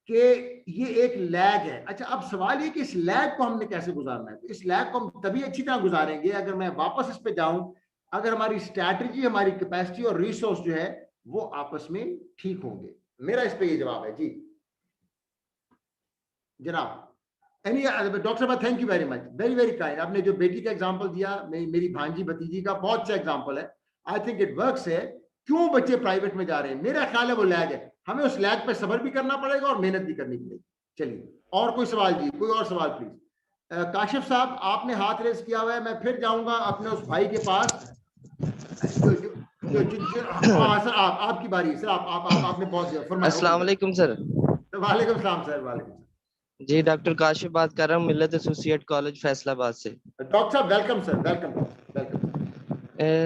कि ये एक लैग है। अच्छा, अब सवाल ये कि इस लैग को हमने कैसे गुजारना है। तो इस लैग को हम तभी अच्छी तरह गुजारेंगे अगर मैं वापस इस पे जाऊं, अगर हमारी स्ट्रैटेजी, हमारी कैपेसिटी और रिसोर्स जो है वो आपस में ठीक होंगे। मेरा इस पे ये जवाब है जी जनाब। डॉक्टर साहब thank you very much, very very kind. आपने जो बेटी का एग्जांपल दिया, मेरी भांजी भतीजी का, बहुत अच्छा एग्जांपल है। आई थिंक इट वर्क्स है। क्यों बच्चे प्राइवेट में जा रहे हैं, मेरा ख्याल है वो लैग है। हमें उस लैग पे सब्र भी करना पड़ेगा और मेहनत भी करनी पड़ेगी। चलिए, और कोई सवाल जी, कोई और सवाल प्लीज। काशिफ साहब आपने हाथ रेस किया हुआ है, मैं फिर जाऊंगा अपने उस भाई के पास। सर आपकी बारी सर। आपने बहुत फरमाया। अस्सलाम वालेकुम सर। वालेकुम सलाम सर। वालेकुम जी, डॉक्टर काशिफ बात कर रहा हूँ, मिल्लत एसोसिएट कॉलेज फैसलाबाद से। डॉक्टर साहब welcome sir, welcome.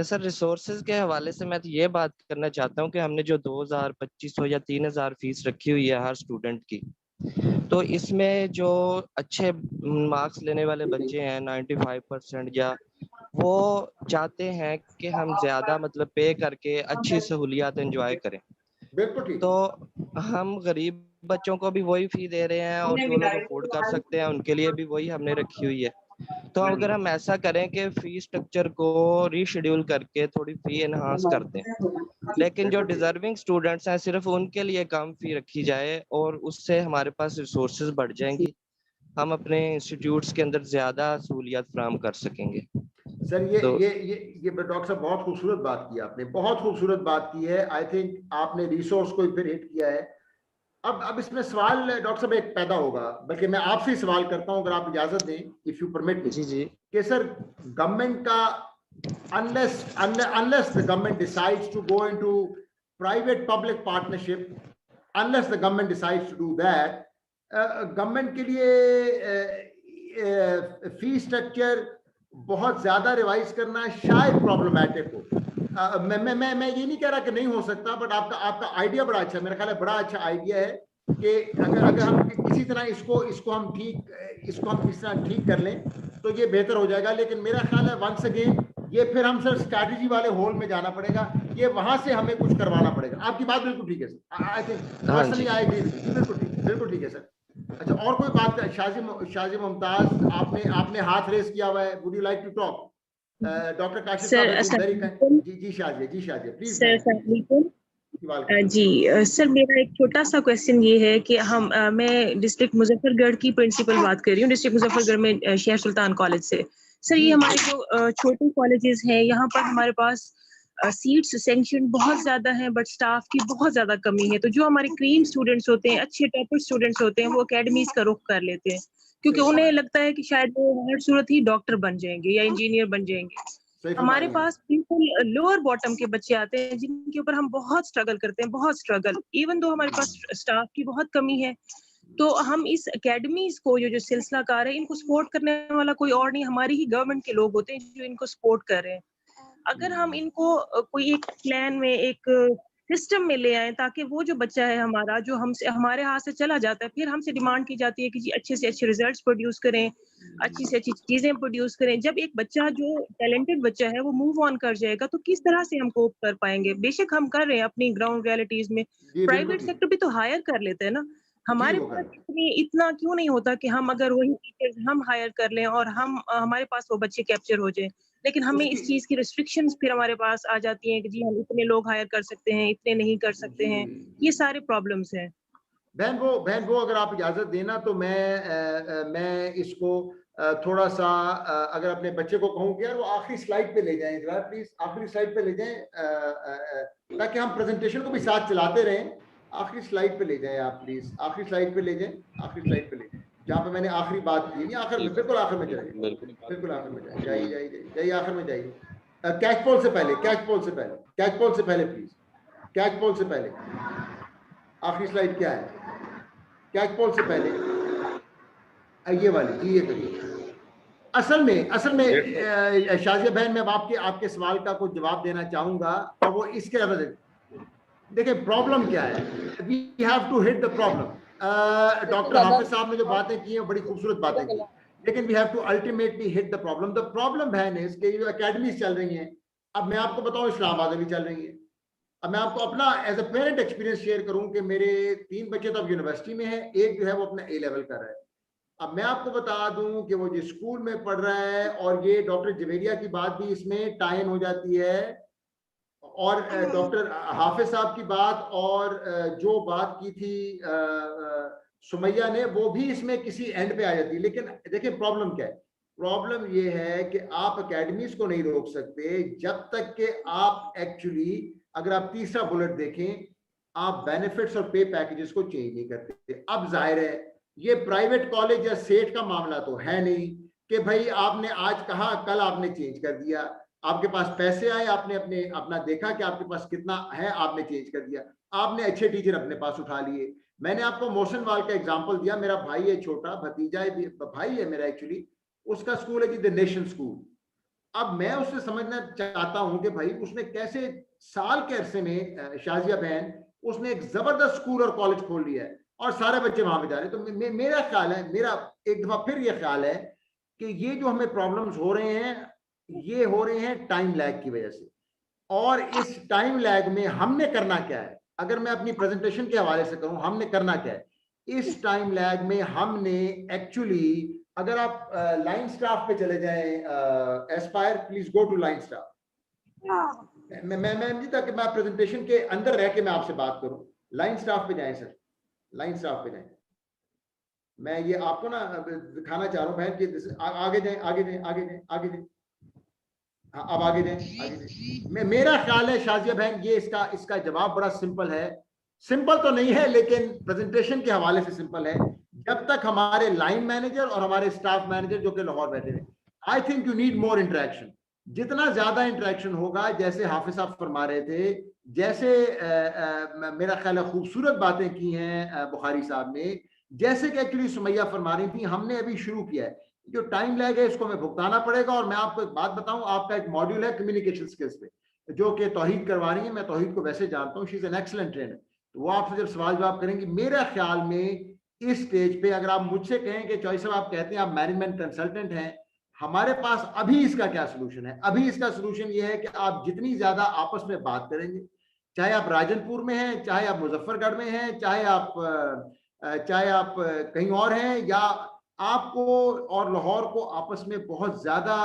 Sir resources के हवाले से मैं तो ये बात करना चाहता हूँ कि हमने जो 2000, 2500 या 3000 फीस रखी हुई है हर स्टूडेंट की, तो इसमें जो अच्छे मार्क्स लेने वाले बच्चे हैं 95% या वो चाहते हैं कि हम ज्यादा मतलब पे करके अच्छी सहूलियात एंजॉय करें। बिल्कुल। तो हम गरीब बच्चों को भी वही फी दे रहे हैं और जो लोग अफोर्ड कर सकते हैं उनके लिए भी वही हमने रखी हुई है। तो अगर हम ऐसा करें कि फी स्ट्रक्चर को रीशेड्यूल करके थोड़ी फी एनहांस कर दें, लेकिन जो डिजर्विंग स्टूडेंट्स हैं सिर्फ उनके लिए कम फी रखी जाए, और उससे हमारे पास रिसोर्सेज बढ़ जाएंगी, हम अपने इंस्टीट्यूट्स के अंदर ज्यादा सहूलियत फराहम कर सकेंगे। सर ये डॉक्टर साहब बहुत खूबसूरत बात की आपने, बहुत खूबसूरत बात की है। आई थिंक आपने रिसोर्स को फिर हिट किया है। अब इसमें सवाल डॉक्टर साहब एक पैदा होगा, बल्कि मैं आपसे ही सवाल करता हूं अगर आप इजाजत दें, इफ यू परमिट मी। जी कि सर गवर्नमेंट का unless the government decides to go into private public partnership, unless the government decides to do that, government के लिए फी स्ट्रक्चर बहुत ज्यादा रिवाइज करना शायद प्रॉब्लमेटिक हो। मैं ये नहीं कह रहा कि नहीं हो सकता, बट आपका आइडिया बड़ा अच्छा है। मेरा ख्याल है बड़ा अच्छा आइडिया है कि अगर हम किसी तरह इसको हम किस तरह ठीक कर लें तो ये बेहतर हो जाएगा। लेकिन मेरा ख्याल है वंस अगेन ये फिर हम सर स्ट्रैटेजी वाले होल में जाना पड़ेगा, ये वहां से हमें कुछ करवाना पड़ेगा। आपकी बात बिल्कुल ठीक है sir. I think personally I agree, बिल्कुल ठीक है सर। अच्छा, और कोई बात? शाजी मुमताज आपने हाथ रेस किया हुआ है, would you like to talk? Doctor Kashif साहब जी शाजिया प्लीज। जी सर, मेरा एक छोटा सा क्वेश्चन ये है कि मैं डिस्ट्रिक्ट मुजफ्फरगढ़ की प्रिंसिपल बात कर रही हूँ, डिस्ट्रिक्ट मुजफ्फरगढ़ में शेख सुल्तान कॉलेज से। सर ये हमारे जो छोटे कॉलेजेस हैं यहाँ पर हमारे पास सीट्स सैंक्शन बहुत ज्यादा हैं, बट स्टाफ की बहुत ज्यादा कमी है। तो जो हमारे क्रीम स्टूडेंट्स होते हैं, अच्छे टॉपर स्टूडेंट्स होते हैं, वो एकेडमीज का रुख कर लेते हैं क्योंकि उन्हें लगता है कि शायद वो हर सूरत ही डॉक्टर बन जाएंगे या इंजीनियर बन जाएंगे। हमारे पास बिल्कुल लोअर बॉटम के बच्चे आते हैं जिनके ऊपर हम बहुत स्ट्रगल करते हैं, बहुत स्ट्रगल, इवन दो हमारे पास स्टाफ की बहुत कमी है। तो हम इस एकेडमीज को जो सिलसिलाकार है, इनको सपोर्ट करने वाला कोई और नहीं, हमारी ही गवर्नमेंट के लोग होते हैं जो इनको सपोर्ट कर रहे हैं। अगर हम इनको कोई एक प्लान में, एक सिस्टम में ले आए ताकि वो जो बच्चा है हमारा, जो हमसे हमारे हाथ से चला जाता है, फिर हमसे डिमांड की जाती है कि जी अच्छे से अच्छे रिजल्ट्स प्रोड्यूस करें, अच्छी से अच्छी चीजें प्रोड्यूस करें। जब एक बच्चा जो टैलेंटेड बच्चा है वो मूव ऑन कर जाएगा तो किस तरह से हम कोप कर पाएंगे? बेशक हम कर रहे हैं अपनी ग्राउंड रियलिटीज में, प्राइवेट सेक्टर भी तो हायर कर लेते हैं ना। हमारे पास इतना क्यों नहीं होता कि हम अगर वही टीचर्स हम हायर कर लें और हमारे पास वो बच्चे कैप्चर हो जाए, लेकिन हमें इस चीज की रिस्ट्रिक्शंस फिर हमारे पास आ जाती हैं कि जी हम इतने लोग हायर कर सकते हैं, इतने नहीं कर सकते हैं। ये सारे प्रॉब्लम्स हैं। बहन वो अगर आप इजाजत देना तो मैं इसको थोड़ा सा अगर अपने बच्चे को कहूँ कि यार वो आखिरी स्लाइड पे ले जाएं, जरा प्लीज आखिरी स्लाइड पे ले जाएं, ताकि हम प्रेजेंटेशन को भी साथ चलाते रहें। आखिरी स्लाइड पे ले जाएं आप प्लीज, आखिरी स्लाइड पे ले जाएं, आखिरी स्लाइड पे ले जाएं जहाँ पे मैंने आखिरी बात की, आखिर में, बिल्कुल आखिर में जाइए, बिल्कुल आखिर में जाइए, आखिर में जाइए। कैच पोल से पहले प्लीज, कैच पोल से पहले आखिरी स्लाइड क्या है? कैच पोल से पहले ये वाली जी, ये करिए। असल में शाजिया बहन, मैं आपके सवाल का कुछ जवाब देना चाहूंगा, और वो इसके अलावा देखिए प्रॉब्लम क्या है, we have to hit the problem. Doctor Hafiz साहब ने जो बातें की हैं बड़ी खूबसूरत बातें की, लेकिन we have to ultimately hit the problem. The problem है कि जो एकेडमीज चल रही हैं, अब मैं आपको बताऊं इस्लामाबाद में भी चल रही है। अब मैं आपको अपना as a parent experience share करूं कि मेरे 3 बच्चे तो अब यूनिवर्सिटी में है, एक जो है वो अपना A लेवल कर रहा है। अब मैं आपको बता दूं कि वो जिस स्कूल में पढ़ रहा है, और ये डॉक्टर जवेरिया की बात भी इसमें टाइन हो जाती है, और डॉक्टर हाफिज साहब की बात, और जो बात की थी सुमैया ने, वो भी इसमें किसी एंड पे आ जाती है। लेकिन देखिए प्रॉब्लम क्या है, प्रॉब्लम ये है कि आप अकेडमीज को नहीं रोक सकते जब तक कि आप एक्चुअली, अगर आप तीसरा बुलेट देखें, आप बेनिफिट्स और पे पैकेजेस को चेंज नहीं करते। अब जाहिर है ये प्राइवेट कॉलेज या सेट का मामला तो है नहीं कि भाई आपने आज कहा कल आपने चेंज कर दिया। आपके पास पैसे आए, आपने अपना देखा कि आपके पास कितना है, आपने चेंज कर दिया। आपने अच्छे टीचर अपने पास उठा लिए। मैंने आपको मोशन वाल का एग्जांपल दिया, मेरा भाई है, छोटा भतीजा है, भाई है मेरा एक्चुअली, उसका स्कूल है जी द नेशन स्कूल। अब मैं उससे समझना चाहता हूं कि भाई उसने कैसे साल के अरसे में, शाजिया बहन, उसने एक जबरदस्त स्कूल और कॉलेज खोल लिया है और सारे बच्चे वहां पे जा रहे हैं। तो मेरा ख्याल है, मेरा एक दफा फिर ये ख्याल है कि ये जो हमें प्रॉब्लम्स हो रहे हैं, ये हो रहे हैं टाइम लैग की वजह से। और इस टाइम लैग में हमने करना क्या है, अगर मैं अपनी प्रेजेंटेशन के हवाले से कहूं, हमने करना क्या है इस टाइम लैग में। हमने एक्चुअली, अगर आप लाइन स्टाफ पे चले जाएं, aspire please go to line staff. मैं नहीं था कि मैं प्रेजेंटेशन के अंदर रह के मैं आपसे बात करूं। लाइन स्टाफ पे जाएं सर, लाइन स्टाफ पे जाएं। मैं ये आपको ना दिखाना चाह रहा हूं बहन कि आगे जाएं, आगे जाएं, आगे जाएं, आगे जाएं। हाँ, अब आगे जाएं, आगे जाएं। मेरा ख्याल है शाजिया बहन, ये इसका जवाब बड़ा सिंपल है। सिंपल तो नहीं है लेकिन प्रेजेंटेशन के हवाले से सिंपल है। जब तक हमारे लाइन मैनेजर और हमारे स्टाफ मैनेजर जो कि लाहौर बैठे हैं, आई think you need more interaction. जितना ज्यादा इंटरेक्शन होगा, जैसे हाफिज साहब फरमा रहे थे, जैसे मेरा ख्याल है खूबसूरत बातें की हैं बुखारी साहब ने, जैसे कि एक्चुअली सुमैया फरमा रही थी, हमने अभी शुरू किया है। जो टाइम लैग है इसको हमें भुगताना पड़ेगा। और मैं आपको एक बात बताऊं, आपका एक मॉड्यूल है कम्युनिकेशन स्किल्स पे, जो कि तौहीद करवा रही है। मैं तौहीद को वैसे जानता हूँ, she is an excellent trainer, तो वो आपसे जब सवाल जवाब करेंगी। मेरा ख्याल में इस स्टेज पे अगर आप मुझसे कहें कि चॉइस साहब आप कहते हैं आप मैनेजमेंट कंसल्टेंट हैं, हमारे पास अभी इसका क्या सोल्यूशन है? अभी इसका सोल्यूशन ये है कि आप जितनी ज्यादा आपस में बात करेंगे, चाहे आप राजनपुर में हैं, चाहे आप मुजफ्फरगढ़ में हैं, चाहे आप कहीं और हैं, या आपको और लाहौर को आपस में बहुत ज्यादा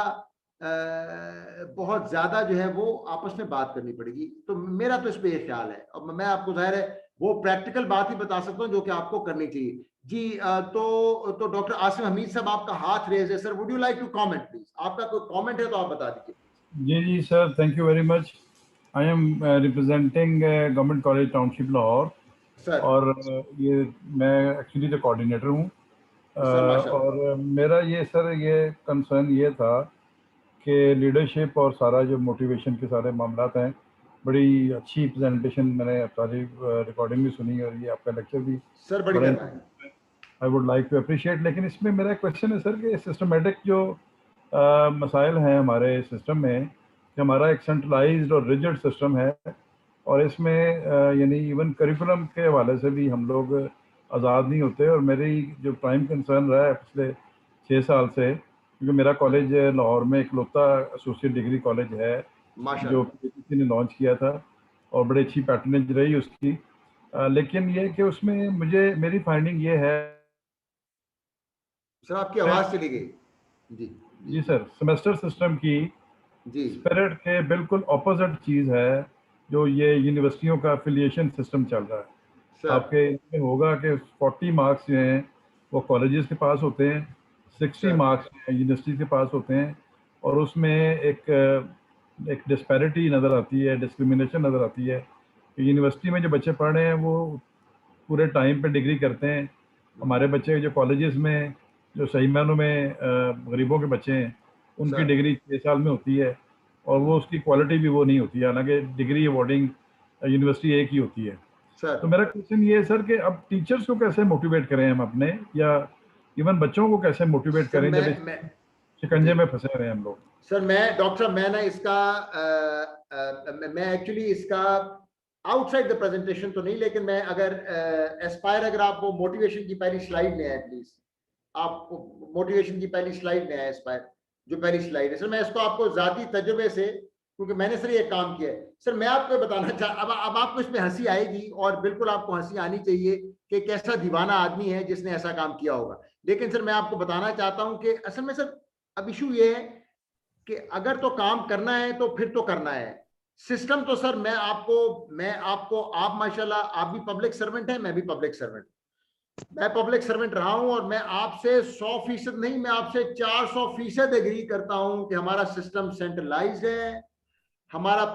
जो है वो आपस में बात करनी पड़ेगी। तो मेरा तो इस पे ये ख्याल है, और मैं आपको जाहिर है वो प्रैक्टिकल बात ही बता सकता हूँ जो कि आपको करनी चाहिए जी। तो डॉक्टर आसिम हमीद साहब, आपका हाथ रेज है sir, would you like to comment please? आपका कोई कमेंट है तो आप बता दीजिए। जी sir, thank you very much. I am representing government college township Lahore, और ये मैं एक्चुअली द कोऑर्डिनेटर हूँ। और मेरा ये सर ये कंसर्न ये था कि लीडरशिप और सारा जो मोटिवेशन के सारे मामलात हैं, बड़ी अच्छी प्रेजेंटेशन मैंने सारी रिकॉर्डिंग भी सुनी, और ये आपका लेक्चर भी सर बड़ी I would like to appreciate. लेकिन इसमें मेरा क्वेश्चन है सर कि सिस्टमेटिक जो मसाइल हैं हमारे सिस्टम में, कि हमारा एक सेंट्रलाइज्ड और रिजिड सिस्टम है, और इसमें यानी इवन करिकुलम के हवाले से भी हम लोग आज़ाद नहीं होते। और मेरी जो प्राइम कंसर्न रहा है पिछले 6 साल से, क्योंकि मेरा कॉलेज लाहौर में इकलौता एसोसिएट डिग्री कॉलेज है जो किसी ने लॉन्च किया था, और बड़ी अच्छी पैटर्नेज रही उसकी। लेकिन ये कि उसमें मेरी फाइंडिंग ये है सर, आपकी आवाज़ चली गई जी सर, सेमेस्टर सिस्टम की स्पिरिट के बिल्कुल ऑपोजिट चीज़ है जो ये यूनिवर्सिटियों का एफिलिएशन सिस्टम चल रहा है। आपके इसमें होगा कि 40 मार्क्स जो हैं वो कॉलेजेस के पास होते हैं, 60 मार्क्स यूनिवर्सिटी के पास होते हैं, और उसमें एक डिस्पैरिटी नज़र आती है, डिस्क्रिमिनेशन नज़र आती है। यूनिवर्सिटी में जो बच्चे पढ़ रहे हैं वो पूरे टाइम पे डिग्री करते हैं। हमारे बच्चे जो कॉलेजेस में जो सही मायनों में गरीबों के बच्चे हैं, उनकी डिग्री 6 साल में होती है, और वो उसकी क्वालिटी भी वो नहीं होती है, हालांकि डिग्री अवॉर्डिंग यूनिवर्सिटी एक ही होती है। तो मेरा क्वेश्चन ये है सर कि अब टीचर्स को कैसे मोटिवेट करें हम अपने, या इवन बच्चों को कैसे मोटिवेट करें जब शिकंजे में फंसे रहे हैं हम लोग? सर मैं डॉक्टर साहब, मैं ना इसका मैं एक्चुअली इसका आउटसाइड द प्रेजेंटेशन तो नहीं, लेकिन मैं अगर एस्पायर, अगर आप वो मोटिवेशन की पहली स्लाइड ले आए प्लीज। आप मोटिवेशन की पहली स्लाइड में है, इंस्पायर जो पहली स्लाइड है सर, मैं इसको आपको जाती तजुर्बे से, क्योंकि मैंने सर ये काम किया है सर, मैं आपको बताना अब आपको इसमें हंसी आएगी और बिल्कुल आपको हंसी आनी चाहिए कि कैसा दीवाना आदमी है जिसने ऐसा काम किया होगा, लेकिन सर मैं आपको बताना चाहता हूं कि असल में सर अब इशू ये है कि अगर तो काम करना है तो फिर तो करना है। सिस्टम तो सर मैं आपको आप माशाल्लाह आप भी पब्लिक सर्वेंट हैं, मैं भी पब्लिक सर्वेंट, मैं पब्लिक सर्वेंट रहा हूं और मैं आपसे 100% नहीं, मैं आपसे 400% एग्री करता हूं कि हमारा सिस्टम सेंट्रलाइज्ड है, हमारा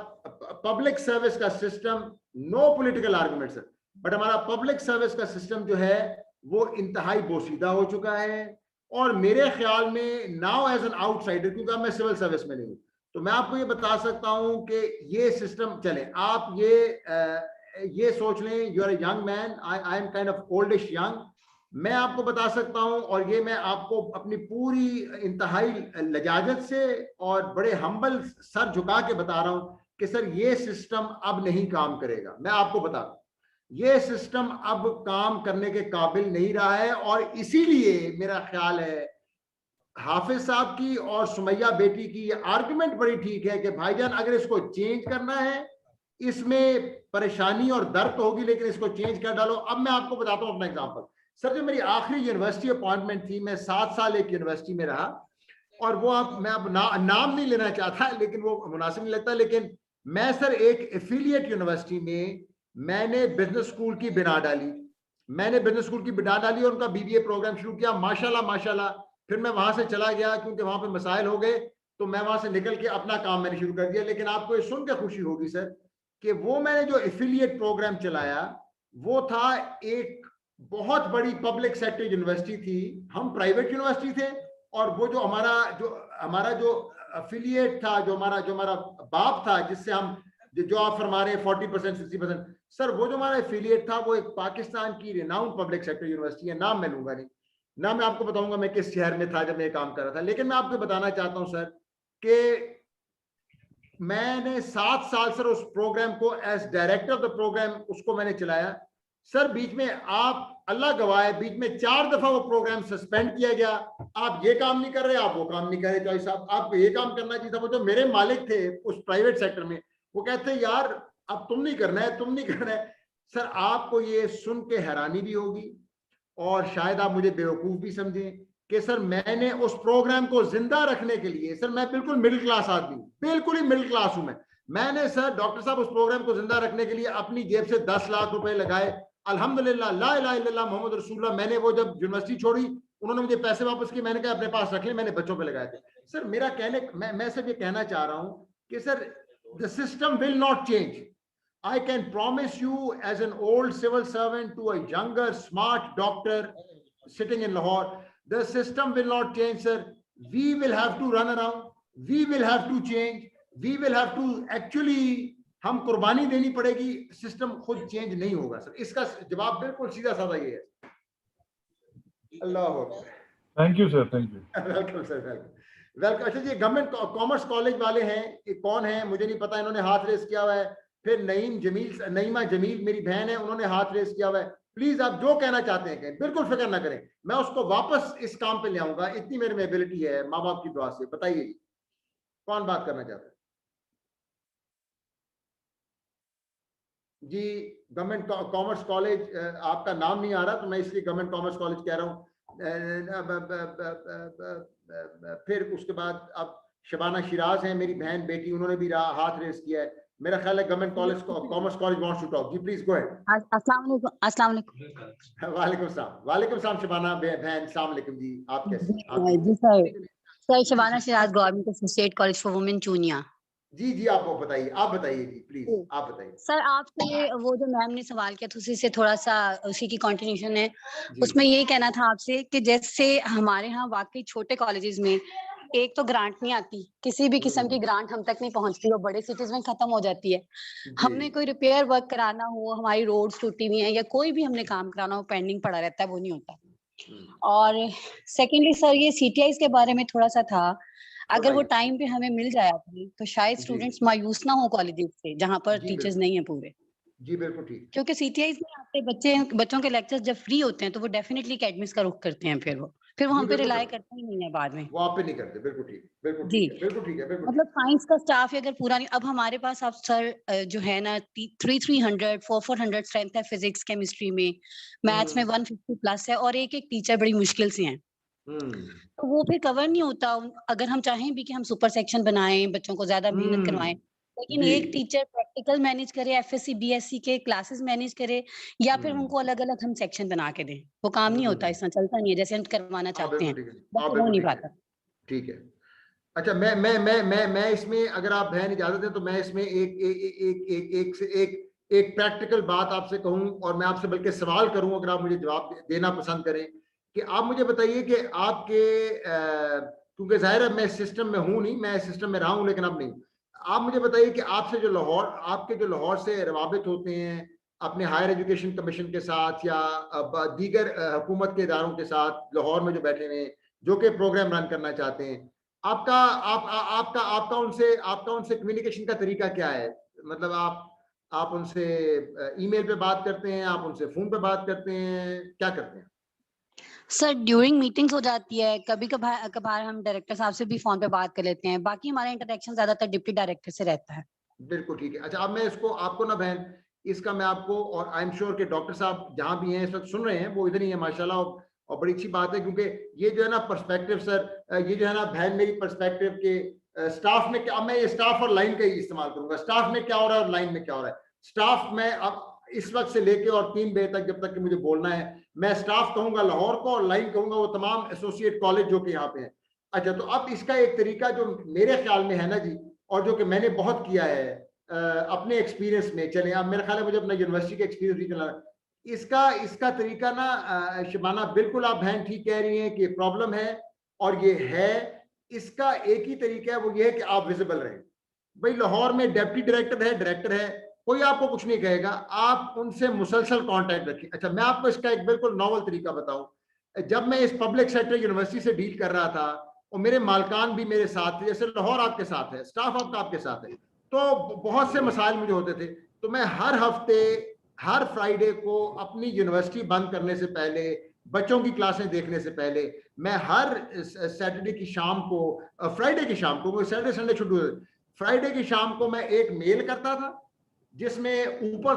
पब्लिक सर्विस का system, no political argument sir, but हमारा पब्लिक सर्विस का सिस्टम जो है वो इंतहाई बोसीदा हो चुका है। और मेरे ख्याल में नाउ एज एन आउटसाइडर, क्योंकि मैं सिविल सर्विस में नहीं हूं, तो मैं आपको ये बता सकता हूं कि ये सिस्टम चले, आप ये सोच लें, you are a young man, I am kind of oldish young, मैं आपको बता सकता हूं और ये मैं आपको अपनी पूरी इंतहाई लजाजत से और बड़े हम्बल सर झुका के बता रहा हूं कि सर ये सिस्टम अब नहीं काम करेगा। मैं आपको बता दूं ये सिस्टम अब काम करने के काबिल नहीं रहा है, और इसीलिए मेरा ख्याल है हाफिज साहब की और सुमैया बेटी की ये आर्गुमेंट बड़ी ठीक है कि भाईजान अगर इसको चेंज करना है, इसमें परेशानी और दर्द होगी, लेकिन इसको चेंज कर डालो। अब मैं आपको बताता हूं अपना एग्जांपल सर, जो मेरी आखिरी यूनिवर्सिटी अपॉइंटमेंट थी, मैं 7 साल एक यूनिवर्सिटी में रहा, और वो मैं अब नाम नहीं लेना चाहता, लेकिन वो मुनासिब नहीं लगता, लेकिन मैं सर एक एफिलिएट यूनिवर्सिटी में मैंने बिजनेस स्कूल की बिना डाली, और उनका बीबीए प्रोग्राम शुरू किया, माशाल्लाह। फिर मैं वहां से चला गया क्योंकि वहां पे मसाइल हो गए, तो मैं वहां से निकल के अपना काम मैंने शुरू कर दिया। लेकिन आपको ये सुन के खुशी होगी सर कि वो मैंने जो एफिलिएट प्रोग्राम चलाया वो था एक बहुत बड़ी पब्लिक सेक्टर यूनिवर्सिटी थी, हम प्राइवेट यूनिवर्सिटी थे, और वो जो हमारा जो एफिलिएट था, जो हमारा बाप था, जिससे हम जो आप फरमा रहे हैं 40% 60%, सर वो जो हमारा एफिलिएट था वो एक पाकिस्तान की रिनाउंड पब्लिक सेक्टर यूनिवर्सिटी है, नाम मैं लूंगा नहीं, ना मैं आपको बताऊंगा मैं किस शहर में था जब मैं काम कर रहा था, लेकिन मैं आपको बताना चाहता हूं सर कि मैंने 7 साल सर उस प्रोग्राम को as director of the programme उसको मैंने चलाया सर। बीच में आप अल्लाह गवाह है, बीच में 4 दफा वो प्रोग्राम सस्पेंड किया गया, आप ये काम नहीं कर रहे, आप वो काम नहीं कर रहे, चौधरी साहब आपको ये काम करना चाहिए था। वो जो मेरे मालिक थे उस प्राइवेट सेक्टर में, वो कहते हैं यार अब तुम नहीं करना है। सर आपको ये सुन के हैरानी भी होगी और शायद आप मुझे बेवकूफ भी समझें कि सर मैंने उस प्रोग्राम को जिंदा रखने के लिए, सर मैं बिल्कुल मिडिल क्लास आदमी, बिल्कुल ही मिडिल क्लास हूं मैंने सर डॉक्टर साहब उस प्रोग्राम को जिंदा रखने के लिए अपनी जेब से 10 लाख रुपए लगाए। अल्हम्दुलिल्लाह, ला इलाहा इल्लल्लाह मोहम्मद रसूलुल्लाह। मैंने वो जब यूनिवर्सिटी छोड़ी उन्होंने मुझे पैसे वापस किए, मैंने कहा अपने पास रख ले, मैंने बच्चों पे लगाए थे। सर मेरा मैं सिर्फ ये कहना चाह रहा हूं कि sir the system will not change. I can promise you as an old civil servant to a younger smart doctor sitting in Lahore, the system will not change sir. We will have to run around, we will have to change, we will have to actually हम कुर्बानी देनी पड़ेगी, system खुद change नहीं होगा sir. इसका जवाब बिल्कुल सीधा साधा ये है। Allah thank you sir, thank you. Welcome sir, welcome. अच्छा जी, गवर्नमेंट कॉमर्स कॉलेज वाले हैं, कौन है मुझे नहीं पता, इन्होंने हाथ रेस किया हुआ है। फिर नईमा जमील मेरी बहन है, उन्होंने हाथ रेस किया हुआ है। प्लीज आप जो कहना चाहते हैं कहें, बिल्कुल फिक्र ना करें, मैं उसको वापस इस काम पे ले आऊंगा, इतनी मेरे में एबिलिटी है माँ बाप की दुआ से। बताइए जी कौन बात करना चाहता है? जी गवर्नमेंट कॉमर्स कॉलेज, आपका नाम नहीं आ रहा तो मैं इसलिए गवर्नमेंट कॉमर्स कॉलेज कह रहा हूँ। फिर उसके बाद अब शबाना शिराज है मेरी बहन बेटी, उन्होंने भी हाथ रेस किया है। मेरा ख्याल है government college commerce college wants to talk. जी प्लीज गो अहेड। अस्सलाम वालेकुम। वालेकुम सलाम शबाना बहन, अस्सलाम वालेकुम जी, आप कैसे? जी sir Shabana Shiraz, government associate college for women Chunian. जी आप बताइए जी प्लीज, आप बताइए। सर आपसे वो जो मैम ने सवाल किया था उसी से थोड़ा सा उसी की कंटिन्यूशन है। उसमें यही कहना था आपसे कि जैसे हमारे यहाँ वाकई छोटे कॉलेजेस में एक तो ग्रांट नहीं आती, किसी भी किस्म की ग्रांट हम तक नहीं पहुंचती, और बड़े सिटीज में खत्म हो जाती है। हमने कोई रिपेयर वर्क कराना हो, हमारी रोड्स टूटी हुई है या कोई भी हमने काम कराना हो पेंडिंग पड़ा रहता है, वो नहीं होता। और सेकेंडली सर ये CTIs के बारे में थोड़ा सा था, अगर वो टाइम पे हमें मिल जाए तो शायद स्टूडेंट्स मायूस ना हो कॉलेजेस से जहाँ पर टीचर्स नहीं है पूरे। जी बिल्कुल ठीक, क्योंकि CTIs में आते बच्चों के लेक्चर्स जब फ्री होते हैं तो वो डेफिनेटली एकेडमिक्स का रुख करते हैं, फिर वो हम पे रिलाय करते ही नहीं है बाद में, वो आप पे नहीं करते। बिल्कुल ठीक, बिल्कुल जी। ठीक है, बिल्कुल ठीक है, बिल्कुल मतलब साइंस का स्टाफ अगर पूरा नहीं, अब हमारे पास अब सर जो है ना 300 400 स्ट्रेंथ है फिजिक्स केमिस्ट्री में, मैथ्स में 150 प्लस है, और एक एक टीचर बड़ी मुश्किल से हैं, तो वो फिर कवर नहीं होता। अगर हम चाहें भी कि हम सुपर सेक्शन बनाएं, बच्चों को ज्यादा मेहनत करवाएं, लेकिन एक टीचर प्रैक्टिकल मैनेज करे, FSC BSc के क्लासेस मैनेज करे, या फिर उनको अलग अलग हम सेक्शन बना के दें, वो काम नहीं होता, इसमें चलता नहीं है जैसे हम करवाना चाहते हैं, बस हो नहीं पाता। ठीक है। अच्छा, मैं इसमें, अगर आप बहन इजाजत है तो मैं इसमें एक प्रैक्टिकल बात आपसे कहूं, और मैं आपसे बल्कि सवाल करूं, अगर आप मुझे जवाब देना पसंद करें, कि आप मुझे बताइए कि आपके, क्योंकि जाहिर है मैं सिस्टम में हूं नहीं, मैं सिस्टम में रहा हूं लेकिन अब नहीं, आप मुझे बताइए कि आपसे जो आपके जो लाहौर से रवाबित होते हैं अपने हायर एजुकेशन कमीशन के साथ या दीगर हुकूमत के इदारों के साथ लाहौर में जो बैठे हुए हैं, जो कि प्रोग्राम रन करना चाहते हैं, आपका उनसे कम्युनिकेशन का तरीका क्या है? मतलब आप उनसे ईमेल पे बात करते हैं, आप उनसे फोन पे बात करते हैं, क्या करते हैं? सर ड्यूरिंग मीटिंग्स हो जाती है, कभी कभार हम डायरेक्टर साहब से भी फोन पे बात कर लेते हैं, बाकी हमारा इंटरेक्शन ज्यादातर डिप्टी डायरेक्टर से रहता है। बिल्कुल ठीक है। अच्छा, अब मैं इसको आपको ना बहन, इसका मैं आपको, और आई एम श्योर कि डॉक्टर साहब जहां भी हैं इस वक्त सुन रहे हैं, वो इधर ही है माशाल्लाह, और बड़ी अच्छी बात है, क्योंकि ये जो है ना पर्सपेक्टिव सर, ये जो है ना बहन मेरी पर्सपेक्टिव के स्टाफ में क्या, मैं ये स्टाफ और लाइन का ही इस्तेमाल करूंगा, स्टाफ में क्या हो रहा है और लाइन में क्या हो रहा है। स्टाफ में अब इस वक्त से लेके और 3 बजे तक, जब तक कि मुझे बोलना है, मैं स्टाफ कहूंगा लाहौर को, और लाइन कहूंगा वो तमाम एसोसिएट कॉलेज जो कि यहाँ पे हैं। अच्छा, तो अब इसका एक तरीका जो मेरे ख्याल में है ना जी, और जो कि मैंने बहुत किया है अपने एक्सपीरियंस में, चले अब मेरा ख्याल है मुझे अपना यूनिवर्सिटी का एक्सपीरियंस भी चला, इसका तरीका ना, शबाना बिल्कुल आप बहन ठीक कह रही हैं कि प्रॉब्लम है, और ये है, इसका एक ही तरीका है, वो ये है कि आप विजिबल रहें। भाई लाहौर में डिप्टी डायरेक्टर है, कोई आपको कुछ नहीं कहेगा, आप उनसे मुसलसल कांटेक्ट रखें। अच्छा, मैं आपको इसका एक बिल्कुल नॉवल तरीका बताऊं, जब मैं इस पब्लिक सेक्टर यूनिवर्सिटी से डील कर रहा था, और मेरे मालकान भी मेरे साथ थे, जैसे लाहौर आपके साथ है, स्टाफ आपके साथ है, तो बहुत से मसाइल मुझे होते थे, तो मैं हर हफ्ते, हर फ्राइडे को अपनी यूनिवर्सिटी बंद करने से पहले, बच्चों की क्लासें देखने से पहले, मैं हर सैटरडे की शाम को, फ्राइडे की शाम को, सैटरडे संडे छुट्टी होती, फ्राइडे की शाम को मैं एक मेल करता था, जिसमें ऊपर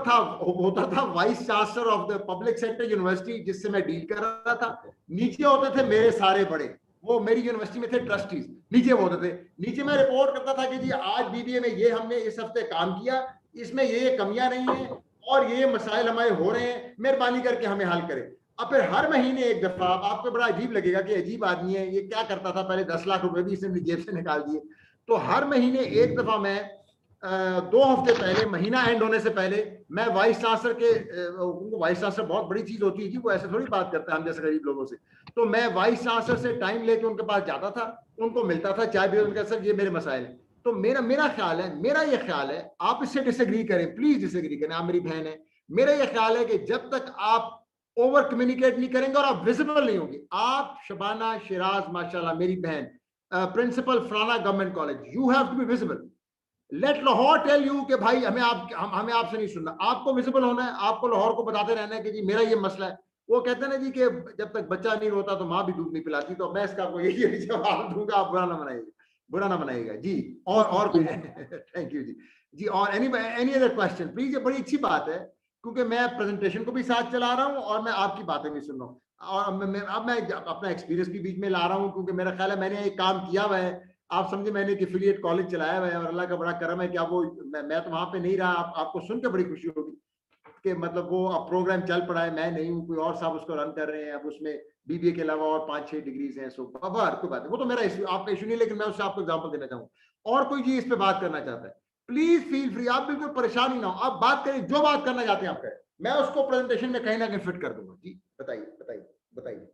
होता था vice chancellor of the public sector university जिससे मैं डील कर रहा था, नीचे होते थे मेरे सारे बड़े, वो मेरी यूनिवर्सिटी में थे ट्रस्टीज, नीचे वो होते थे, नीचे मैं रिपोर्ट करता था कि जी आज BBA में ये हमने इस हफ्ते काम किया, इसमें ये कमियां नहीं है, और ये मसाइल हमारे हो रहे हैं, मेहरबानी करके हमें हल करें। अब फिर हर महीने एक दफा, आपको बड़ा अजीब लगेगा कि अजीब आदमी है ये, क्या करता था पहले, 10 लाख रुपए भी इसने अपनी जेब से निकाल दिए, तो हर महीने एक दफा मैं 2 हफ्ते पहले, महीना एंड होने से पहले, मैं वाइस चांसलर के, वाइस चांसलर बहुत बड़ी चीज होती है जी, वो ऐसे थोड़ी बात करता है हम जैसे गरीब लोगों से, तो मैं वाइस चांसलर से टाइम लेके उनके पास जाता था, उनको मिलता था, चाय भी, उनका सर ये मेरे मसाइल है। तो मेरा ख्याल है, मेरा ये ख्याल है, आप इससे डिसएग्री करें, प्लीज डिसएग्री करें, आप मेरी बहन है, मेरा ये ख्याल है कि जब तक आप ओवर कम्युनिकेट नहीं करेंगे और आप विजिबल नहीं होंगे, आप शबाना शिराज माशाल्लाह मेरी बहन, प्रिंसिपल फलाना government college, you have to be visible, let Lahore tell you कि भाई हमें आपसे नहीं सुनना, आपको विजिबल होना है, आपको लाहौर को बताते रहना है कि जी मेरा ये मसला है। वो कहते हैं ना जी कि जब तक बच्चा नहीं रोता तो माँ भी दूध नहीं पिलाती, तो मैं इसका आपको यही जवाब दूंगा, आप बुरा ना मनाइएगा जी। और थैंक यू जी। और एनी अदर क्वेश्चन प्लीज? ये बड़ी अच्छी बात है, क्योंकि मैं प्रेजेंटेशन को भी साथ चला रहा हूँ और मैं आपकी बातें भी सुन रहा हूँ, और अब मैं अपना एक्सपीरियंस भी बीच में ला रहा हूँ, क्योंकि मेरा ख्याल है मैंने एक काम किया हुआ है, आप समझे, मैंने एक एफिलिएट कॉलेज चलाया हुआ है, और अल्लाह का बड़ा करम है कि आप वो, मैं तो वहां पे नहीं रहा, आपको सुन के बड़ी खुशी होगी कि मतलब वो अब प्रोग्राम चल पड़ा है, मैं नहीं हूँ, कोई और साहब उसको रन कर रहे हैं, अब उसमें BBA के अलावा और 5-6 डिग्रीज हैं, सो बार कोई बात है, वो तो मेरा इशू, आपका इशू नहीं, लेकिन मैं उससे आपको एग्जाम्पल देना चाहूँ। और कोई जी इस पे बात करना चाहता है, प्लीज फील फ्री, आप बिल्कुल परेशान ही ना हो, आप बात करें, जो बात करना चाहते हैं आप करें, मैं उसको प्रेजेंटेशन में कहीं ना कहीं फिट कर दूंगा जी। बताइए।